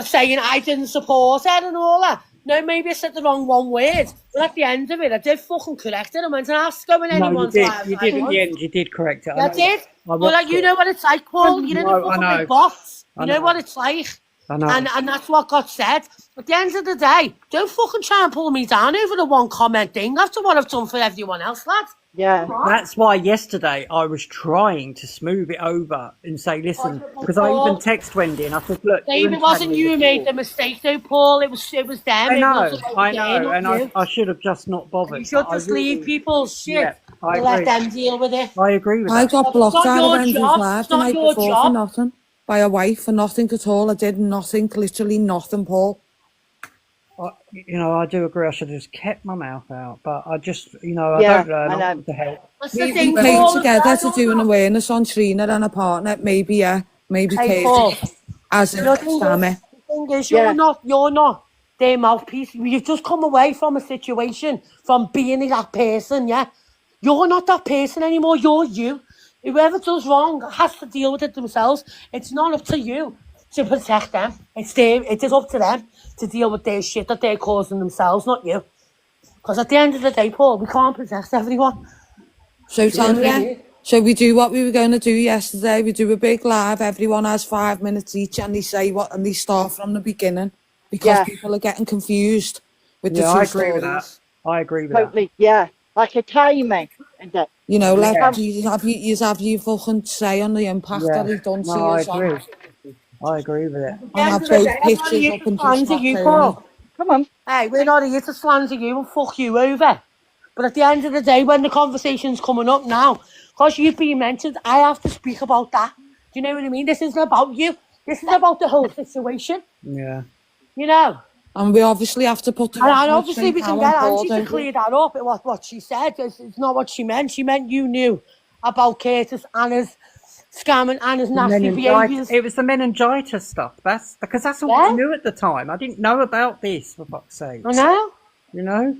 saying I didn't support her and all that. No, maybe I said the wrong one word, but at the end of it, I did fucking correct it. I went and asked going anyone's live. You did at the end. You did correct it. I did. Well, you know what it's like, Paul. You're in a fucking big box. You know what it's like. I know. And that's what got said. At the end of the day, don't fucking try and pull me down over the one comment thing after what I've done for everyone else, lad. Yeah. That's why yesterday I was trying to smooth it over and say, listen, because I even text Wendy and I said, look, Dave, it wasn't you who made the mistake though, Paul. It was them. I know, It wasn't and you. I should have just not bothered. You should just leave people's shit I and let agree. them deal with it. I agree with I that. got blocked It's not out of your Andrew's job. live It's the not night your before for job. nothing. By a wife for nothing at all. I did nothing, literally nothing, Paul. I do agree. I should have just kept my mouth out, but I just, I Yeah, don't learn. I know. What the hell? That's the We thing, came Paul. together to do an awareness on Trina and her partner. Maybe Hey, Paul. Katie as a The thing Sammy. is, you're not their mouthpiece. You've just come away from a situation, from being that person, yeah? You're not that person anymore. You're you. Whoever does wrong has to deal with it themselves. It's not up to you to protect them. It is up to them to deal with their shit that they're causing themselves, not you. Because at the end of the day, Paul, we can't protect everyone. So Tanya, so we do what we were going to do yesterday. We do a big live. Everyone has 5 minutes each, and they say what, and they start from the beginning because people are getting confused with the two I agree stories. with that. I agree with Totally, yeah. Like a timing. You know, like Yeah. you have you fucking say on the impact that he's done to No, you. I so- agree. I agree with it. And have both pictures up and just not saying it. Come on. Hey, we're not here to slander you and fuck you over. But at the end of the day, when the conversation's coming up now, because you've been mentioned, I have to speak about that. Do you know what I mean? This isn't about you. This is about the whole situation. Yeah. You know? And we obviously have to put the And record obviously we straight can now get on Angie board, to don't we? clear that up. What she said. It's not what she meant. She meant you knew about Curtis and his scamming and his nasty behaviours. It was the meningitis stuff. That's because that's all I knew at the time. I didn't know about this, for fuck's sake. I know. You know?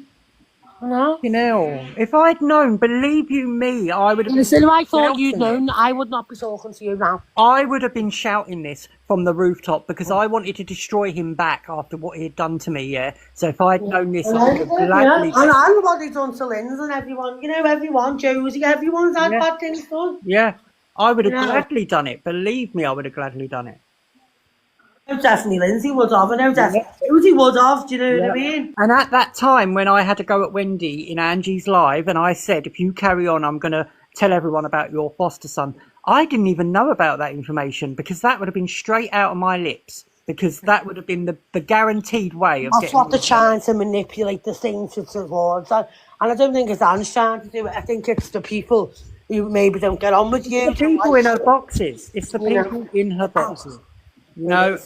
I know. You know, if I'd known, believe you me, I would have Listen, been if I thought you'd shouting known, I would not be talking to you now. I would have been shouting this from the rooftop because I wanted to destroy him back after what he had done to me, yeah? So if I'd known this, I would have gladly... And what he's done to Linz and everyone. You know, everyone, Josie, everyone's had bad things done. Yeah, I would have Yeah. gladly done it. Believe me, I would have gladly done it. No, definitely Lindsay would have. I know definitely Josie would have. Do you know what I mean? And at that time, when I had to go at Wendy in Angie's live, and I said, if you carry on, I'm going to tell everyone about your foster son. I didn't even know about that information because that would have been straight out of my lips because that would have been the guaranteed way of That's getting... what they're trying to manipulate the thing towards. And I don't think it's Anne's trying to do it. I think it's the people who maybe don't get on with you. It's the people in her boxes. It's the people in her boxes. You know,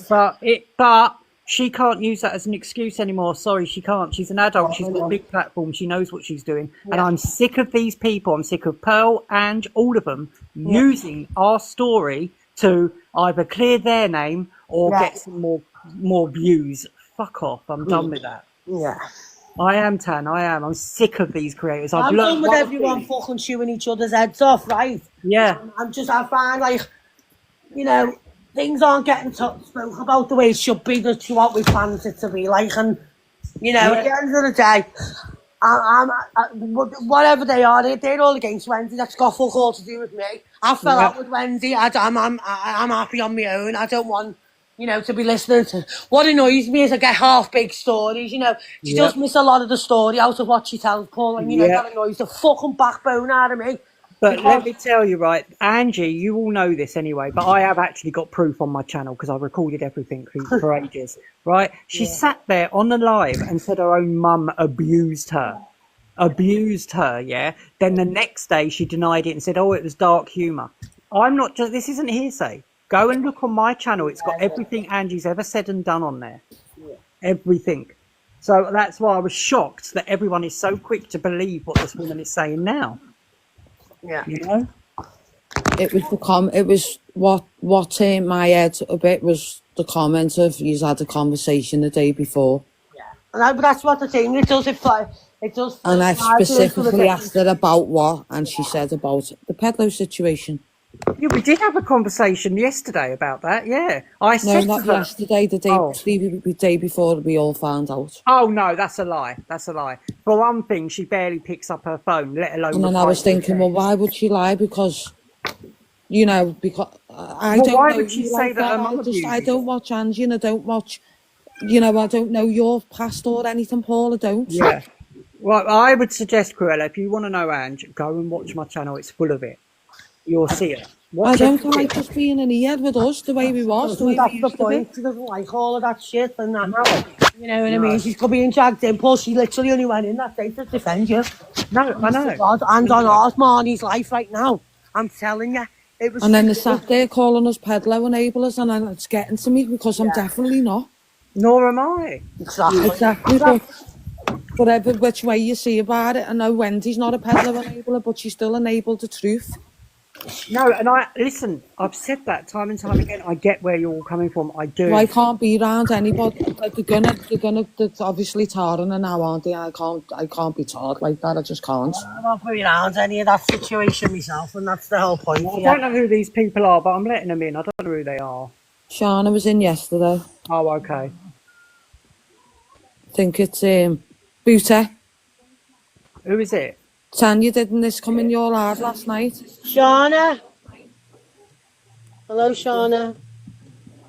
but she can't use that as an excuse anymore. Sorry, she can't. She's an adult. She's got a big platform. She knows what she's doing. And I'm sick of these people. I'm sick of Pearl and all of them using our story to either clear their name or get some more views. Fuck off. I'm done with that. Yeah. I am, Tan. I am. I'm sick of these creators. I'm done with everyone fucking chewing each other's heads off, right? Yeah. I find like, you know, things aren't getting spoken about the way it should be, to what we planned it to be like, and you know, at the end of the day, whatever they are, they're all against Wendy. That's got fuck all to do with me. I fell out with Wendy. I'm happy on my own. I don't want, you know, to be listening to. What annoys me is I get half big stories. You know, she does miss a lot of the story out of what she tells Paul, and you know that annoys the fucking backbone out of me. But let me tell you, right, Angie, you all know this anyway, but I have actually got proof on my channel because I recorded everything for ages, right? She sat there on the live and said her own mum abused her, yeah? Then the next day she denied it and said, oh, it was dark humour. I'm not just, this isn't hearsay. Go and look on my channel. It's got everything Angie's ever said and done on there. Everything. So that's why I was shocked that everyone is so quick to believe what this woman is saying now. Yeah. You know? It was what turned my head a bit was the comment of you had a conversation the day before. But that's what the thing, it does. And I specifically asked her about what, and she said about the pedo situation. Yeah, we did have a conversation yesterday about that, yeah. I said not to her, yesterday, the day before we all found out. Oh, no, that's a lie. That's a lie. For one thing, she barely picks up her phone, let alone... And then I was thinking, well, why would she lie? Because, you know, because I Well, don't why know would she you say like that her that. mum abused I you? don't watch Angie and I don't watch, you know, I don't know your past or anything, Paul. I don't. Yeah. Well, I would suggest, Cruella, if you want to know Ange, go and watch my channel. It's full of it. You'll see it. I Watch don't everything. like just being in here with us the way we was, the way we That's the used to be. point. She doesn't like all of that shit and that. No. You know what I No. mean? She's being dragged in. Paul, she literally only went in that day to defend you. No, I know. God, and on ours, Marnie's life right now. I'm telling you. It was And then they sat there calling us peddler enablers, and it's getting to me because I'm definitely not. Nor am I. Exactly. But whatever which way you see about it, I know Wendy's not a peddler enabler, but she still enabled the truth. No, and listen, I've said that time and time again. I get where you're all coming from. I do. Well, I can't be around anybody. Like they're obviously tarring her now, aren't they? I can't be taught like that. I just can't. I'm not putting around any of that situation myself, and that's the whole point. I don't know who these people are, but I'm letting them in. I don't know who they are. Shauna was in yesterday. Oh, okay. I think it's Booter. Who is it? Tanya, didn't this come in your live last night? Shauna. Hello, Shauna.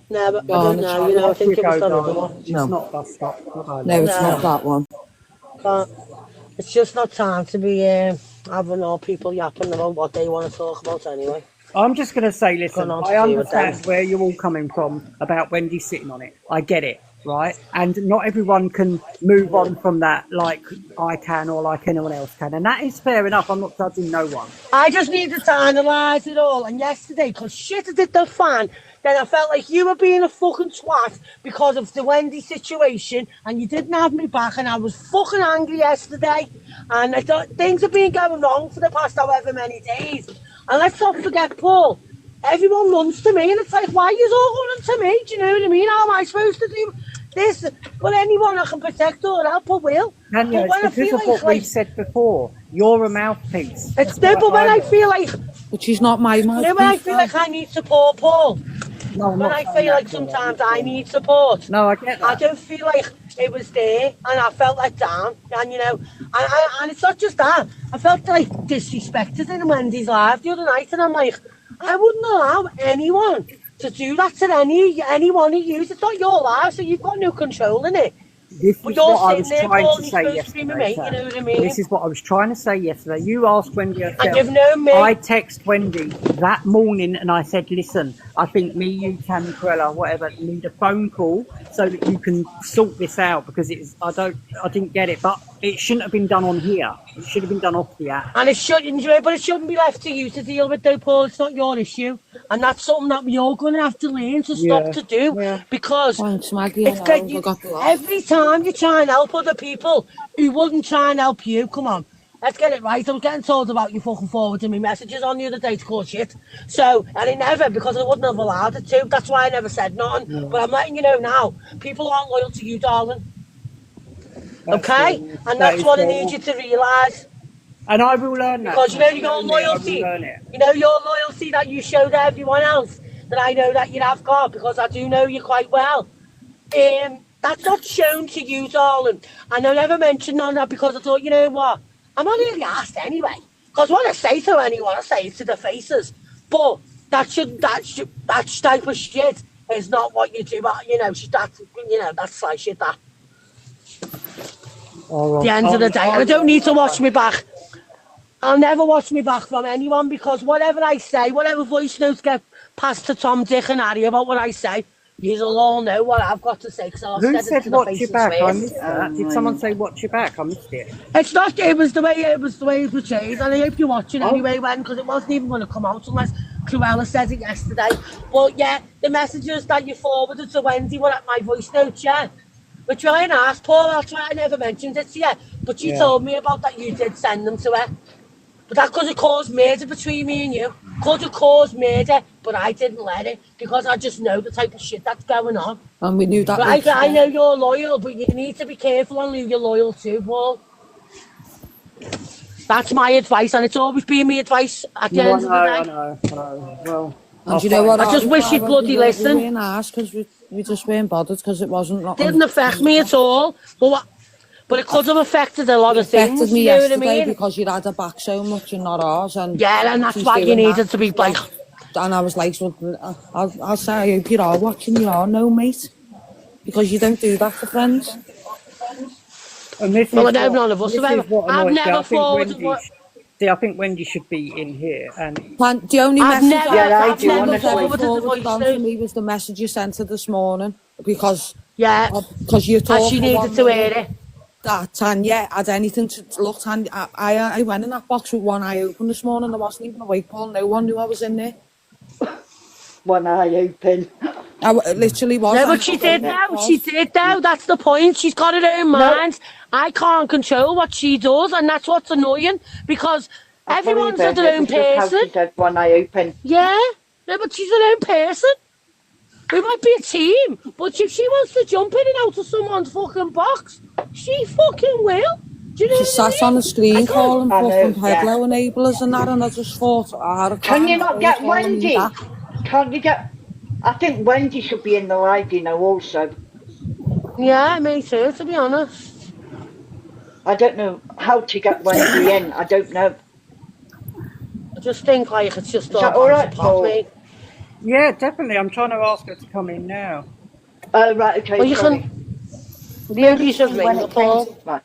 No, but I don't know. You know, I think it was another one. It's not bus stop. No, it's not that one. Can't. It's just not time to be having all people yapping about what they want to talk about anyway. I'm just going to say, listen, Gone on to I do with understand them. where you're all coming from about Wendy sitting on it. I get it, right? And not everyone can move on from that like I can or like anyone else can. And that is fair enough. I'm not judging no one. I just needed to analyse it all. And yesterday, because shit did the fan, then I felt like you were being a fucking twat because of the Wendy situation and you didn't have me back and I was fucking angry yesterday. And I thought things have been going wrong for the past however many days. And let's not forget, Paul, everyone runs to me and it's like, why are you all running to me? Do you know what I mean? How am I supposed to do this? Well, anyone I can protect or help, I will. Tanya, But when I it's because feel of what we've said before. You're a mouthpiece. It's no, but when I feel like... But she's not my mouthpiece. You know, when I feel like I need support, Paul. No, I'm when not I saying feel that, like Cruella. sometimes I need support. No, I get that. I don't feel like it was there and I felt let down. And, you know, and it's not just that. I felt like disrespected in Wendy's live the other night. And I'm like, I wouldn't allow anyone to do that to any one of you. It's not your life, so you've got no control in it. This But is you're what I sitting was there, trying Paul, to and say you're supposed to be my yesterday. mate, you know what I mean? This is what I was trying to say yesterday. You asked Wendy herself. And you've known me. I text Wendy that morning and I said, listen, I think me, you, Tammy, Cruella, whatever, need a phone call so that you can sort this out because I didn't get it. But it shouldn't have been done on here. It should have been done off the app. And it shouldn't, but it shouldn't be left to you to deal with, though, Paul. It's not your issue, and that's something that we're all going to have to learn to stop to do because Thanks, Maggie. it's every time you try and help other people who wouldn't try and help you. Come on, let's get it right. I was getting told about you fucking forwarding me messages on the other day to call shit. So, and it never, because I wouldn't have allowed it to. That's why I never said nothing. Yeah. But I'm letting you know now, people aren't loyal to you, darling. Okay? And that's what I need you to realise. And I will learn that. Because you know your loyalty, you know your loyalty that you show to everyone else, that I know that you have got, because I do know you quite well. That's not shown to you, darling. And I never mentioned none of that because I thought, you know what, I'm not really asked anyway. Because what I say to anyone, I say it to the faces. But that type of shit is not what you do. But that's like shit that. At the end of the day, I don't need to watch me back. I'll never watch me back from anyone because whatever I say, whatever voice notes get passed to Tom, Dick and Harry about what I say, you'll all know what I've got to say. Who said watch your back? I missed that. Did someone say watch your back? I missed it. It's not. It was the way it was portrayed, and I hope you're watching anyway, because it wasn't even going to come out unless Cruella said it yesterday. But yeah, the messages that you forwarded to Wendy were at my voice notes, yeah. We're trying to ask Paul. I'll try. I never mentioned it to you, but you told me about that. You did send them to her, but that's because it caused murder between me and you. Could have caused murder, but I didn't let it because I just know the type of shit that's going on. And we knew that. But I know you're loyal, but you need to be careful on who you're loyal to, Paul. That's my advice, and it's always been my advice at the end of the day. I know. Well, and you know what? I just wish you'd bloody listen. We weren't asked because we just weren't bothered because it wasn't. Didn't affect me at all. But it could have affected a lot of things. Affected me you know what I yesterday mean? because you had her back so much and not ours. And yeah, and that's why you needed to be like. And I was like, so, I'll say, I hope you are watching, you are, no, mate. Because you don't do that to friends. And this Well, I is know what none of us this have ever. is what I've annoys me. never forwarded what. See, I think Wendy should be in here, and The only I've message never, Yeah, I I've do, never Wendy's ever honestly. forwarded the forwarded voice on to note. me was the message you sent her this morning. Because Yeah, you and talked she for 1 needed to minute hear it. that Tanya had anything to look. Tanya, I went in that box with one eye open this morning. I wasn't even awake, Paul. No one knew I was in there. One eye open. I literally was. No, And but she I did don't know now. what it She was. did now. That's the point. She's got her own No, mind. I can't control what she does, and that's what's annoying because I believe everyone's her. their It own was just how person. she said one eye open. Yeah, no, but she's her own person. We might be a team, but if she wants to jump in and out of someone's fucking box, she fucking will. Do you know She what sat on the I mean? I screen can't. calling I fucking know, yeah. peddler enablers and that, and I just thought, I Can you can't not stay get calling me that. Wendy? Can't you get... I think Wendy should be in the live, you know, also. Yeah, me too, to be honest. I don't know how to get Wendy in. I don't know. I just think like it's just Is all that all bouncy right, pop, Paul? mate. yeah, definitely. I'm trying to ask her to come in now. Oh, right, okay, Well, you sorry. can. The Maybe you only should thing when ring her, it came Paul. to, Right.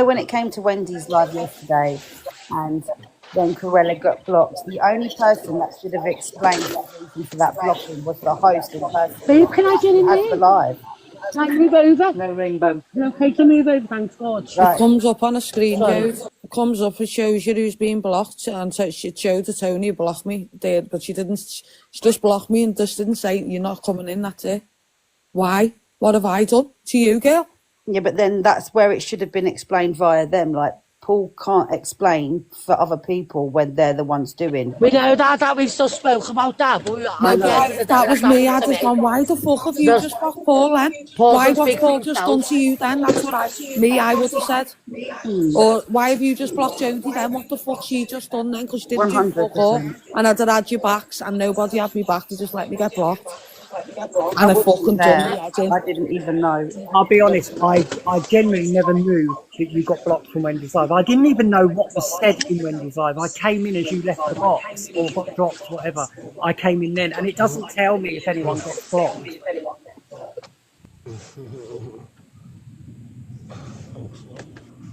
when it came to Wendy's live yesterday, and then Corella got blocked, the only person that should have explained the reason for that blocking was the host in person Babe, can I get in as the there? live. Can I move over? No rainbow. Is it okay to move over? Thanks, God. It Right. comes up on a screen, Sorry. Jode. It comes up, it shows you who's been blocked. And so it showed that Tony blocked me there, but she didn't. She just blocked me and just didn't say, you're not coming in, that's it. Why? What have I done to you, girl? Yeah, but then that's where it should have been explained via them. Like, Paul can't explain for other people when they're the ones doing. We know that we've just spoke about that, but No, but that was me. I just gone, why the fuck have you just blocked Paul then? Paul Why, can what's speak for Paul just done himself. to you then? That's what I would have said. Or why have you just blocked Jodie then? What the fuck she just done then? Because she didn't do fuck all. 100%. And I'd have had your backs and nobody had me back to just let me get blocked. And I I wasn't fucking done there. me head in. I didn't even know. I'll be honest. I genuinely never knew that you got blocked from Wendy's live. I didn't even know what was said in Wendy's live. I came in as you left the box or got dropped, whatever. I came in then, and it doesn't tell me if anyone got blocked.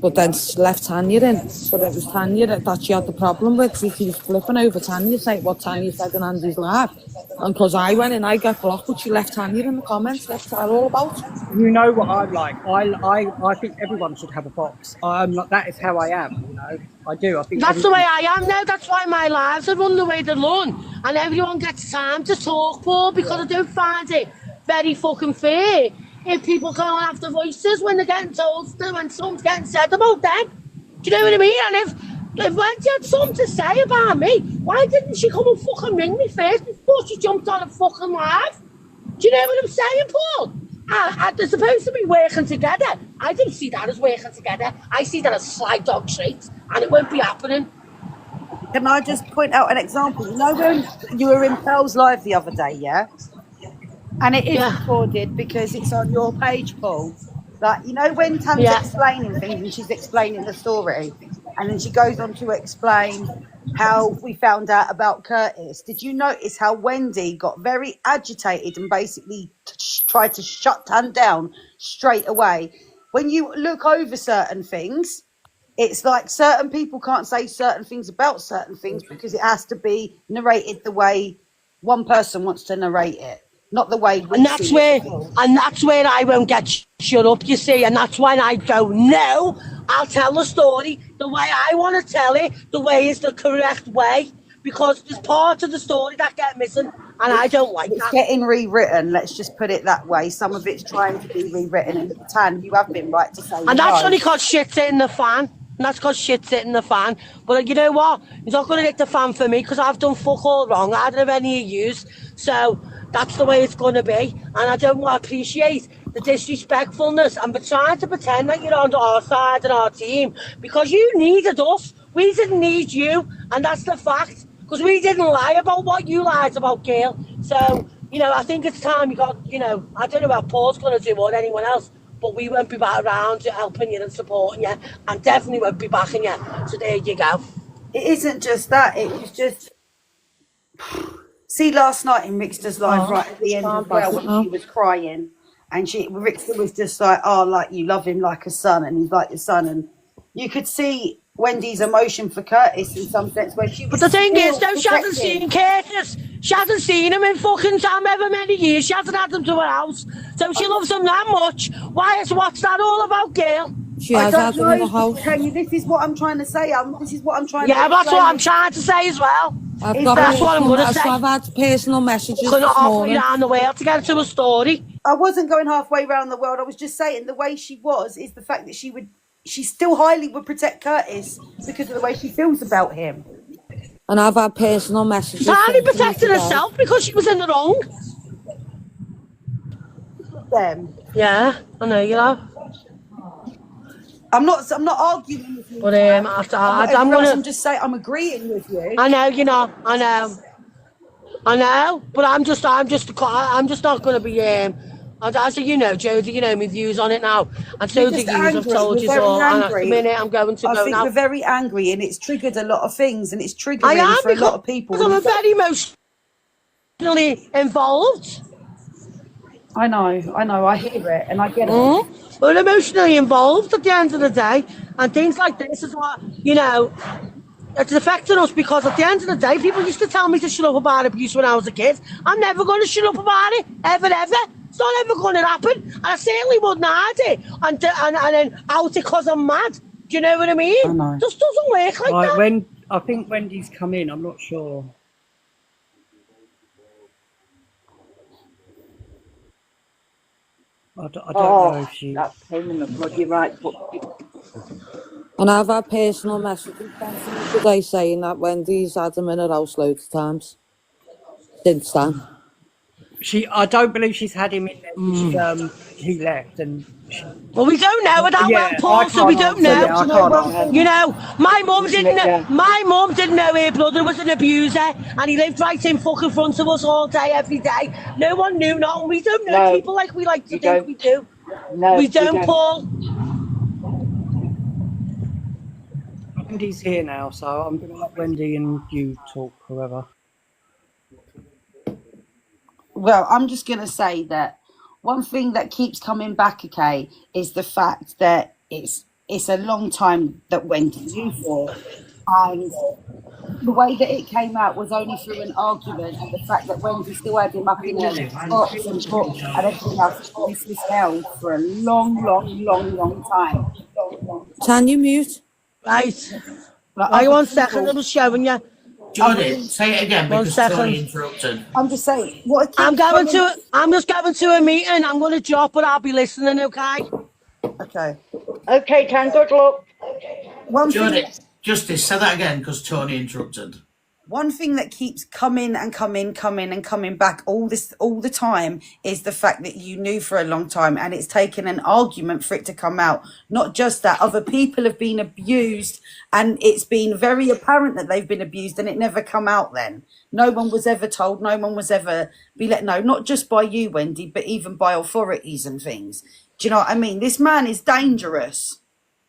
But then left Tanya in. But it was Tanya that she had the problem with. She was flipping over Tanya, saying what Tanya said in Andy's live. And because I went in, I got blocked, but she left Tanya in the comments. That's what all about. You know what I'm like. I think everyone should have a box. That is how I am. You know, I do. I think That's the way I am now. That's why my lives are run the way they run. And everyone gets time to talk, Paul, because I don't find it very fucking fair if people can't have the voices when they're getting told when something's getting said about them. Do you know what I mean? And if Wendy had something to say about me, why didn't she come and fucking ring me first before she jumped on a fucking live? Do you know what I'm saying, Paul? They're supposed to be working together. I don't see that as working together. I see that as sly dog treats, and it won't be happening. Can I just point out an example? You know when you were in Pearl's live the other day, yeah? And it is recorded because it's on your page, Paul. Like, you know when Tam's explaining things and she's explaining the story, and then she goes on to explain how we found out about Curtis. Did you notice how Wendy got very agitated and basically tried to shut Tam down straight away? When you look over certain things, it's like certain people can't say certain things about certain things because it has to be narrated the way one person wants to narrate it, not the way we and that's see where, it. and that's where I won't get shut up, you see, and that's when I go, no, I'll tell the story the way I want to tell it, the way is the correct way, because there's parts of the story that get missing, and I don't like It's that. getting rewritten, let's just put it that way. Some of it's trying to be rewritten, and Tan, you have been right to say And that's no. only because shit's hitting the fan. And that's because shit's hitting the fan. But you know what? He's not going to hit the fan for me because I've done fuck all wrong. I don't have any use. So that's the way it's going to be. And I don't appreciate the disrespectfulness and trying to pretend that you're on our side and our team because you needed us. We didn't need you. And that's the fact. Because we didn't lie about what you lied about, girl. So, you know, I think it's time you got, you know, I don't know what Paul's going to do or anyone else. But we won't be back around helping you and supporting you, and definitely won't be backing you. So there you go. It isn't just that. It was just See, last night in Rickster's live, right at the end as well, when now. she was crying, and Rickster was just like, "Oh, like you love him like a son, and he's like your son," and you could see Wendy's emotion for Curtis in some sense, where she was. But the thing is, still though, she hasn't protecting. seen Curtis. She hasn't seen him in fucking however many years. She hasn't had him to her house. So she loves him that much. What's that all about, girl? She I has don't had him in the know, house. Kenny. This is what I'm trying to say. This is what I'm trying Yeah, to that's what explain. I'm trying to say as well. That's what I'm going to say. So I've had personal messages Going this halfway morning. around the world to get to a story. I wasn't going halfway around the world. I was just saying the way she was is the fact that she still highly would protect Curtis because of the way she feels about him. And I've had personal messages. She's highly protecting herself because she was in the wrong. Them. Yeah, I know you have. I'm not arguing with you. But I'm just saying I'm agreeing with you. I know you're not. I know. But I'm just not going to be. As you know, Jodie, you know my views on it now, and so do you. I've told you so. And at the minute, I'm going to go now. I think we're very angry, and it's triggered a lot of things, and it's triggering for a lot of people. I'm very emotionally involved. I know, I hear it, and I get it. We're emotionally involved at the end of the day, and things like this is what, it's affecting us because at the end of the day, people used to tell me to shut up about abuse when I was a kid. I'm never going to shut up about it, ever. It's not ever going to happen, and I certainly wouldn't hide it and then out it because I'm mad. Do you know what I mean? I know. It just doesn't work like that. I think Wendy's come in, I'm not sure. I don't know if she... That pain in the blood, you're right. And I've had personal messages today saying that Wendy's had him in her house loads of times since then. I don't believe she's had him in there. He left, and well, we don't know without Paul, so we don't know. My mum didn't know. My mum didn't know her brother was an abuser, and he lived right in fucking front of us all day, every day. No one knew, not. We don't know people like we like to think we do. No, we don't, Paul. Wendy's here now, so I'm going to let Wendy and you talk, whoever. Well, I'm just going to say that one thing that keeps coming back, okay, is the fact that it's a long time that Wendy's you for, and the way that it came out was only through an argument, and the fact that Wendy still had him up in her box and book and everything else. This was held for a long time. Can you mute? Right. Hang on 1 second, I was showing you. Jordan, say it again because Tony interrupted. I'm just saying. I'm just going to a meeting. I'm going to drop, but I'll be listening. Okay. Okay, Tan. Good luck. Jordan, Justice, say that again because Tony interrupted. One thing that keeps coming back all the time is the fact that you knew for a long time, and it's taken an argument for it to come out. Not just that, other people have been abused, and it's been very apparent that they've been abused, and it never come out then. No one was ever told, no one was ever be let know, not just by you, Wendy, but even by authorities and things. Do you know what I mean? This man is dangerous.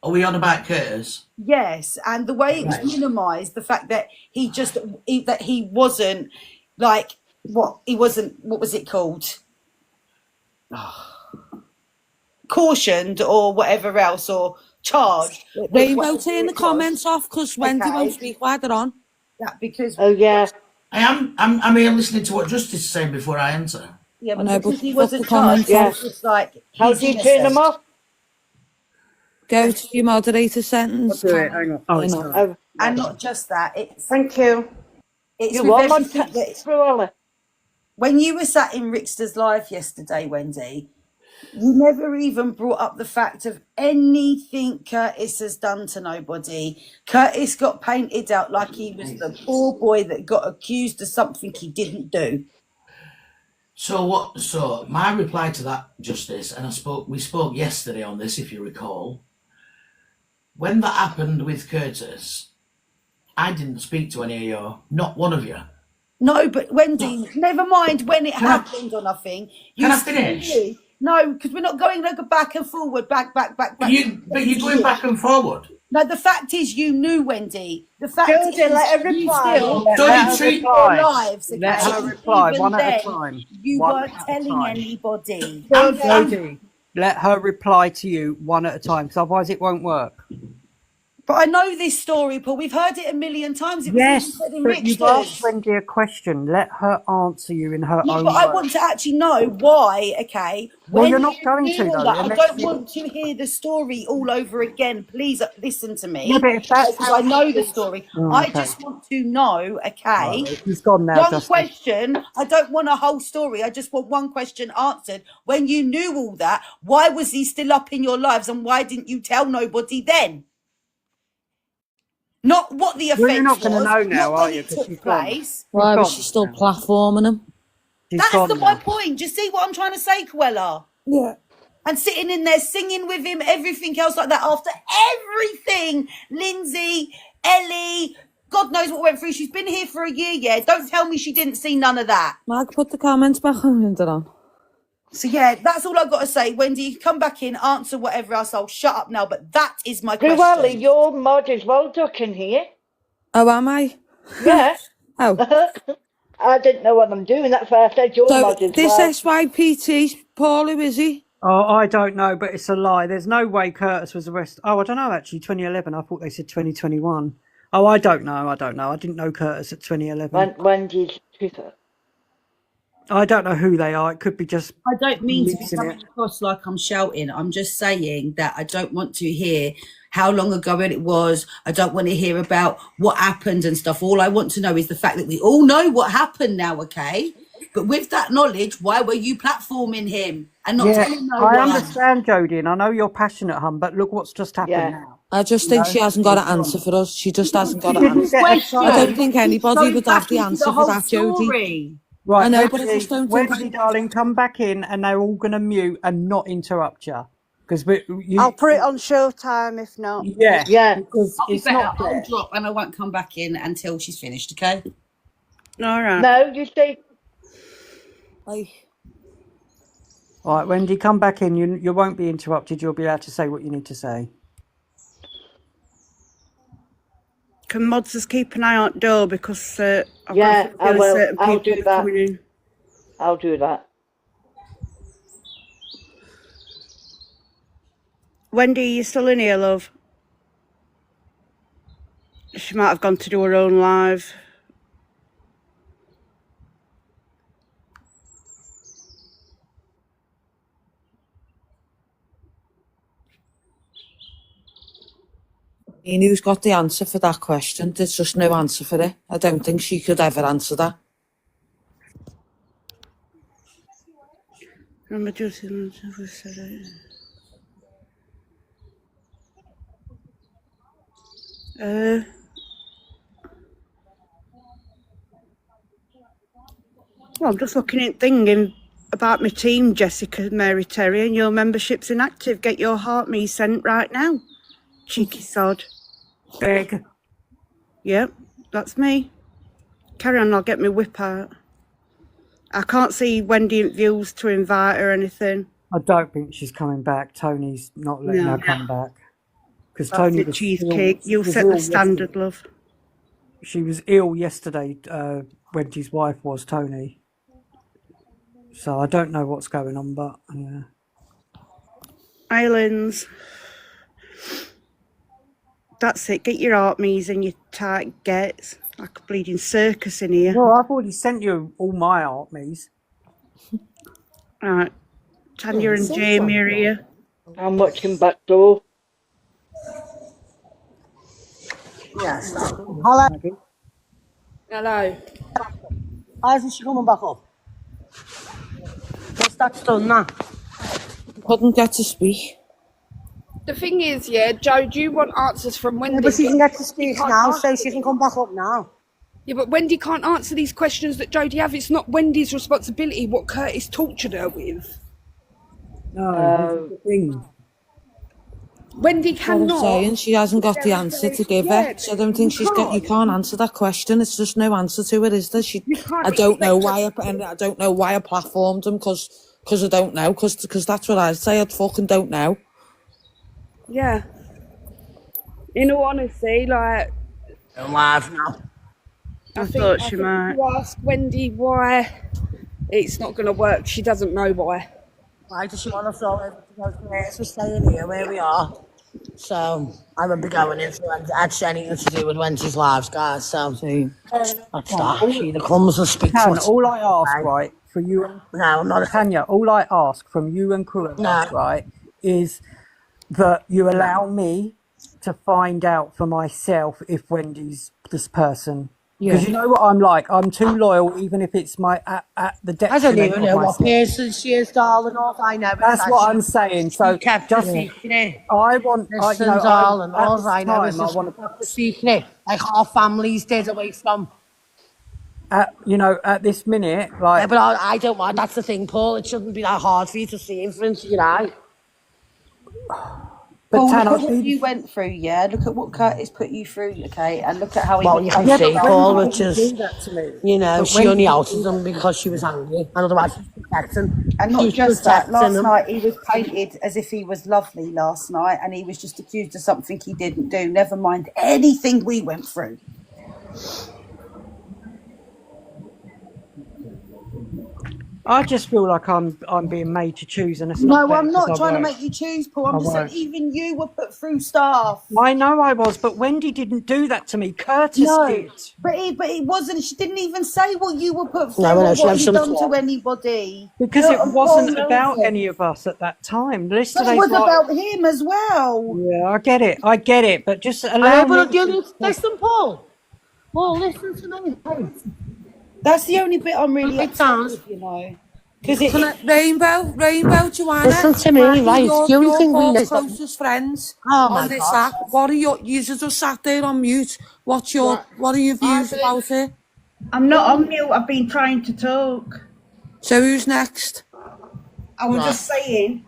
Are we on about Curtis? Yes, and the way it was minimised, the fact that he wasn't like what was it called? Cautioned or whatever else, or charged. Rainbow, turn the comments off because Wendy won't speak while they're on. That because I'm here listening to what Justice is saying before I answer. Yeah, but know, because but he wasn't charged, it's just like how do you turn them off? Go to your moderator sentence. I'll do it. Hang on. And not just that. It's thank you. It's you with want everything when you were sat in Rickster's live yesterday, Wendy, you never even brought up the fact of anything Curtis has done to nobody. Curtis got painted out like he was the poor boy that got accused of something he didn't do. So my reply to that, Justice, and we spoke yesterday on this, if you recall. When that happened with Curtis, I didn't speak to any of you, not one of you. No, but Wendy, never mind when it happened or nothing. Can I finish? No, because we're not going to go back and forward, back. But you're going back and forward. No, the fact is you knew, Wendy. The fact Jodie, is let her you reply. still Let her keep reply. your lives, okay? Let her reply, Even one at a then, time. you One weren't at a telling time. anybody. Jodie, let her reply to you one at a time, because otherwise it won't work. But I know this story, Paul. We've heard it a million times. It was even Yes, said in but you've asked Richter's. Wendy a question. Let her answer you in her No, own but I words. want to actually know why, okay? Well, When you're not you going hear to, all though. that, I Unless don't you... want to hear the story all over again. Please listen to me. Yeah, but if that's Because how I know she the is... story. Oh, I okay. just want to know, okay? Right, he's gone now, One Justice. question. I don't want a whole story. I just want one question answered. When you knew all that, why was he still up in your lives and why didn't you tell nobody then? Not what the Well, you're offence not going to was, know now, not are when you? it Because took she's gone. place. Why was She's she gone still now. platforming him? She's That's gone my now. point. Do you see what I'm trying to say, Cruella? Yeah. And sitting in there singing with him, everything else like that. After everything, Lindsay, Ellie, God knows what went through. She's been here for a year, yeah. Don't tell me she didn't see none of that. Mag, put the comments back on. So yeah, that's all I've got to say. Wendy, come back in, answer whatever else. I'll shut up now. But that is my Cruella, question. your mod as well, ducking here. Oh, am I? Yeah. Oh. I didn't know what I'm doing. That's why I said your So mod as this well. SYPT, Paul, who is he? Oh, I don't know, but it's a lie. There's no way Curtis was arrested. Oh, I don't know, actually. 2011. I thought they said 2021. Oh, I don't know. I didn't know Curtis at 2011. When did Twitter? I don't know who they are. It could be just I don't mean to be mixing coming it. across like I'm shouting. I'm just saying that I don't want to hear how long ago it was. I don't want to hear about what happened and stuff. All I want to know is the fact that we all know what happened now, okay? But with that knowledge, why were you platforming him and not telling no I one? understand, Jodie, and I know you're passionate, hon, but look what's just happened now. I just think she hasn't got an answer for us. She just hasn't got an answer. I don't think anybody would have the answer for that, Jodie. Right, I know, Wendy, but I just don't think. Wendy, darling, come back in, and they're all going to mute and not interrupt you, because I'll put it on Showtime if not. Yeah, because I'll be it's better. not I'll fair. drop and I won't come back in until she's finished, okay? All right. No, you say. All right, Wendy, come back in. You won't be interrupted. You'll be able to say what you need to say. Can mods just keep an eye out door because I've Yeah, got I a feeling will. certain I'll people do are that. coming in. I'll do that. Wendy, are you still in here, love? She might have gone to do her own live. Who's got the answer for that question? There's just no answer for it. I don't think she could ever answer that. Well, I'm just looking at thinking about my team, Jessica, Mary Terry, and your membership's inactive. Get your heart me sent right now. Cheeky sod. Beg. Yep, that's me. Carry on, I'll get my whip out. I can't see Wendy views to invite or anything. I don't think she's coming back. Tony's not letting her come back. Because Tony That's it, was cheesecake. ill, You'll set the standard, yesterday. love. She was ill yesterday, Wendy's wife was, Tony. So I don't know what's going on, but yeah. Islands. That's it. Get your art me's and your tight gets. Like a bleeding circus in here. Well, I've already sent you all my art me's. Right. Tanya and Jamie are here. I'm watching back door. Yes. Hello. Hello. How's she coming back up? What's that done now? Couldn't get to speak. The thing is, yeah, Joe, do you want answers from Wendy? Yeah, but she can get to speak now, so she can come back up now. Yeah, but Wendy can't answer these questions that Jodie have. It's not Wendy's responsibility what Curtis tortured her with. No, the thing. Wendy That's what I'm cannot. saying. She hasn't got the answer to give her. So I don't think she's got. You can't answer that question. It's just no answer to it, is there? I don't know why. I don't know why I platformed him because I don't know. Because that's what I'd say. I fucking don't know. Yeah. In all honesty, like, Live now. I thought think she if might. you ask Wendy why it's not going to work, she doesn't know why. Why does she want us all over to go to Grace? We're staying here where we are. So I won't be going into anything to do with Wendy's lives, guys. So that's that. She either comes and speaks Tan, what's all I ask, right. right, for you and No, I'm not. Tanya, all I ask from you and Cruella, No. right, is that you allow me to find out for myself if Wendy's this person. Because you know what I'm like. I'm too loyal, even if it's at the I don't detriment even of know what myself. person she is, darling. All I know is That's that what I'm saying. So she kept just, speaking it. I want, Listen, darling, at all this I know is time, I just want kept speaking it. Like our families did away from. at this minute, like. Yeah, but I don't want. That's the thing, Paul. It shouldn't be that hard for you to see in front of your eye. But Paul, Tan, look I'd at what be you went through, yeah? Look at what Curtis put you through, okay? And look at how he Well, you can behaved see, himself. Paul, Wendy which didn't is, do that to me. you know, But she Wendy only didn't outed do them because she was angry. And otherwise, she was protecting. And She not was just that, protecting last them. night he was painted as if he was lovely last night and he was just accused of something he didn't do. Never mind anything we went through. I just feel like I'm being made to choose, and it's not No, fair. I'm not 'Cause I trying to won't. make you choose, Paul. I'm I just saying won't. even you were put through stuff. I know I was, but Wendy didn't do that to me. Curtis No, did. but it wasn't. She didn't even say what you were put through No, or she what had you some done to flaws. anybody. Because No, it and Paul wasn't knows about it. any of us at that time. But it Yesterday's was like, about him as well. yeah, I get it, but just I allow know, but me you to. need to listen, Paul. Paul, listen to me. That's the only bit I'm really It upset sounds. with, you know. Because Rainbow, Joanna. Listen to me, right? The only You're thing we know Paul's is that. closest friends Oh on my this God. app. What are your? You just sat there on mute. What are your views about it? I'm not on mute. I've been trying to talk. So who's next? I was just saying,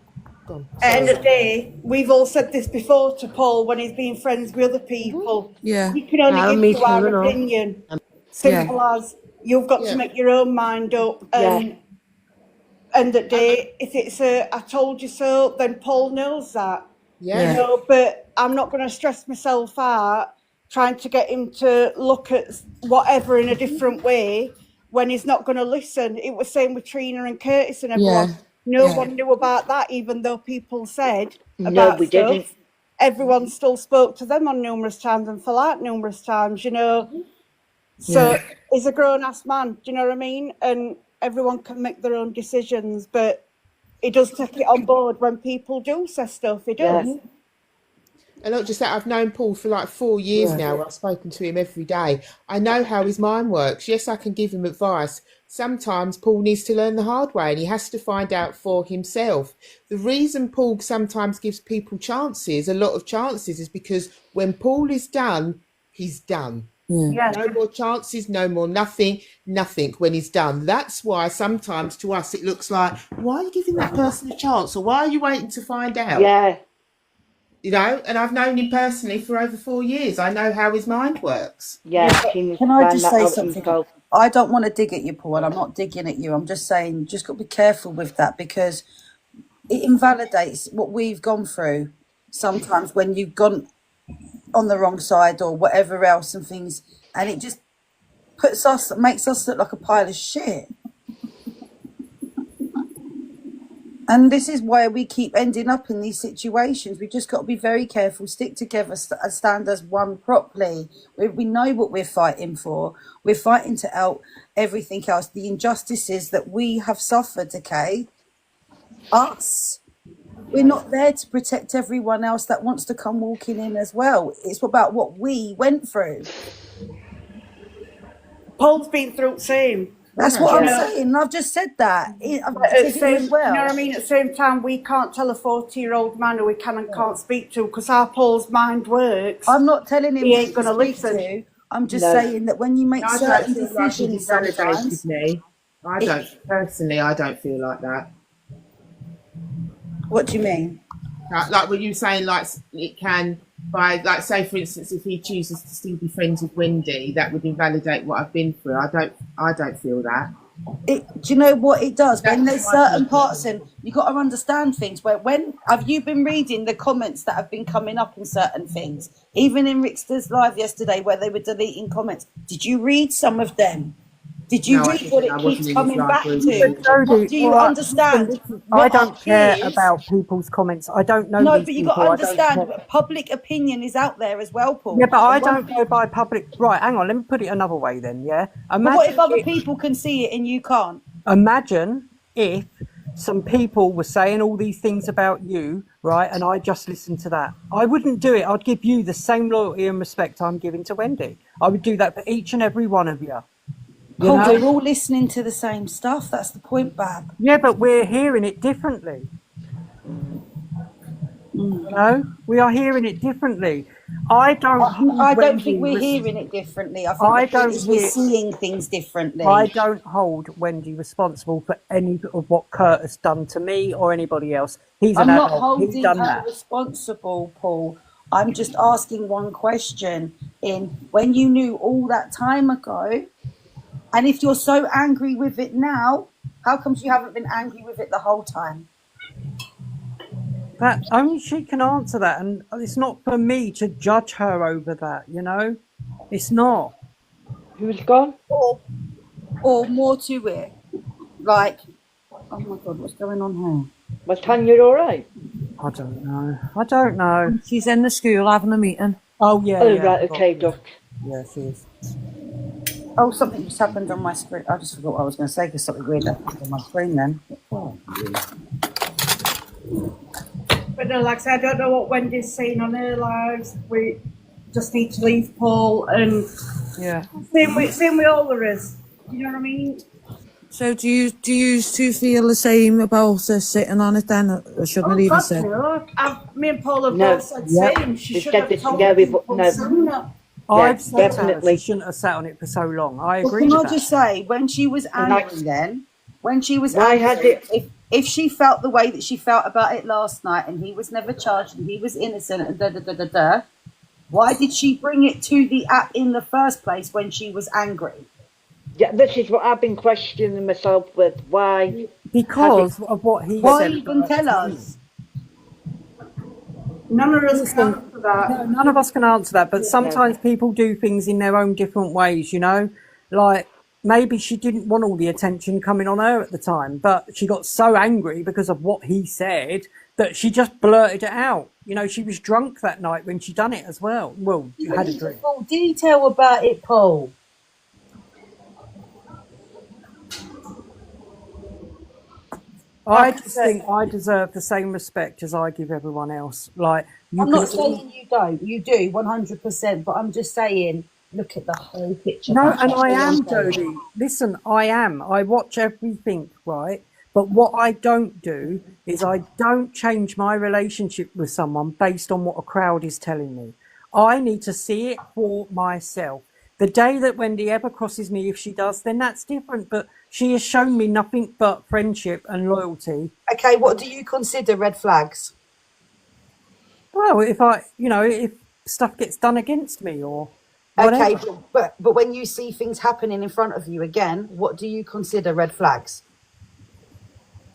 at the end of the day, we've all said this before to Paul when he's been friends with other people. Yeah. We can only give me you our too, and all. opinion. Simple as you've got to make your own mind up. And end of the day, if it's a I told you so, then Paul knows that. Yeah. You know, but I'm not going to stress myself out trying to get him to look at whatever in a different way when he's not going to listen. It was same with Trina and Curtis and everyone. Yeah. No one knew about that, even though people said No, about we stuff. didn't. Everyone still spoke to them on numerous times and fell out numerous times, you know. So he's a grown-ass man, do you know what I mean? And everyone can make their own decisions, but he does take it on board when people do say stuff. He does. Yeah. And not just that, I've known Paul for like 4 years now. I've spoken to him every day. I know how his mind works. Yes, I can give him advice. Sometimes Paul needs to learn the hard way and he has to find out for himself. The reason Paul sometimes gives people chances, a lot of chances, is because when Paul is done, he's done. Yeah. No more chances, no more nothing when he's done. That's why sometimes to us it looks like, why are you giving that person a chance, or why are you waiting to find out? Yeah. You know, and I've known him personally for over 4 years. I know how his mind works. Yeah. Can I just say something? I don't want to dig at you, Paul, and I'm not digging at you. I'm just saying, you just got to be careful with that because it invalidates what we've gone through sometimes when you've gone on the wrong side or whatever else and things, and it just makes us look like a pile of shit. And this is why we keep ending up in these situations. We just got to be very careful, stick together, stand as one properly. We know what we're fighting for. We're fighting to out everything else, the injustices that we have suffered, okay? Us. We're not there to protect everyone else that wants to come walking in as well. It's about what we went through. Paul's been through the same. That's what I'm saying. I've just said that. At same, you know what I mean? At the same time, we can't tell a 40-year-old man who we can and can't speak to because how Paul's mind works. I'm not telling him he ain't going to listen. To. I'm just saying that when you make certain decisions, sometimes. Me. I don't feel like that. What do you mean? Like what you were saying, like it can, by like say for instance, if he chooses to still be friends with Wendy, that would invalidate what I've been through. I don't feel that. Do you know what it does? When there's certain parts, and you got to understand things. When have you been reading the comments that have been coming up in certain things? Even in Rickster's live yesterday, where they were deleting comments. Did you read some of them? Did you read what it keeps coming back to? What do you understand? I don't care about people's comments. I don't know. No, these but you people. got to understand, public opinion is out there as well, Paul. Yeah, but I don't go by public. Right, hang on. Let me put it another way then. Yeah. But what if other people can see it and you can't? Imagine if some people were saying all these things about you, right, and I just listened to that. I wouldn't do it. I'd give you the same loyalty and respect I'm giving to Wendy. I would do that for each and every one of you. Paul, we're all listening to the same stuff. That's the point, Bab. Yeah, but we're hearing it differently. You know, we are hearing it differently. I don't think we're hearing it differently. I think we're seeing things differently. I don't hold Wendy responsible for any of what Kurt has done to me or anybody else. I'm not holding her responsible, Paul. I'm just asking one question. When you knew all that time ago, and if you're so angry with it now, how come you haven't been angry with it the whole time? That only she can answer that, and it's not for me to judge her over that. You know, it's not. Who's gone? Or more to it, like, oh my God, what's going on here? Was Tanya all right? I don't know. She's in the school having a meeting. Oh yeah. Oh right, okay, Duck. Yeah, she is. Oh, something just happened on my screen. I just forgot what I was going to say because something weird happened on my screen then. Oh, But no, like I said, I don't know what Wendy's saying on her lives. We just need to leave Paul, and same with all of us. You know what I mean? So do you two feel the same about her sitting on it then? Or shouldn't have even said? No. Me and Paul have both said same. She should have told people sooner. I've said definitely she shouldn't have sat on it for so long. I agree. Can I just say, when she was angry, if she felt the way that she felt about it last night, and he was never charged, and he was innocent, and why did she bring it to the app in the first place when she was angry? Yeah, this is what I've been questioning myself with. Why? Because of what he said. Why even tell us? None of us can answer that. No, none of us can answer that, but sometimes people do things in their own different ways, you know? Like, maybe she didn't want all the attention coming on her at the time, but she got so angry because of what he said that she just blurted it out. You know, she was drunk that night when she done it as well. Well, you had a drink. Full detail about it, Paul. I just think I deserve the same respect as I give everyone else. Like, I'm not saying you don't. You do, 100%. But I'm just saying, look at the whole picture. No, and I am, Jodie. Listen, I am. I watch everything, right? But what I don't do is I don't change my relationship with someone based on what a crowd is telling me. I need to see it for myself. The day that Wendy ever crosses me, if she does, then that's different. But she has shown me nothing but friendship and loyalty. Okay, what do you consider red flags? Well, if stuff gets done against me or whatever. Okay, but when you see things happening in front of you again, what do you consider red flags?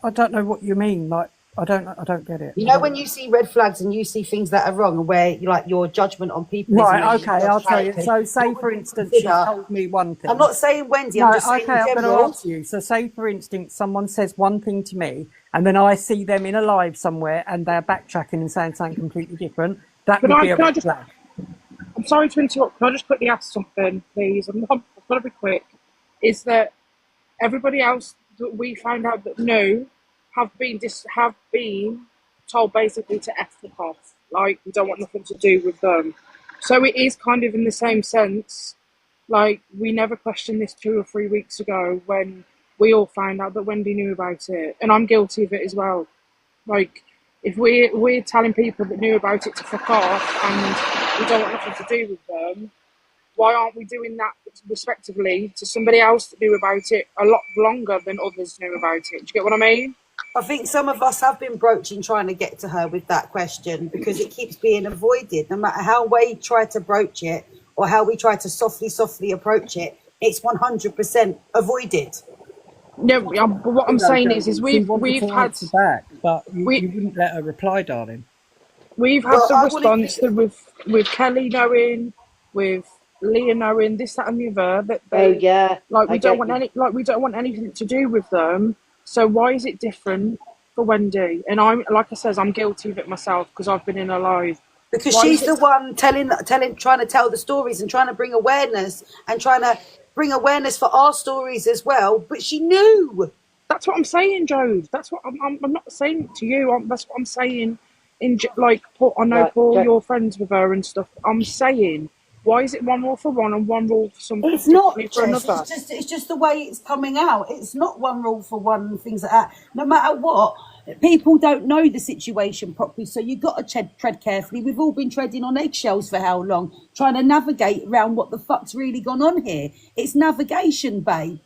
I don't know what you mean. Like, I don't get it. You know, when you see red flags and you see things that are wrong, and where your judgment on people. Right. Okay. I'll tell you. So, say for instance, she told me one thing. I'm not saying Wendy. I'm just saying I'm going to ask you. So, say for instance, someone says one thing to me, and then I see them in a live somewhere, and they're backtracking and saying something completely different. That would be a red flag. I'm sorry to interrupt. Can I just quickly ask something, please? I've got to be quick. Is that everybody else that we find out that know have been told basically to F the off, like we don't want nothing to do with them. So it is kind of in the same sense, like we never questioned this 2 or 3 weeks ago when we all found out that Wendy knew about it, and I'm guilty of it as well. Like, if we're telling people that knew about it to fuck off and we don't want nothing to do with them, why aren't we doing that respectively to somebody else that knew about it a lot longer than others knew about it? Do you get what I mean? I think some of us have been broaching trying to get to her with that question because it keeps being avoided. No matter how we try to broach it or how we try to softly approach it, it's 100% avoided. No, but what I'm No, saying Jodie, is she wanted we've to had answer back, but we you wouldn't let her reply, darling. we've had Well, the I wanted response that with Kelly knowing, with Leah knowing this, that, and the other that Oh they yeah, like I we don't get want you. anything to do with them. So why is it different for Wendy? And I'm like I says, I'm guilty of it myself because I've been in her life. because Why is she's it? the one trying to tell the stories and trying to bring awareness for our stories as well. But she knew. That's what I'm saying, Jode. That's what I'm not saying it to you. That's what I'm saying. Like, Paul, I know Right, Paul, you're friends with her and stuff. I'm saying, why is it one rule for one and one rule for something It's differently not, for Jess. another? It's just the way it's coming out. It's not one rule for one and things like that. No matter what, people don't know the situation properly, so you've got to tread carefully. We've all been treading on eggshells for how long, trying to navigate around what the fuck's really gone on here. It's navigation, babe.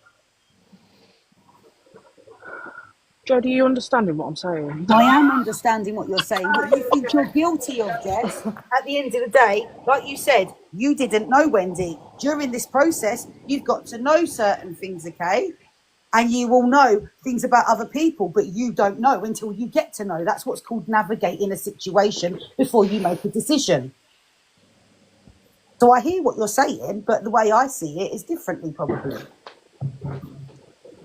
Jodie, you understanding what I'm saying? I am understanding what you're saying. What you think you're guilty of, Jess, at the end of the day, like you said, you didn't know Wendy. During this process, you've got to know certain things, okay? And you will know things about other people, but you don't know until you get to know. That's what's called navigating a situation before you make a decision. So I hear what you're saying, but the way I see it is differently, probably.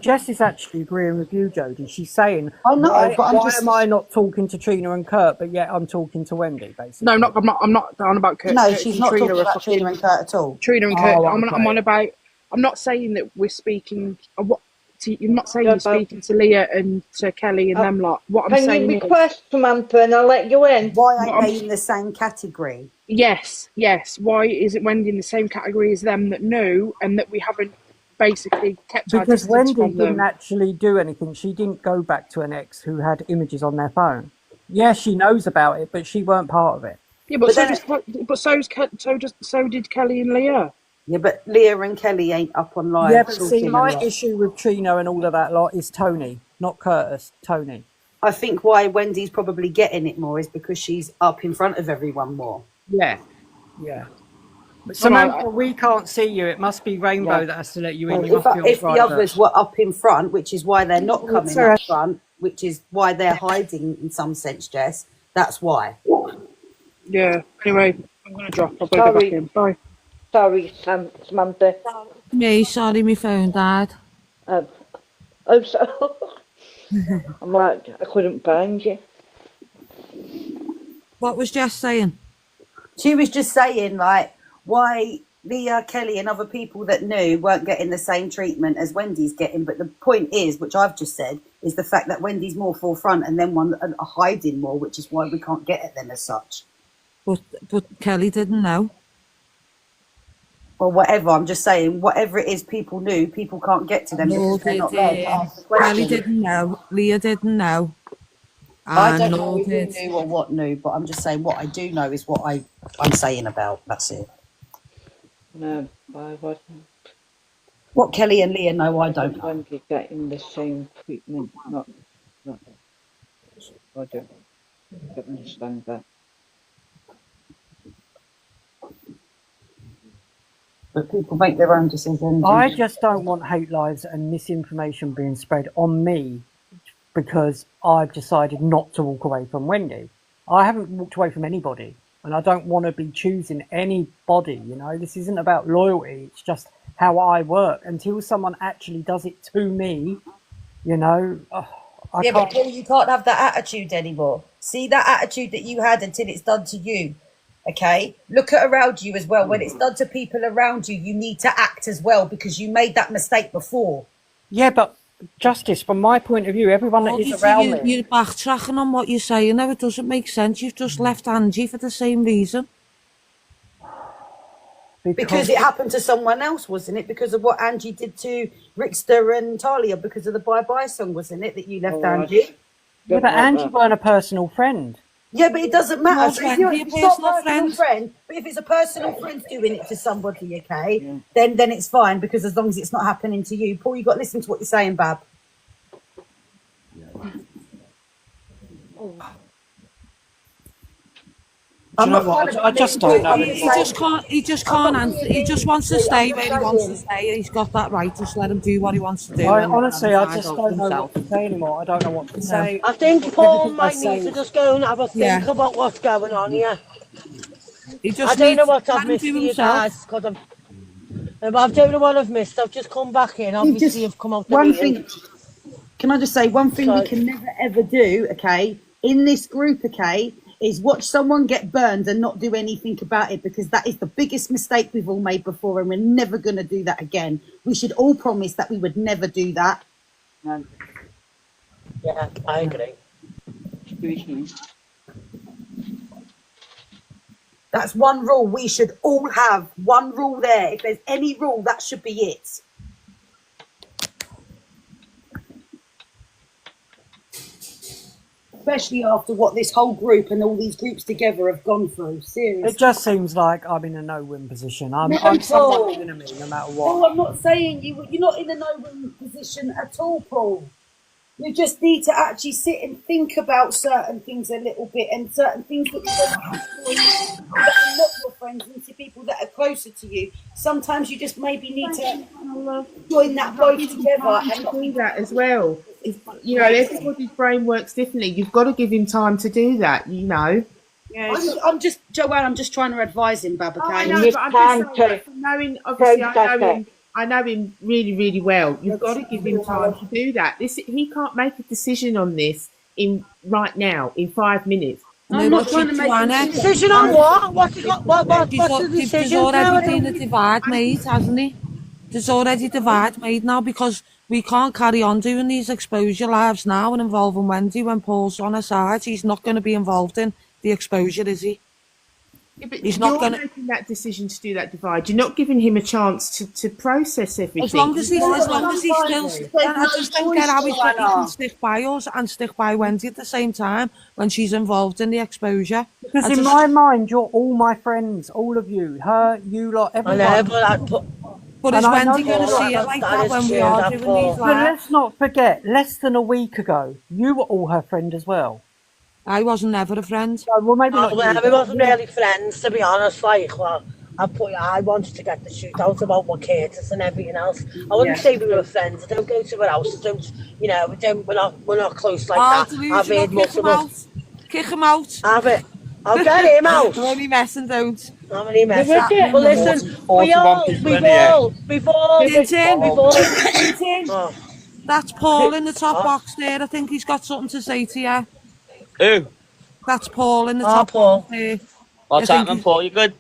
Jess is actually agreeing with you, Jodie. She's saying, I know, why but why am I not talking to Trina and Kurt, but yet I'm talking to Wendy, basically? No, I'm not down about Kurt. No, Curtis she's and not Trina talking are about Trina fucking and Kurt at all. Trina and Kurt. Oh, I'm okay. on about. I'm not saying that we're speaking. You're not saying Go you're speaking to Leah and to Kelly and them lot. What I'm Can you saying is, request Samantha and I'll let you in? Why ain't they in the same category? yes. Why is it Wendy in the same category as them that knew and that we haven't basically kept our Because distance Wendy from didn't them? actually do anything. She didn't go back to an ex who had images on their phone. Yeah, she knows about it, but she weren't part of it. Yeah, but, But so then, does so did Kelly and Leah. yeah, but Leah and Kelly ain't up on Yeah, live but see, talking and my lot. issue with Trina and all of that lot is Tony, not Curtis. Tony. I think why Wendy's probably getting it more is because she's up in front of everyone more. Yeah. But Samantha, we can't see you. It must be Rainbow Yeah. that has to let you in. Well, You must be on if the private. others were up in front, which is why they're not Oh, coming sorry. up front, which is why they're hiding in some sense, Jess, that's why. Yeah. Anyway, I'm gonna drop. I'll go back in. Bye. Sorry, Samantha. Me, sorry, my phone died. Oh, so I'm like, I couldn't find you. What was Jess saying? She was just saying, like, why Leah, Kelly, and other people that knew weren't getting the same treatment as Wendy's getting. But the point is, which I've just said, is the fact that Wendy's more forefront and then one are hiding more, which is why we can't get at them as such. But Kelly didn't know. Or whatever, I'm just saying, whatever it is people knew, people can't get to them because they're not there to ask the question. Kelly didn't know. Leah didn't know. I don't know who knew or what knew, but I'm just saying what I do know is what I'm saying about. That's it. No, I wasn't. What Kelly and Leah know, I don't know. Wendy getting the same treatment, not. I don't understand that. But people make their own decisions. I just don't want hate lives and misinformation being spread on me because I've decided not to walk away from Wendy. I haven't walked away from anybody, and I don't want to be choosing anybody. You know, this isn't about loyalty. It's just how I work. Until someone actually does it to me, you know, I Yeah, can't. but Paul, you can't have that attitude anymore. See that attitude that you had until it's done to you. Okay, look at around you as well. When it's done to people around you, you need to act as well because you made that mistake before. Yeah, but Justice, from my point of view, everyone that is around me. You're backtracking on what you're saying now. It doesn't make sense. You've just left Angie for the same reason. Because it happened to someone else, wasn't it? Because of what Angie did to Rickster and Talia, because of the Bye Bye song, wasn't it, that you left Angie? Yeah, but Angie weren't a personal friend. Yeah, but it doesn't matter. No, So if you're, Wendy, a if it's not personal a personal friend, but if it's a personal friend doing it to somebody, okay, then it's fine because as long as it's not happening to you. Paul, you've got to listen to what you're saying, Bab. Do you know what? I just don't know He anymore. just can't answer. He just wants to stay where he wants to stay. He's got that right. Just let him do what he wants to do. Honestly, I find just out don't know himself. what to say anymore. I don't know what to say. I think Paul Everything might they're need to saying. just go and have a think Yeah. about what's going on here. He I just don't know needs what to I've let him missed do for you himself. guys, because I don't know what I've missed. I've just come back in. Obviously, I've come out the One meeting. thing, can I just say one thing we can never ever do, okay, in this group, okay, is watch someone get burned and not do anything about it, because that is the biggest mistake we've all made before, and we're never going to do that again. We should all promise that we would never do that. No. Yeah, I agree. That's one rule we should all have. One rule there. If there's any rule, that should be it. Especially after what this whole group and all these groups together have gone through. Seriously. It just seems like I'm in a no-win position. I'm Paul. someone's enemy no matter what. Paul, I'm not saying you're not in a no-win position at all, Paul. You just need to actually sit and think about certain things a little bit, and certain things that you don't have to that are not your friends, and to people that are closer to you. Sometimes you just maybe need to join that both together and not do that as well. You know, everybody's brain works differently. You've got to give him time to do that, you know. Yeah, I'm just Joanne. I'm just trying to advise him, Bab. Okay. I know, but I'm just saying, from knowing, obviously, I know him really, really well. You've got to give him time to do that. He can't make a decision on this right now in 5 minutes. I'm not trying to make a decision on what? What's the decision? There's already been a divide made, hasn't he? There's already a divide made now, because we can't carry on doing these exposure lives now and involving Wendy when Paul's on her side. He's not going to be involved in the exposure, is he? Yeah, but He's not going to making that decision to do that divide. You're not giving him a chance to process everything. As long as he's still, I just don't get how he can stick by us and stick by Wendy at the same time when she's involved in the exposure. Because in my mind, you're all my friends, all of you, her, you lot, everyone. I know, but is Wendy going to see it like that when we are doing these But let's not forget, less than a week ago, you were all her friend as well. I wasn't never a friend. Well, maybe not. We wasn't really friends, to be honest. Like, well, I wanted to get the shoot out about what Curtis and everything else. I wouldn't say we were friends. I don't go to her house. I don't, you know, we're not close like that. I've heard multiple. Kick him out. I'll get him out. I'm only messing, don't. I'm only messing. But listen, before. That's Paul in the top box there. I think he's got something to say to you. Who? That's Paul in the top box there. What's happening, Paul? You good?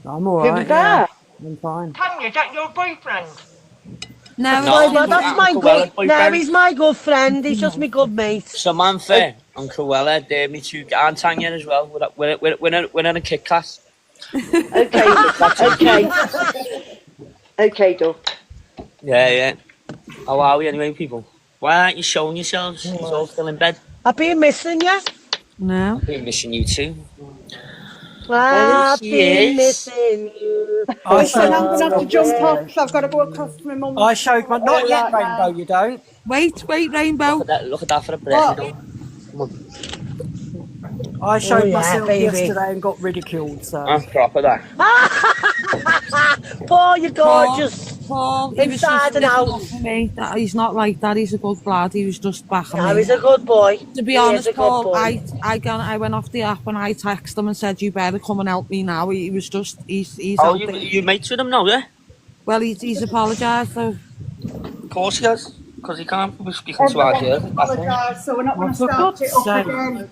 I'm alright. Yeah. I'm fine. Tanya, that your boyfriend? No, but that's my good. No, he's my good friend. He's just my good mate. So, man, fair. And Cruella, they're me too. And Tanya as well. We're in a kick class. Okay. Okay, Doug. Yeah. How are we anyway, people? Why aren't you showing yourselves? You're all still in bed. I've been missing you. No. I've been missing you too. I've been missing you. Listen, I'm going to have to jump off because I've got to go across to my mum. I showed my... Not yet, Rainbow, you don't. Wait, Rainbow. Look at that for a breath. Come on. I showed myself yesterday and got ridiculed, so... I'm proper that. Paul, you're gorgeous. Paul, inside and out. Me. He's not like that. He's a good lad. He was just backing me. He's a good boy. To be honest, Paul, I went off the app and I texted him and said, "You better come and help me now." He was just, he's. Oh, you mates with him now, yeah? Well, he's apologised, so. Of course he has. Because he can't be speaking to our kids. Apologise, so we're not going to start it up again.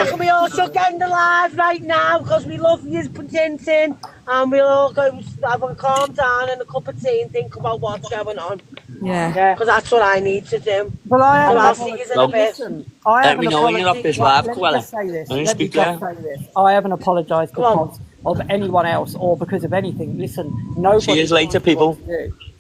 And we all should end the live right now because we love you, Tintin, and we'll all go have a calm down and a cup of tea and think about what's going on. Yeah. Because that's what I need to do. Well, I'll see you in a bit. Let me know when you're off this live, Cruella. I haven't apologised because of anyone else or because of anything. Listen, nobody... See you later, people.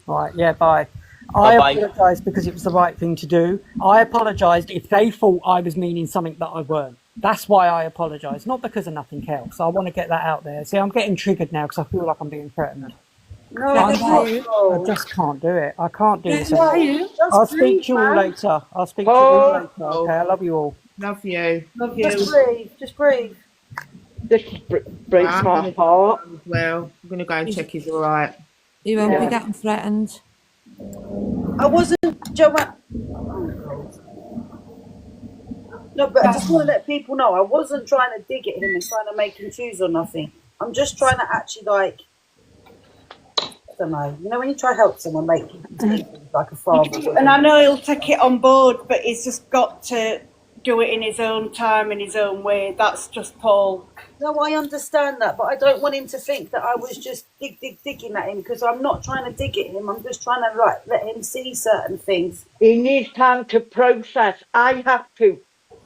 Right, yeah, bye. I apologised because it was the right thing to do. I apologised if they thought I was meaning something that I weren't. That's why I apologise, not because of nothing else. I want to get that out there. See, I'm getting triggered now because I feel like I'm being threatened. No, I just can't do it. I can't do this anymore. I'll speak to you all later. I'll speak to you all later. Okay, I love you all. Love you. Just breathe. This breaks I'm my gonna heart. go as well. I'm gonna go and check he's all right. He won't be Yeah. getting threatened. I wasn't, Joanne. No, but I just want to let people know I wasn't trying to dig at him and trying to make him choose or nothing. I'm just trying to actually, like, I don't know. You know when you try to help someone, make like a father. And I know he'll take it on board, but he's just got to do it in his own time, in his own way. That's just Paul. No, I understand that, but I don't want him to think that I was just digging at him, because I'm not trying to dig at him. I'm just trying to, like, let him see certain things. He needs time to process. I have to.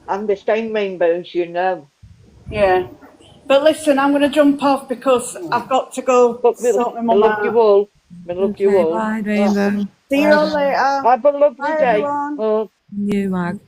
I'm the same Rainbow as you know. Yeah. But listen, I'm going to jump off because I've got to go sort my I mum love out. you all. I love you all. Bye, Rainbow. See you all later. Have a lovely Bye, day. everyone. Oh. You, Mag.